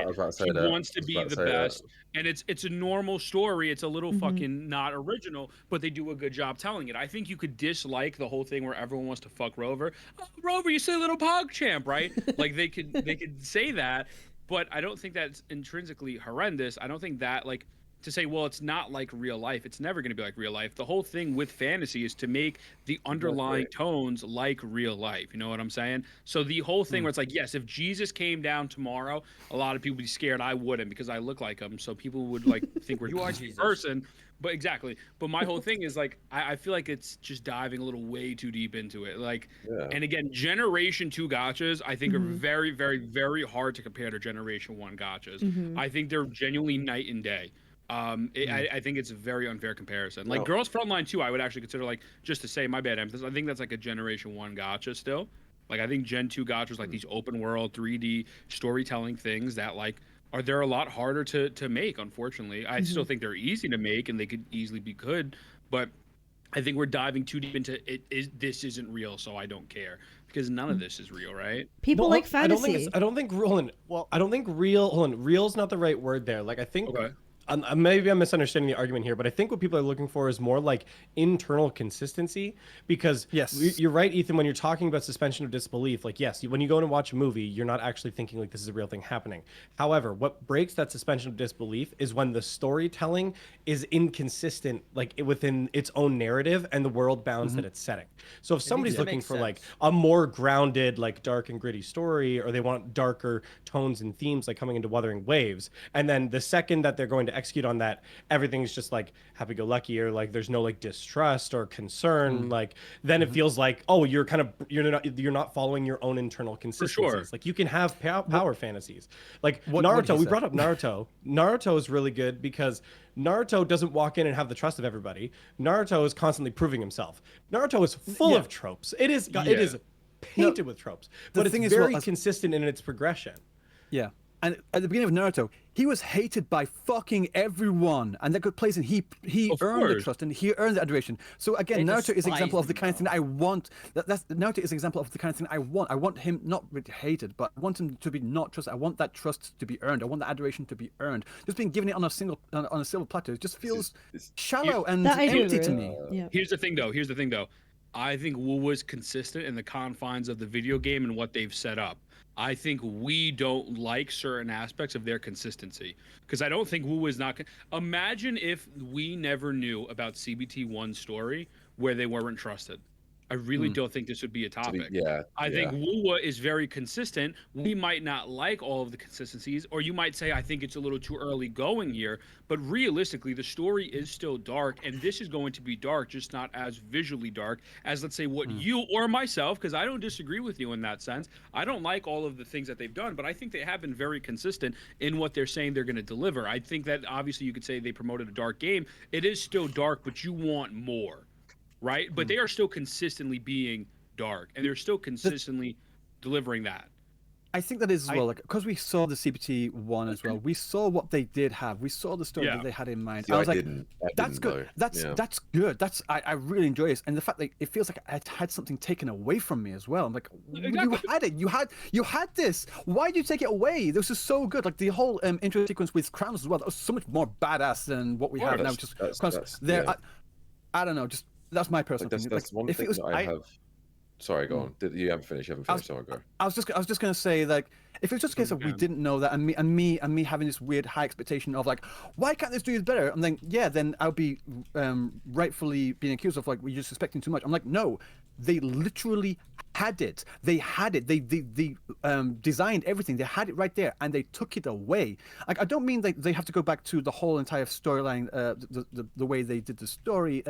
wants to be the best. And it's a normal story. It's a little fucking not original, but they do a good job telling it. I think you could dislike the whole thing where everyone wants to fuck Rover. Oh, Rover, you silly little pog champ, right? Like they could say that, but I don't think that's intrinsically horrendous. I don't think that like to say, well, it's not like real life. It's never going to be like real life. The whole thing with fantasy is to make the underlying tones like real life. You know what I'm saying? So the whole thing where it's like, yes, if Jesus came down tomorrow, a lot of people would be scared. I wouldn't because I look like him. So people would like think we're a person. But exactly. But my whole thing is like, I feel like it's just diving a little way too deep into it. Like, and again, Generation 2 gachas, I think are very, very, very hard to compare to Generation 1 gachas. I think they're genuinely night and day. I think it's a very unfair comparison. Like Girls Frontline 2, I would actually consider like, just to say my bad emphasis, I think that's like a Generation 1 gacha still. Like I think Gen 2 gachas like these open world 3D storytelling things that like they're a lot harder to make, unfortunately. I still think they're easy to make and they could easily be good, but I think we're diving too deep into this isn't real, so I don't care. Because none of this is real, right?
People like fantasy.
I don't think real. Hold on, real's not the right word there. Like I think maybe I'm misunderstanding the argument here, but I think what people are looking for is more like internal consistency. Because you're right, Ethan, when you're talking about suspension of disbelief, like, yes, when you go and watch a movie, you're not actually thinking like this is a real thing happening. However, what breaks that suspension of disbelief is when the storytelling is inconsistent, like within its own narrative and the world bounds that it's setting. So if somebody's looking for like a more grounded, like dark and gritty story, or they want darker tones and themes, like coming into Wuthering Waves, and then the second that they're going to execute on that, everything's just like happy-go-lucky, or like there's no like distrust or concern, like then it feels like, oh, you're not following your own internal consistencies. Like you can have power fantasies, like Naruto. We brought up Naruto. Naruto is really good because Naruto doesn't walk in and have the trust of everybody. Naruto is constantly proving himself. Naruto is full of tropes. It is painted with tropes, but it's very consistent in its progression.
Yeah. And at the beginning of Naruto, he was hated by fucking everyone, and that good place, and he earned the trust and he earned the adoration. So again, Naruto is an example of the kind of thing that I want. Naruto is an example of the kind of thing I want. I want him not really hated, but I want him to be not trusted. I want that trust to be earned. I want that adoration to be earned. Just being given it on a silver platter just feels shallow and empty to me.
Here's the thing, though. I think Wu was consistent in the confines of the video game and what they've set up. I think we don't like certain aspects of their consistency, because I don't think Wu is not. Imagine if we never knew about CBT1's story where they weren't trusted. I really don't think this would be a topic. I think Wu is very consistent. We might not like all of the consistencies, or you might say, I think it's a little too early going here. But realistically, the story is still dark, and this is going to be dark, just not as visually dark as, let's say, what you or myself, because I don't disagree with you in that sense. I don't like all of the things that they've done, but I think they have been very consistent in what they're saying they're going to deliver. I think that obviously you could say they promoted a dark game. It is still dark, but you want more. Right, but they are still consistently being dark, and they're still consistently delivering that.
I think that is as well, like, because we saw the CBT one as well. We saw what they did have. We saw the story that they had in mind.
See,
I was like, that's good. That's good. I really enjoy this, and the fact that it feels like I had something taken away from me as well. I'm like, you had it. You had this. Why did you take it away? This is so good. Like the whole intro sequence with crowns as well. That was so much more badass than what we have now. Just I don't know. Just that's my personal opinion.
That's one thing that I have. Sorry, go on. You haven't finished. So go.
I was just gonna say, like, if it's just a case of we didn't know that, and me having this weird high expectation of like, why can't this do this better? I'm like, then I'll be rightfully being accused of like, we're just expecting too much. I'm like, no, they literally had it. They had it. They designed everything. They had it right there, and they took it away. Like, I don't mean they have to go back to the whole entire storyline, the way they did the story.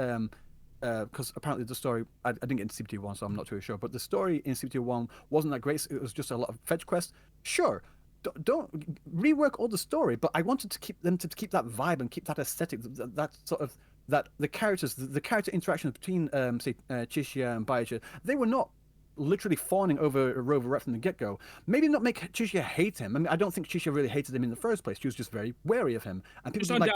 Because apparently the story, I didn't get into CBT1, so I'm not too sure, but the story in CBT1 wasn't that great. It was just a lot of fetch quests. Sure, don't rework all the story, but I wanted to keep them to keep that vibe and keep that aesthetic, that sort of, that the characters, the character interactions between, say, Chishia and Baija, they were not literally fawning over Rover right from the get-go. Maybe not make Chishia hate him. I mean, I don't think Chishia really hated him in the first place. She was just very wary of him. And people like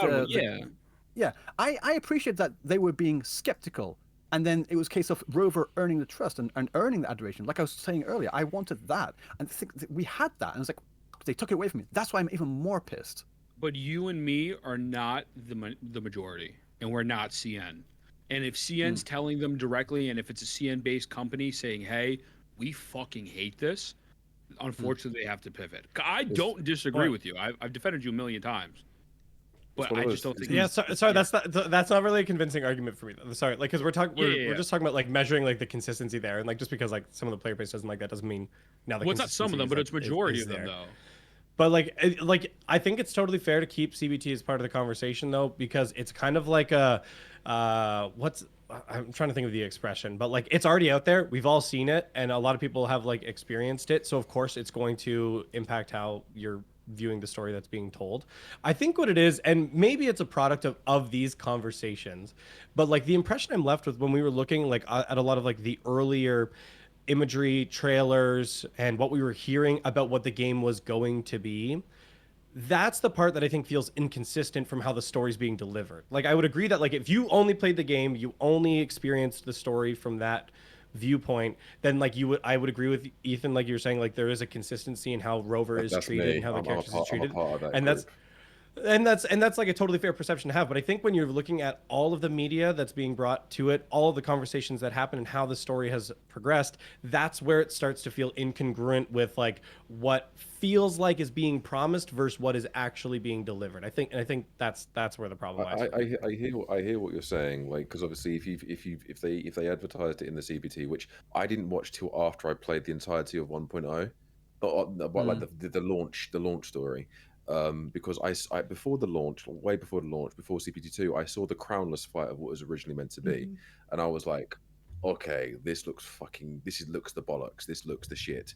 yeah, I appreciate that they were being skeptical, and then it was a case of Rover earning the trust and earning the adoration. Like I was saying earlier, I wanted that, and I think that we had that, and it's like, they took it away from me. That's why I'm even more pissed.
But you and me are not the majority, and we're not CN. And if CN's telling them directly, and if it's a CN-based company saying, hey, we fucking hate this, unfortunately they have to pivot. I don't disagree with you. I've defended you a million times. But I just don't think.
Yeah, sorry. That's not really a convincing argument for me. Sorry, like, because we're just talking about like measuring like the consistency there, and like just because like some of the player base doesn't like that doesn't mean now. Well,
it's not some of them, but it's majority of them though.
But like I think it's totally fair to keep CBT as part of the conversation though, because it's kind of like a I'm trying to think of the expression, but like it's already out there. We've all seen it, and a lot of people have like experienced it. So of course it's going to impact how you're viewing the story that's being told. I think what it is, and maybe it's a product of these conversations, but like the impression I'm left with when we were looking like at a lot of like the earlier imagery, trailers, and what we were hearing about what the game was going to be, that's the part that I think feels inconsistent from how the story's being delivered. Like I would agree that like if you only played the game, you only experienced the story from that viewpoint, then like I would agree with Ethan, like you're saying, like there is a consistency in how Rover is treated and how the characters are treated, and And that's like a totally fair perception to have. But I think when you're looking at all of the media that's being brought to it, all of the conversations that happen and how the story has progressed, that's where it starts to feel incongruent with like what feels like is being promised versus what is actually being delivered. I think that's where the problem lies.
I hear what you're saying. Like, because obviously if they advertised it in the CBT, which I didn't watch till after I played the entirety of 1.0, but like the launch story. Because I before the launch, way before the launch, before CPT2, I saw the crownless fight of what was originally meant to be, and I was like, okay, this looks looks the bollocks, this looks the shit.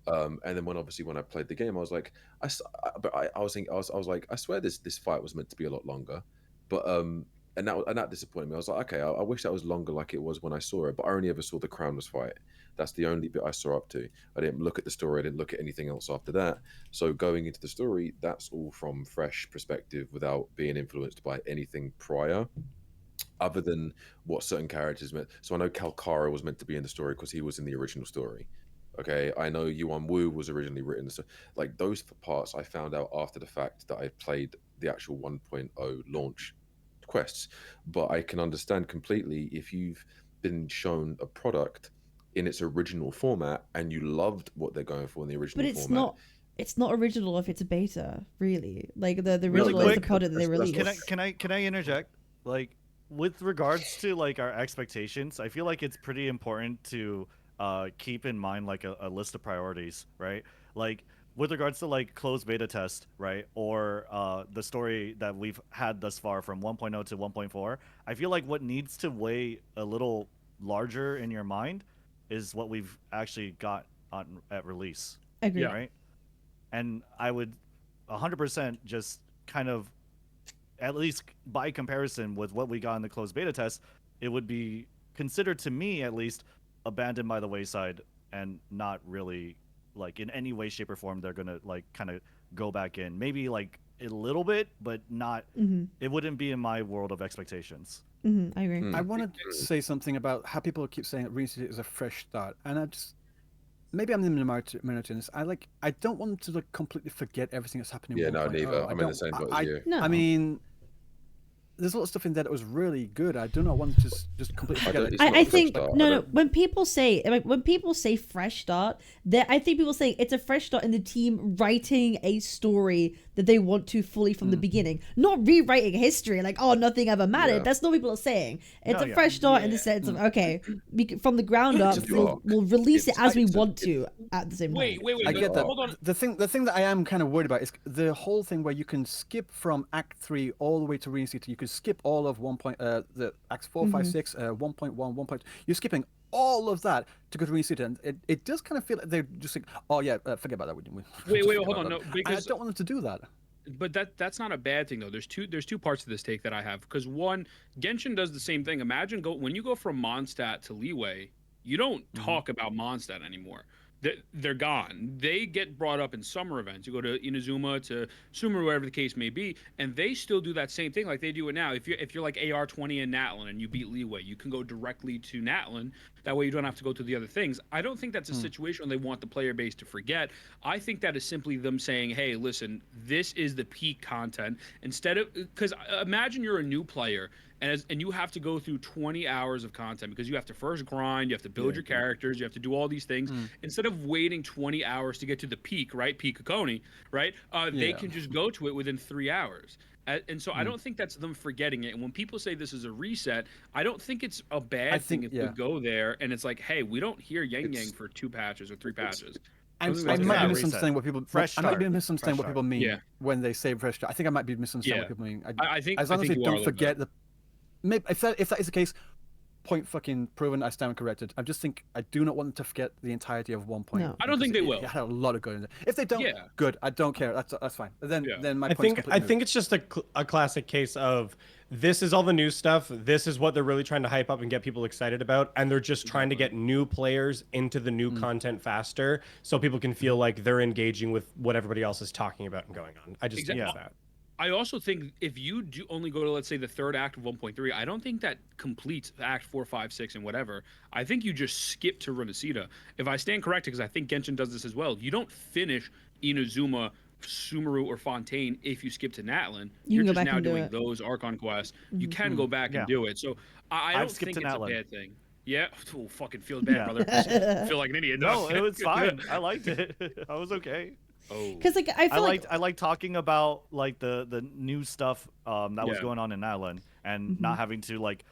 And then when I played the game, I was like, I was like, I swear this fight was meant to be a lot longer, but and that disappointed me. I was like, okay, I wish that was longer like it was when I saw it, but I only ever saw the crownless fight. That's the only bit I saw up to. I didn't look at the story. I didn't look at anything else after that. So going into the story, that's all from fresh perspective without being influenced by anything prior, other than what certain characters meant. So I know Calcara was meant to be in the story because he was in the original story. Okay, I know Yuan Wu was originally written. So like those parts I found out after the fact that I played the actual 1.0 launch quests. But I can understand completely if you've been shown a product in its original format and you loved what they're going for in the original format.
It's not original if it's a beta, really. Like the original is the product that they released.
Can I interject? Like with regards to like our expectations, I feel like it's pretty important to keep in mind like a list of priorities, right? Like with regards to like closed beta test, right? Or the story that we've had thus far from 1.0 to 1.4, I feel like what needs to weigh a little larger in your mind is what we've actually got at release.
Agree.
Right? And I would 100% just kind of, at least by comparison with what we got in the closed beta test, it would be considered to me at least abandoned by the wayside and not really like in any way, shape, or form they're gonna like kind of go back in. Maybe like a little bit, but not. It wouldn't be in my world of expectations.
I agree.
I wanted to say something about how people keep saying that Rinascita is a fresh start, and I just maybe I'm in the minority in this. I don't want them to like completely forget everything that's happening.
Yeah, no, neither. I'm in the same boat as you.
No. I mean, there's a lot of stuff in there that was really good. I do not want to just completely forget it.
I think no. When people say fresh start, I think people say it's a fresh start in the team writing a story that they want to fully from the beginning, not rewriting history. Like, oh, nothing ever mattered. Yeah. That's not what people are saying. It's a fresh start in the sense of okay, from the ground up, we'll release it as we want to at the same time.
Wait.
I get that.
Hold on.
The thing that I am kind of worried about is the whole thing where you can skip from Act 3 all the way to Rinascita. You can skip all of the Acts 4, 5, 6, 1.1, 1. You're skipping all of that to go to Rinascita, and it does kind of feel like they're just like, oh yeah, forget about that.
Wait, hold on, no, because
I don't want them to do that.
But that's not a bad thing though. There's two parts to this take that I have, because one, Genshin does the same thing. Imagine when you go from Mondstadt to Leeway, you don't talk about Mondstadt anymore. They're gone. They get brought up in summer events. You go to Inazuma, to Sumeru, whatever the case may be, and they still do that same thing like they do it now. If you're like AR20 in Natlin and you beat Leeway, you can go directly to Natlin. That way you don't have to go through the other things. I don't think that's a situation they want the player base to forget. I think that is simply them saying, hey, listen, this is the peak content. Instead of, because imagine you're a new player and you have to go through 20 hours of content because you have to first grind, you have to build your characters, you have to do all these things. Instead of waiting 20 hours to get to the peak, right? Peak Akoni, right? They can just go to it within 3 hours. And so I don't think that's them forgetting it. And when people say this is a reset, I don't think it's a bad thing if we go there and it's like, hey, we don't hear Yang Yang for 2 patches or 3 patches.
I might be misunderstanding what people. I might be misunderstanding what people mean when they say fresh start. I think I might be misunderstanding what people mean.
I think
as long as they don't forget the. Maybe if that is the case, point fucking proven. I stand corrected. I just think I do not want them to forget the entirety of 1.0.
No. I don't think they will.
It had a lot of good in it. If they don't, good. I don't care. That's fine. Then my
I think it's just a classic case of this is all the new stuff. This is what they're really trying to hype up and get people excited about, and they're just trying to get new players into the new content faster, so people can feel like they're engaging with what everybody else is talking about and going on. I just think that.
I also think if you do only go to, let's say, the third act of 1.3, I don't think that completes Act 4, 5, 6, and whatever. I think you just skip to Rinascita. If I stand corrected, because I think Genshin does this as well, you don't finish Inazuma Sumeru or Fontaine if you skip to Natlan.
You
You're
can go
just
back
now
and do
doing
it.
those Archon quests. You can go back and do it. So I don't think it's a bad thing. Yeah, oh, fucking feel bad, brother. Feel like an idiot.
No, it was fine. I liked it. I was okay.
Oh,
because like I
like talking about like the new stuff that was going on in Natlan and not having to like.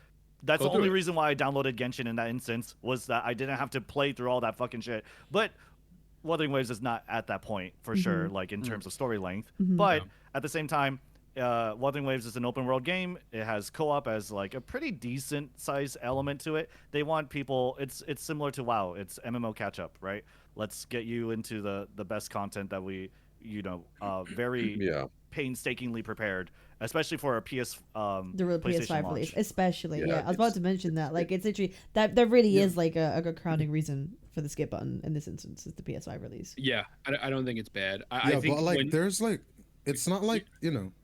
That's the only reason why I downloaded Genshin in that instance, was that I didn't have to play through all that fucking shit. But Wuthering Waves is not at that point for sure, like in terms of story length. But at the same time, Wuthering Waves is an open world game. It has co-op as like a pretty decent size element to it. They want people. It's similar to WoW. It's MMO catch up, right? Let's get you into the best content that we, very painstakingly prepared, especially for a
the real PS5
launch.
release, especially. Yeah, I was about to mention that. Like, it's literally that really is like a crowning reason for the skip button in this instance, is the PS5 release.
Yeah, I don't think it's bad.
I think but like there's like, it's not like,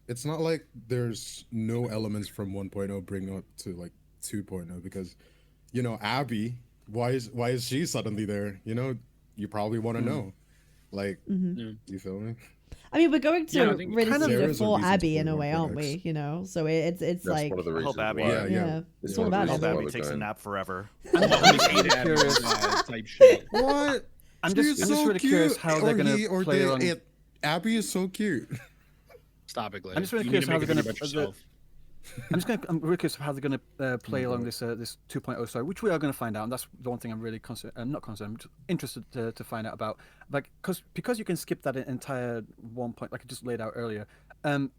it's not like there's no elements from 1.0 bring up to like 2.0, because Abby, why is she suddenly there? You probably want to know, like, you feel me?
I mean, we're going to Rinascita for Abby in a way, aren't we? So it's
That's
like,
one of the reasons
I hope Abby,
why.
it's all about
Hope
Abby.
Abby takes a nap forever.
Curious.
Type shit.
What?
I'm just really curious how they're gonna play along.
Abby is so cute.
Stop it, Glenn.
I'm just really curious how they're gonna. I'm really curious how they're going to play along this 2.0 story, which we are going to find out, and that's the one thing I'm really not concerned. I'm just interested to find out about, like, because you can skip that entire 1 point, like I just laid out earlier. I'm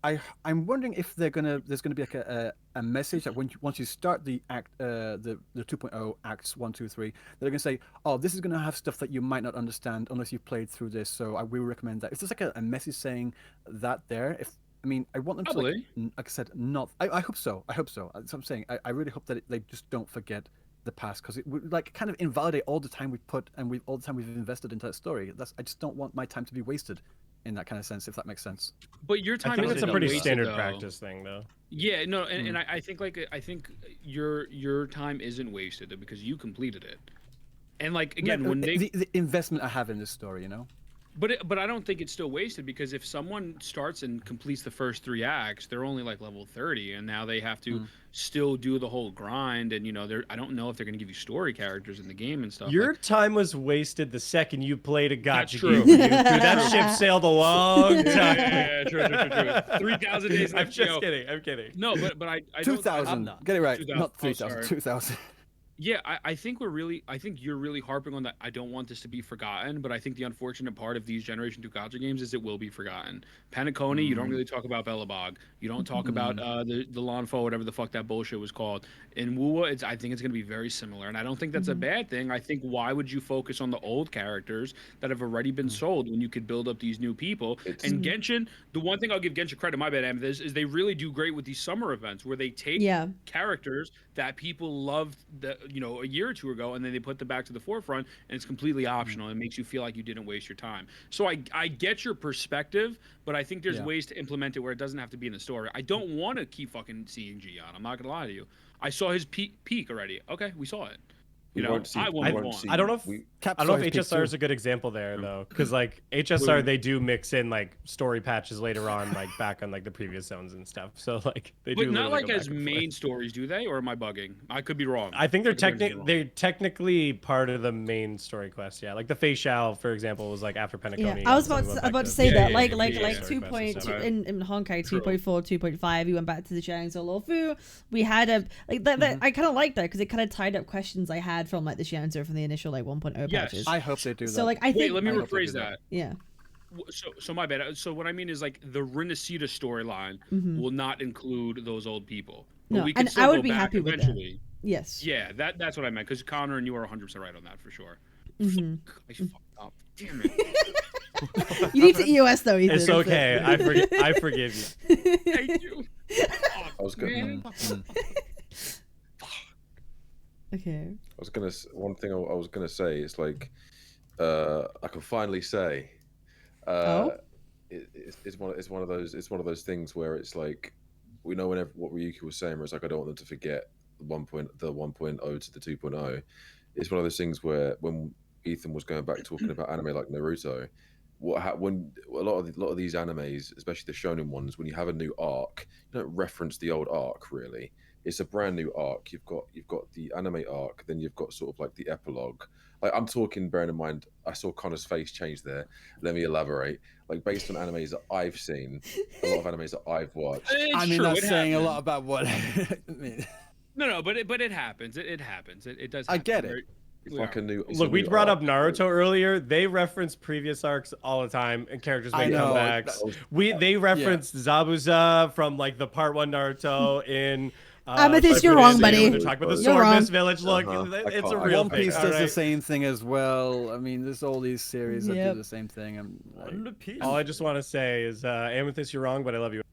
wondering if there's gonna be like a message that once you start the act the 2.0 acts 1, 2, 3, they're gonna say, oh, this is gonna have stuff that you might not understand unless you've played through this. So I will recommend that. If there's like a message saying that there, I want them to, like I said, not. I hope so. That's what I'm saying. I really hope that they just don't forget the past, because it would like kind of invalidate all the time we put and all the time we've invested into that story. I just don't want my time to be wasted in that kind of sense, if that makes sense.
But your time.
I think it's a pretty standard
though.
Practice thing, though.
Yeah, no, and I think your time isn't wasted because you completed it, and like again when
the investment I have in this story,
But I don't think it's still wasted, because if someone starts and completes the first 3 acts, they're only like level 30, and now they have to still do the whole grind, and I don't know if they're gonna give you story characters in the game and stuff.
Your time was wasted the second you played a gacha
true.
game. Dude, that ship sailed a long time.
Yeah, true. 3,000 days.
I'm just kidding. I'm kidding.
No, but I
2,000. Get it right.
2,000.
Not 3,000. 2,000.
Yeah, I think you're really harping on that. I don't want this to be forgotten, but I think the unfortunate part of these Generation 2 gacha games is it will be forgotten. Panaconi, you don't really talk about Belobog. You don't talk about the Lanfo, whatever the fuck that bullshit was called. In Wuwa, I think it's going to be very similar, and I don't think that's a bad thing. I think, why would you focus on the old characters that have already been sold when you could build up these new people? And Genshin, the one thing I'll give Genshin credit, my bad, Amethyst, is they really do great with these summer events where they take characters that people loved a year or two ago, and then they put them back to the forefront, and it's completely optional. It makes you feel like you didn't waste your time. So I get your perspective, but I think there's ways to implement it where it doesn't have to be in the story. I don't want to keep fucking seeing Gian. I'm not gonna lie to you. I saw his peak already. Okay, we saw it. I don't know if
HSR is a good example there though, because like HSR they do mix in like story patches later on, like back on like the previous zones and stuff. So like they do.
But not like as main stories, do they? Or am I bugging? I could be wrong.
I think they're technically part of the main story quest. Yeah, like the Fei Shao, for example, was like after Penacony.
Yeah, I was about to say that. Like 2.2 in Honkai 2.4, 2.5, we went back to the Shang Solo Fu. We had a I kind of like that because it kind of tied up questions I had from like the Shianzo from the initial like 1.0 patches.
I hope they do that.
So like I think.
Wait, let me rephrase that.
Yeah.
So my bad. So what I mean is like the Rinascita storyline will not include those old people.
But no, and I would be happy with that. Yes.
Yeah, that's what I meant. Because Connor and you are 100% right on that for sure. I fucked up. Damn it.
You need to EOS though, Ethan.
It's okay. I forgive you.
Thank you.
I was good.
Okay.
One thing I was gonna say is like, I can finally say, it's one of those things where it's like, we know what Ryuki was saying, where it's like I don't want them to forget the 1.0 to the 2.0. It's one of those things where when Ethan was going back talking about anime like Naruto, when a lot of these animes, especially the shonen ones, when you have a new arc, you don't reference the old arc really. It's a brand new arc. You've got the anime arc, then you've got sort of like the epilogue. Like I'm talking, bearing in mind, I saw Connor's face change there. Let me elaborate. Like based on animes that I've seen, a lot of animes that I've watched.
I mean, that's saying a lot about what. I mean.
No, but it happens. It happens. It does. Happen.
I get it.
It's like a new.
Look, we brought up Naruto earlier. They reference previous arcs all the time, and characters make comebacks. They referenced Zabuza from like the Part 1 Naruto in.
Amethyst, you're wrong, buddy.
Talk about the Sword Mist Village. Look, it's a real
One Piece does the same thing as well. I mean, there's all these series that do the same thing.
All I just want to say is, Amethyst, you're wrong, but I love you.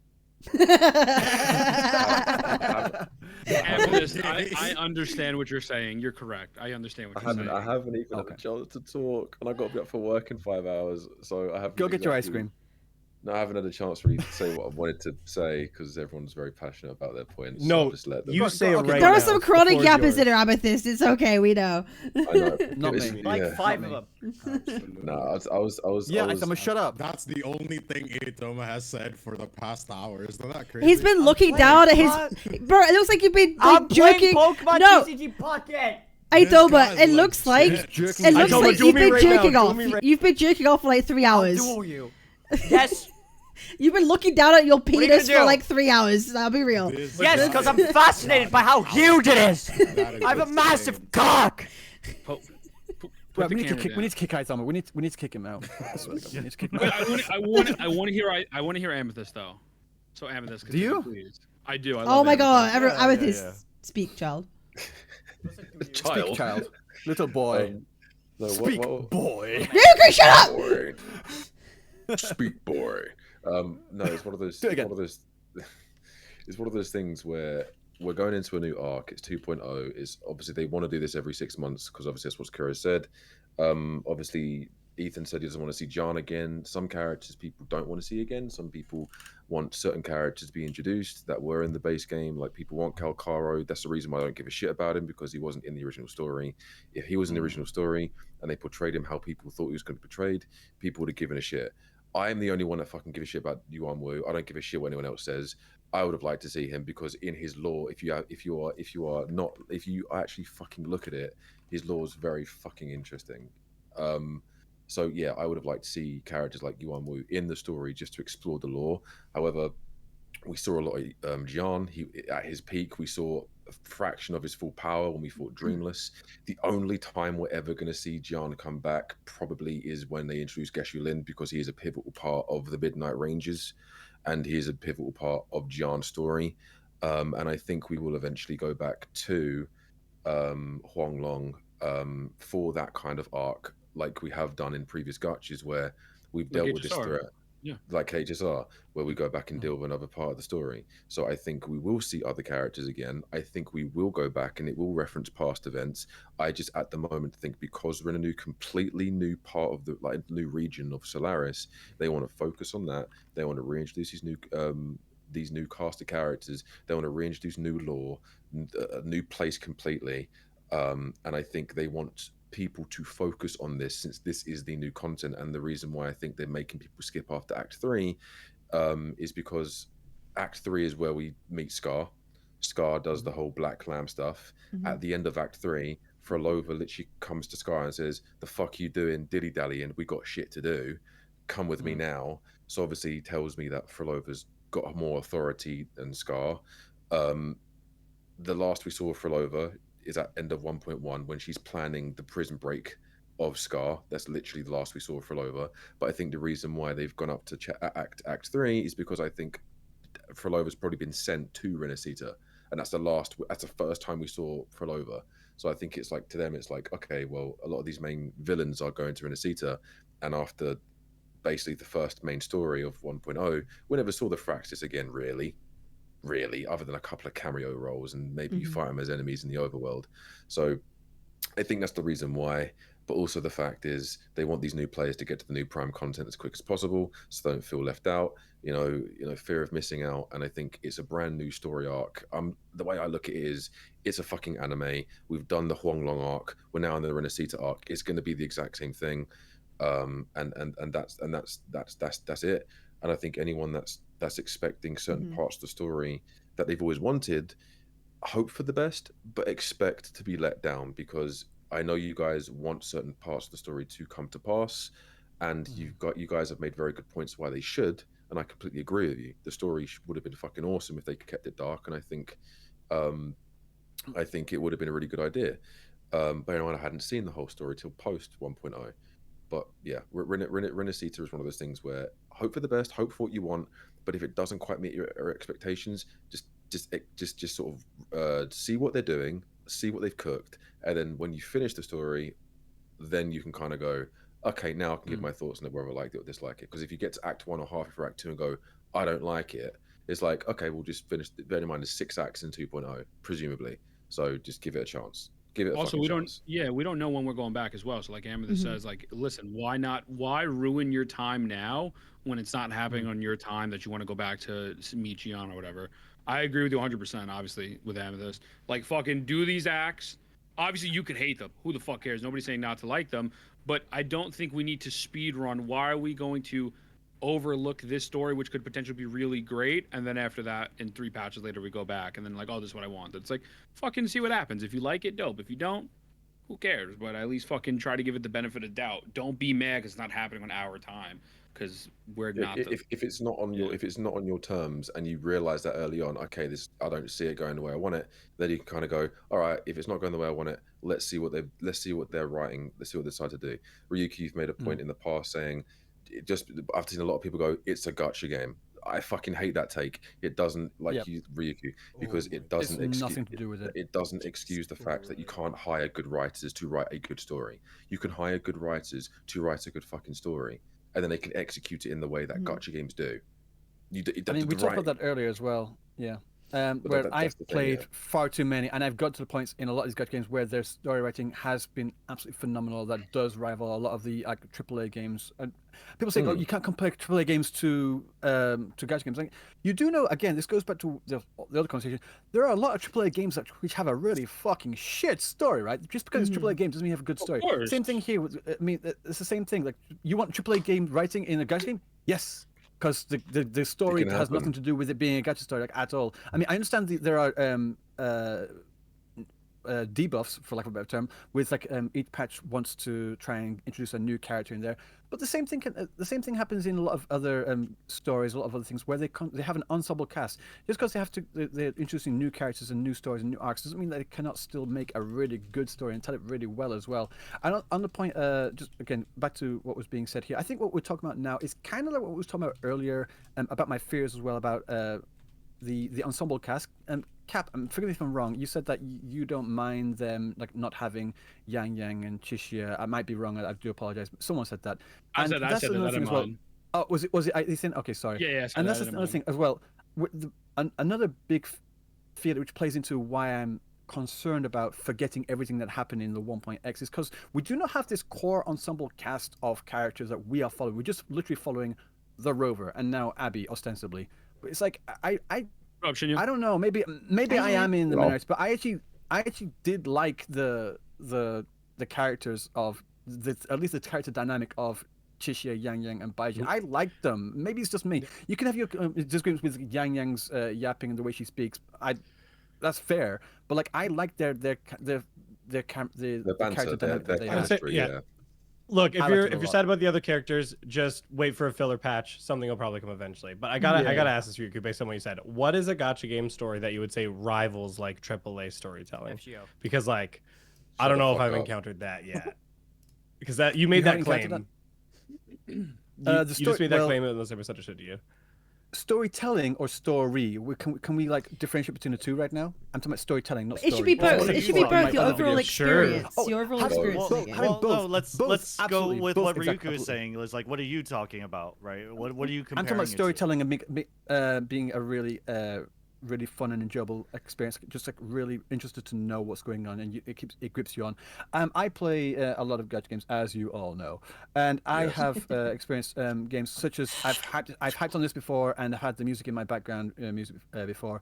Amethyst, I understand what you're saying. You're correct. I understand what you're saying.
I haven't even had a chance to talk, and I got to be up for work in 5 hours, so I have.
Go get your ice cream.
No, I haven't had a chance really to say what I wanted to say because everyone's very passionate about their points.
No,
so just let them.
you say it right.
There are some chronic yappers in Amethyst. It's okay, we know.
I know.
Not me.
Like 5 of them.
No, I was.
Yeah, Itoma, shut up.
That's the only thing Itoma has said for the past hour. Isn't that crazy?
He's been looking down at his. Bro, it looks like you've been like jerking.
Pokemon TCG Pocket.
Itoma, it looks like you've been jerking off. You've been jerking off for like 3 hours.
I'll duel you. Yes.
You've been looking down at your penis for like 3 hours. I'll be real.
Yes, because I'm fascinated by how huge it is. I have a massive cock.
We need to kick Itoma. We need to kick him out. We need to kick him out.
I want to hear Amethyst though. So Amethyst,
do you?
Please. I do.
Oh my God, Amethyst, speak, child.
Speak, child. Little boy. Speak, boy.
You can shut up.
Speak, boy. No, it's one of those. It's one of those things where we're going into a new arc. It's 2.0. It's obviously they want to do this every 6 months because obviously that's what Kuro said. Obviously Ethan said he doesn't want to see John again. Some characters people don't want to see again. Some people want certain characters to be introduced that were in the base game. Like people want Calcaro. That's the reason why I don't give a shit about him, because he wasn't in the original story. If he was in the original story and they portrayed him how people thought he was going to be portrayed, people would have given a shit. I am the only one that fucking give a shit about Yuan Wu. I don't give a shit what anyone else says. I would have liked to see him because in his lore, if you actually fucking look at it, his lore is very fucking interesting. So yeah, I would have liked to see characters like Yuan Wu in the story just to explore the lore. However, we saw a lot of Jian. At his peak, we saw a fraction of his full power when we fought Dreamless. The only time we're ever going to see Jian come back probably is when they introduce Geshu Lin, because he is a pivotal part of the Midnight Rangers and he is a pivotal part of Jian's story. And I think we will eventually go back to Huanglong for that kind of arc, like we have done in previous gachas where we've dealt with this threat.
Yeah.
Like HSR, where we go back and deal with another part of the story. So I think we will see other characters again. I think we will go back and it will reference past events. I just at the moment think because we're in a completely new part of the new region of Solaris, they want to focus on that. They want to reintroduce these new cast of characters. They want to reintroduce new lore, a new place completely. And I think they want people to focus on this, since this is the new content. And the reason why I think they're making people skip after Act 3 is because Act 3 is where we meet Scar. Scar does the whole Black Lamb stuff. At the end of Act 3, Frolova literally comes to Scar and says, "The fuck you doing dilly-dallying? We got shit to do. Come with me now." So obviously he tells me that Frolova's got more authority than Scar. The last we saw of Frolova is at end of 1.1 when she's planning the prison break of Scar. That's literally the last we saw of Frolova. But I think the reason why they've gone up to Act 3 is because I think Frolova's probably been sent to Rinascita, and that's the first time we saw Frolova. So I think it's like, to them it's like, okay, well, a lot of these main villains are going to Rinascita, and after basically the first main story of 1.0, we never saw the Fraxis again, really, other than a couple of cameo roles, and maybe you fight them as enemies in the overworld. So I think that's the reason why. But also the fact is they want these new players to get to the new Prime content as quick as possible, so they don't feel left out. You know, fear of missing out. And I think it's a brand new story arc. The way I look at it is, it's a fucking anime. We've done the Huanglong arc. We're now in the Rinascita arc. It's going to be the exact same thing. and that's it. And I think anyone that's expecting certain parts of the story that they've always wanted, hope for the best, but expect to be let down, because I know you guys want certain parts of the story to come to pass, and you guys have made very good points why they should, and I completely agree with you. The story would have been fucking awesome if they kept it dark, and I think it would have been a really good idea. But I hadn't seen the whole story till post 1.0. But yeah, Rinascita is one of those things where hope for the best, hope for what you want, but if it doesn't quite meet your expectations, just sort of see what they're doing, see what they've cooked, and then when you finish the story, then you can kind of go, okay, now I can give my thoughts on whether I liked it or dislike it. Because if you get to Act 1 or half of Act 2 and go, I don't like it, it's like, okay, we'll just finish. Bear in mind, there's 6 acts in 2.0, presumably, so just give it a chance. Give it a
also,
we don't
know when we're going back as well. So like Amethyst says, like, listen, why ruin your time now when it's not happening on your time that you want to go back to meet Gian or whatever. I agree with you 100%, obviously, with Amethyst. Like, fucking do these acts. Obviously, you could hate them. Who the fuck cares? Nobody's saying not to like them. But I don't think we need to speed run. Why are we going to overlook this story, which could potentially be really great, and then after that, in 3 patches later, we go back and then like, oh, this is what I want. It's like, fucking see what happens. If you like it, dope. If you don't, who cares? But at least fucking try to give it the benefit of doubt. Don't be mad because it's not happening on our time, because we're not.
If it's not on your terms, and you realize that early on, okay, I don't see it going the way I want it, then you can kind of go, all right, if it's not going the way I want it, let's see what they're writing, let's see what they decide to do. Ryuki, you've made a point in the past saying, I've seen a lot of people go, it's a gacha game. I fucking hate that take. It doesn't, you, Ryuki, because it doesn't
nothing to do with it.
It doesn't excuse the fact that you can't hire good writers to write a good story. You can hire good writers to write a good fucking story, and then they can execute it in the way that gacha games do.
We talked about that earlier as well. Yeah. Where I've played far too many, and I've got to the points in a lot of these gacha games where their story writing has been absolutely phenomenal. That does rival a lot of the AAA games. And people say, "Oh, you can't compare AAA games to gacha games." Like, you do know. Again, this goes back to the other conversation. There are a lot of AAA games which have a really fucking shit story, right? Just because it's AAA game doesn't mean you have a good story. Same thing here. I mean, it's the same thing. Like, you want AAA game writing in a gacha game? Yes. Because the story has nothing to do with it being a gacha story at all. I mean, I understand there are debuffs, for lack of a better term, with each patch wants to try and introduce a new character in there. But the same thing happens in a lot of other stories, a lot of other things where they have an ensemble cast. Just because they're introducing new characters and new stories and new arcs doesn't mean that they cannot still make a really good story and tell it really well as well. And on the point, just again back to what was being said here, I think what we're talking about now is kind of like what we were talking about earlier about my fears as well about the ensemble cast. Cap, forgive me if I'm wrong. You said that you don't mind them not having Yang Yang and Chishia. I might be wrong. I do apologize. But someone said that.
I said that as well.
Oh, was it? Okay, sorry.
Yeah.
And that's another thing as well. Another big fear which plays into why I'm concerned about forgetting everything that happened in the 1.x is because we do not have this core ensemble cast of characters that we are following. We're just literally following the Rover and now Abby ostensibly. But it's like I don't know. Maybe I am in the minority, but I actually did like the characters of at least the character dynamic of Chishia, Yang Yang, and Baiji. I liked them.Maybe it's just me. You can have your disagreements with Yang Yang's yapping and the way she speaks. That's fair. But I like their
banter,
character dynamic that they have.
Yeah. Look, if you're sad about the other characters, just wait for a filler patch. Something will probably come eventually. But I gotta ask this, Ryuku, based on what you said. What is a gacha game story that you would say rivals AAA storytelling?
FGO.
Because I don't know if I've encountered that yet. Because you made that claim. You just made that claim unless I misunderstood you.
Storytelling or story? Can we differentiate between the two right now? I'm talking about storytelling, not story.
It should be both. It should be both. Your overall experience.
Sure.
Your overall experience.
No, let's go with what Ryuku is saying. It's what are you talking about, right? What are you comparing?
I'm talking about storytelling and being a really really fun and enjoyable experience. Just really interested to know what's going on, and it grips you on. I play a lot of gacha games, as you all know, and I have experienced games such as I've hyped on this before, and I had the music in my background music before.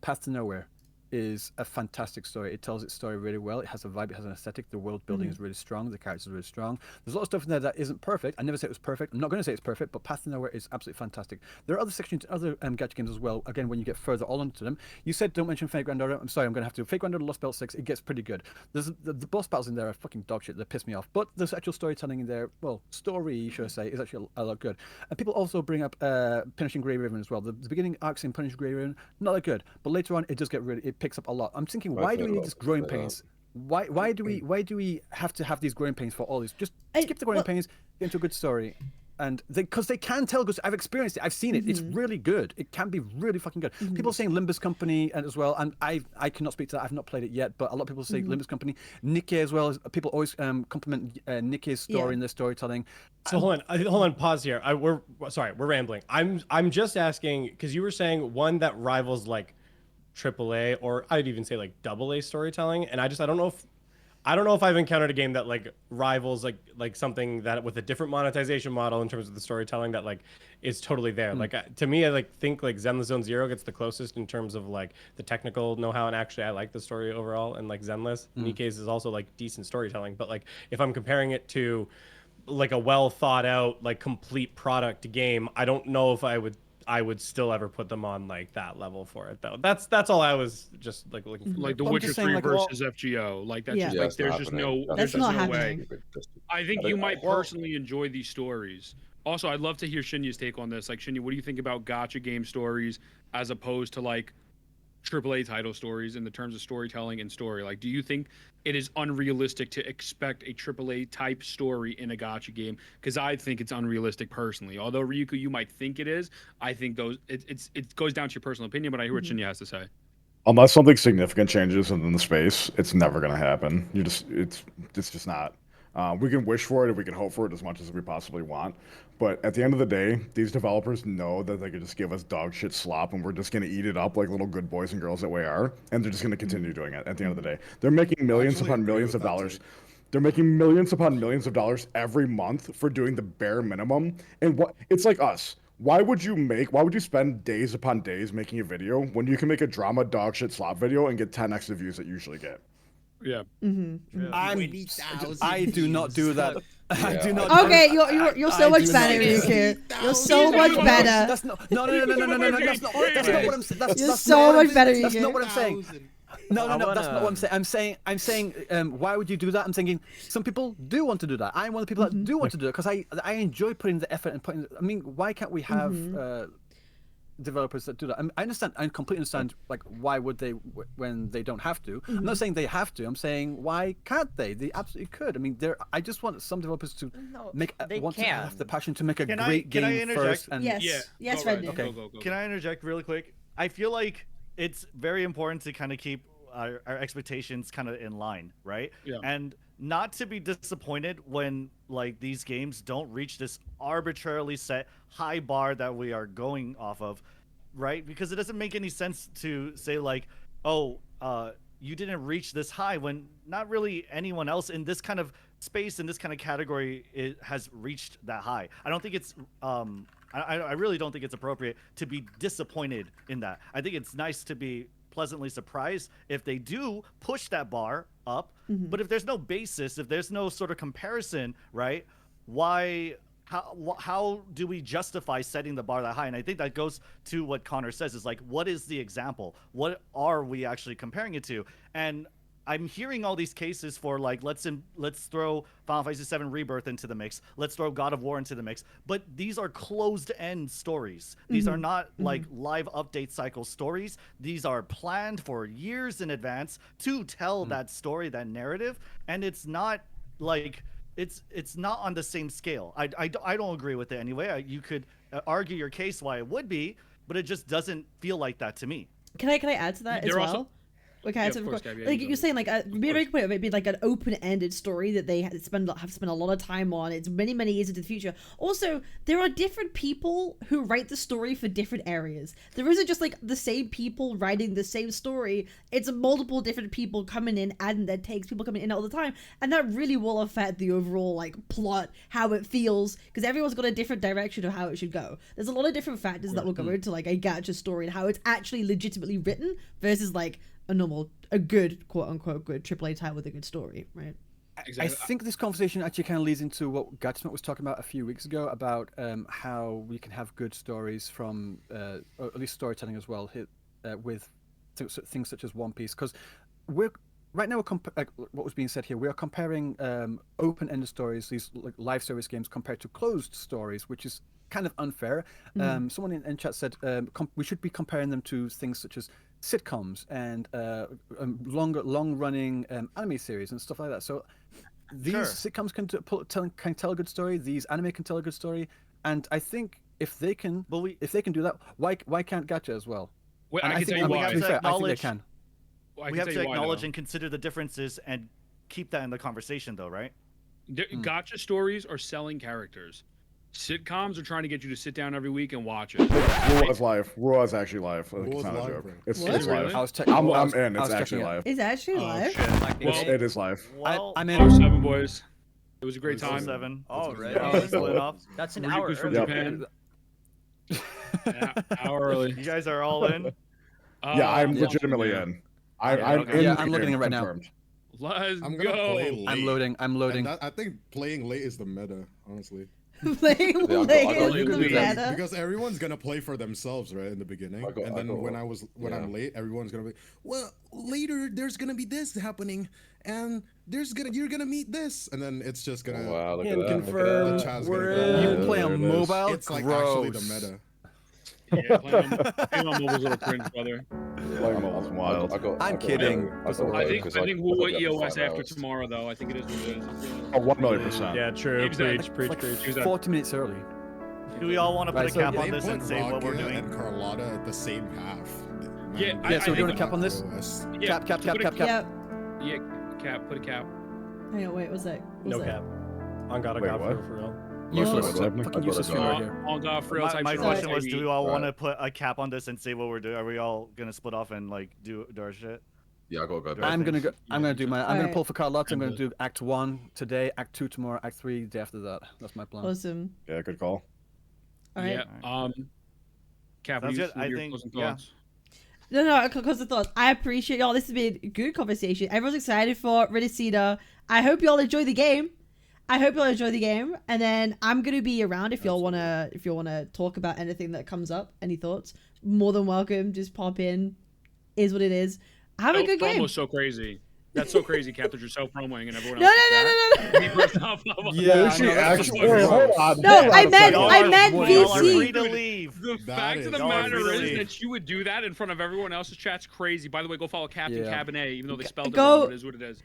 Path to Nowhere is a fantastic story. It tells its story really well. It has a vibe. It has an aesthetic. The world building is really strong. The characters are really strong. There's a lot of stuff in there that isn't perfect. I never say it was perfect. I'm not going to say it's perfect, but Path to Nowhere is absolutely fantastic. There are other sections, other gacha games as well. Again, when you get further all onto them, you said don't mention Fate Grand Order. I'm sorry, I'm going to have to. Fate Grand Order Lost Belt 6. It gets pretty good. There's the boss battles in there are fucking dog shit. They piss me off. But there's actual storytelling in there. Well, story, should I say, is actually a lot good. And people also bring up Punishing Grey Raven as well. The beginning arcs in Punishing Grey Raven, not that good. But later on, it does get really. It picks up a lot. I'm thinking, why do we need this growing pains? Why do we have to have these growing pains for all these? Just skip the growing pains, get into a good story. And because they can tell, because I've experienced it, I've seen it. It's really good. It can be really fucking good. People saying Limbus Company as well, and I cannot speak to that. I've not played it yet, but a lot of people say Limbus Company, Nikkei as well. People always compliment Nikkei's story in their storytelling.
So hold on, pause here. We're rambling. I'm just asking because you were saying one that rivals like AAA or I'd even say like AA storytelling, and I don't know if I've encountered a game that like rivals like something that with a different monetization model in terms of the storytelling that like is totally there. Like to me, I think like Zenless Zone Zero gets the closest in terms of like the technical know-how, and actually I like the story overall. And like Zenless, Nikkei's is also like decent storytelling. But like if I'm comparing it to like a well thought out like complete product game, I don't know if I would still ever put them on like that level for it though. That's all I was just like looking for.
Like The Witcher 3 versus FGO. Like that's just like there's just no way. I think you might personally enjoy these stories. Also, I'd love to hear Shinya's take on this. Like Shinya, what do you think about gacha game stories as opposed to like AAA title stories in the terms of storytelling and story? Like, do you think it is unrealistic to expect a AAA type story in a gacha game? Because I think it's unrealistic personally. Although Ryuko, you might think it is. I think it goes down to your personal opinion. But I hear what Shinya has to say.
Unless something significant changes in the space, it's never going to happen. It's just not. We can wish for it and we can hope for it as much as we possibly want. But at the end of the day, these developers know that they could just give us dog shit slop and we're just going to eat it up like little good boys and girls that we are. And they're just going to continue doing it at the end of the day. They're making millions upon millions of dollars. They're making millions upon millions of dollars every month for doing the bare minimum. And it's like us. Why would you spend days upon days making a video when you can make a drama dog shit slop video and get 10x the views that you usually get?
Yeah.
I do not do that. I do not.
Okay, you're so much better, Ryuko. You're so much better.
That's not. No. That's not what I'm saying.
You're so much better, Ryuko.
That's not what I'm saying. No, that's not what I'm saying. I'm saying, why would you do that? I'm thinking some people do want to do that. I'm one of the people that do want to do it because I enjoy putting the effort and putting. I mean, why can't we have developers that do that? I understand. I completely understand. Like, why would they when they don't have to? I'm not saying they have to. I'm saying why can't they? They absolutely could. I mean, I just want some developers to to have the passion to make a great game.
Can I interject?
First. And
Yes, Randy.
Okay.
Go.
Can I interject really quick? I feel like it's very important to kind of keep our expectations kind of in line, right?
Yeah.
And not to be disappointed when like these games don't reach this arbitrarily set high bar that we are going off of, right? Because it doesn't make any sense to say like, oh, you didn't reach this high when not really anyone else in this kind of space, in this kind of category has reached that high. I don't think it's I really don't think it's appropriate to be disappointed in that. I think it's nice to be pleasantly surprised if they do push that bar up. But if there's no basis, if there's no sort of comparison, right? How do we justify setting the bar that high? And I think that goes to what Connor says is like, what is the example? What are we actually comparing it to? And I'm hearing all these cases for like, let's throw Final Fantasy VII Rebirth into the mix. Let's throw God of War into the mix. But these are closed-end stories. These are not like live update cycle stories. These are planned for years in advance to tell that story, that narrative. And it's not like it's not on the same scale. I don't agree with it anyway. You could argue your case why it would be, but it just doesn't feel like that to me.
Can I add to that as well? Okay,
of course, Gabby,
like you're saying, like a very point of it being like an open-ended story that they have spent a lot of time on. It's many years into the future. Also, there are different people who write the story for different areas. There isn't just like the same people writing the same story. It's multiple different people coming in, adding their takes, people coming in all the time, and that really will affect the overall like plot, how it feels, because everyone's got a different direction of how it should go. There's a lot of different factors that will go into like a gacha story and how it's actually legitimately written versus like a good quote unquote good AAA title with a good story, right?
I think this conversation actually kind of leads into what Gacha was talking about a few weeks ago about how we can have good stories from, or at least storytelling as well, with things such as One Piece. Because right now, what was being said here, we are comparing open-ended stories, these like live service games, compared to closed stories, which is kind of unfair. Someone in chat said we should be comparing them to things such as sitcoms and long-running anime series and stuff like that. So these sitcoms can tell a good story. These anime can tell a good story, and I think if they can do that, why can't Gacha as well?
Well, I think
we have to acknowledge.
I think they can.
Well,
we have to acknowledge and consider the differences and keep that in the conversation, though, right?
Gacha stories are selling characters. Sitcoms are trying to get you to sit down every week and watch it.
Rua's live. Rua's actually live. It's not a joke. It's live. I'm in. It's actually live.
Is it actually live?
It is live.
I'm in. 07, boys. It was a great time.
07.
Oh, right. That's an hour
from
early.
Japan. Hour early.
You guys are all in?
Yeah, I'm legitimately in. I'm
looking at it right now.
Let's
I'm gonna
go.
play late.
I'm loading.
I think playing late is the meta, honestly.
Playing late is the meta.
Because everyone's gonna play for themselves, right, in the beginning. And then when I'm late, everyone's gonna be, well, later there's gonna be this happening, and you're gonna meet this, and then it's just gonna.
Wow, look at that.
Confirm. You play on mobile.
It's like actually the meta.
Yeah, playing on mobile's a little cringe, brother.
Mobile's wild.
I'm kidding.
I think we'll go EOS after tomorrow, though. I think it is what it is.
Oh, 1,000,000%.
Yeah, true. Preach.
40 minutes early.
Do we all want to put a cap on this and say what we're doing?
And Carlotta at the same half.
Yeah,
so we're doing a cap on this? Cap.
Yep.
Yeah, cap. Put a cap.
Hang on, wait, what's that?
No cap. On God, for real.
Useless. Fucking useless right here.
On God, for real.
My question was, do we all want to put a cap on this and say what we're doing? Are we all gonna split off and like do our shit?
Yeah, I gotta go.
I'm gonna pull for Carlotta. I'm gonna do Act 1 today, Act 2 tomorrow, Act 3 the day after that. That's my plan.
Awesome.
Yeah, good call.
All right.
Yeah. Cap,
Sounds good. I think. Yeah.
No, because of thoughts. I appreciate y'all. This has been a good conversation. Everyone's excited for Rinascita. I hope y'all enjoy the game. And then I'm gonna be around if y'all wanna talk about anything that comes up. Any thoughts? More than welcome. Just pop in. Is what it is. Have a good game.
Promo's so crazy. That's so crazy, Cap, that you're self-promoing and everyone else.
No.
Yeah, she actually. Hold on.
No, I meant VC.
Free to leave.
The fact of the matter is that you would do that in front of everyone else's chat's crazy. By the way, go follow Captain Cabinetz, even though they spelled it wrong. It is what it is.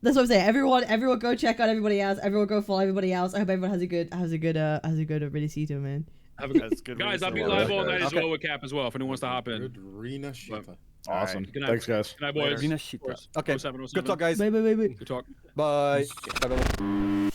That's what I'm saying. Everyone, go check out everybody else. Everyone, go follow everybody else. I hope everyone has a good Rinascita, man.
Have a good guys. I'll be live all night as well with Cap as well. If anyone wants to hop in.
Good Rinascita.
Awesome.
Right. Good night.
Thanks, guys.
Good night, boys.
Rinascita. Okay.
07.
Good talk, guys.
Bye.
Good talk.
Bye. Bye.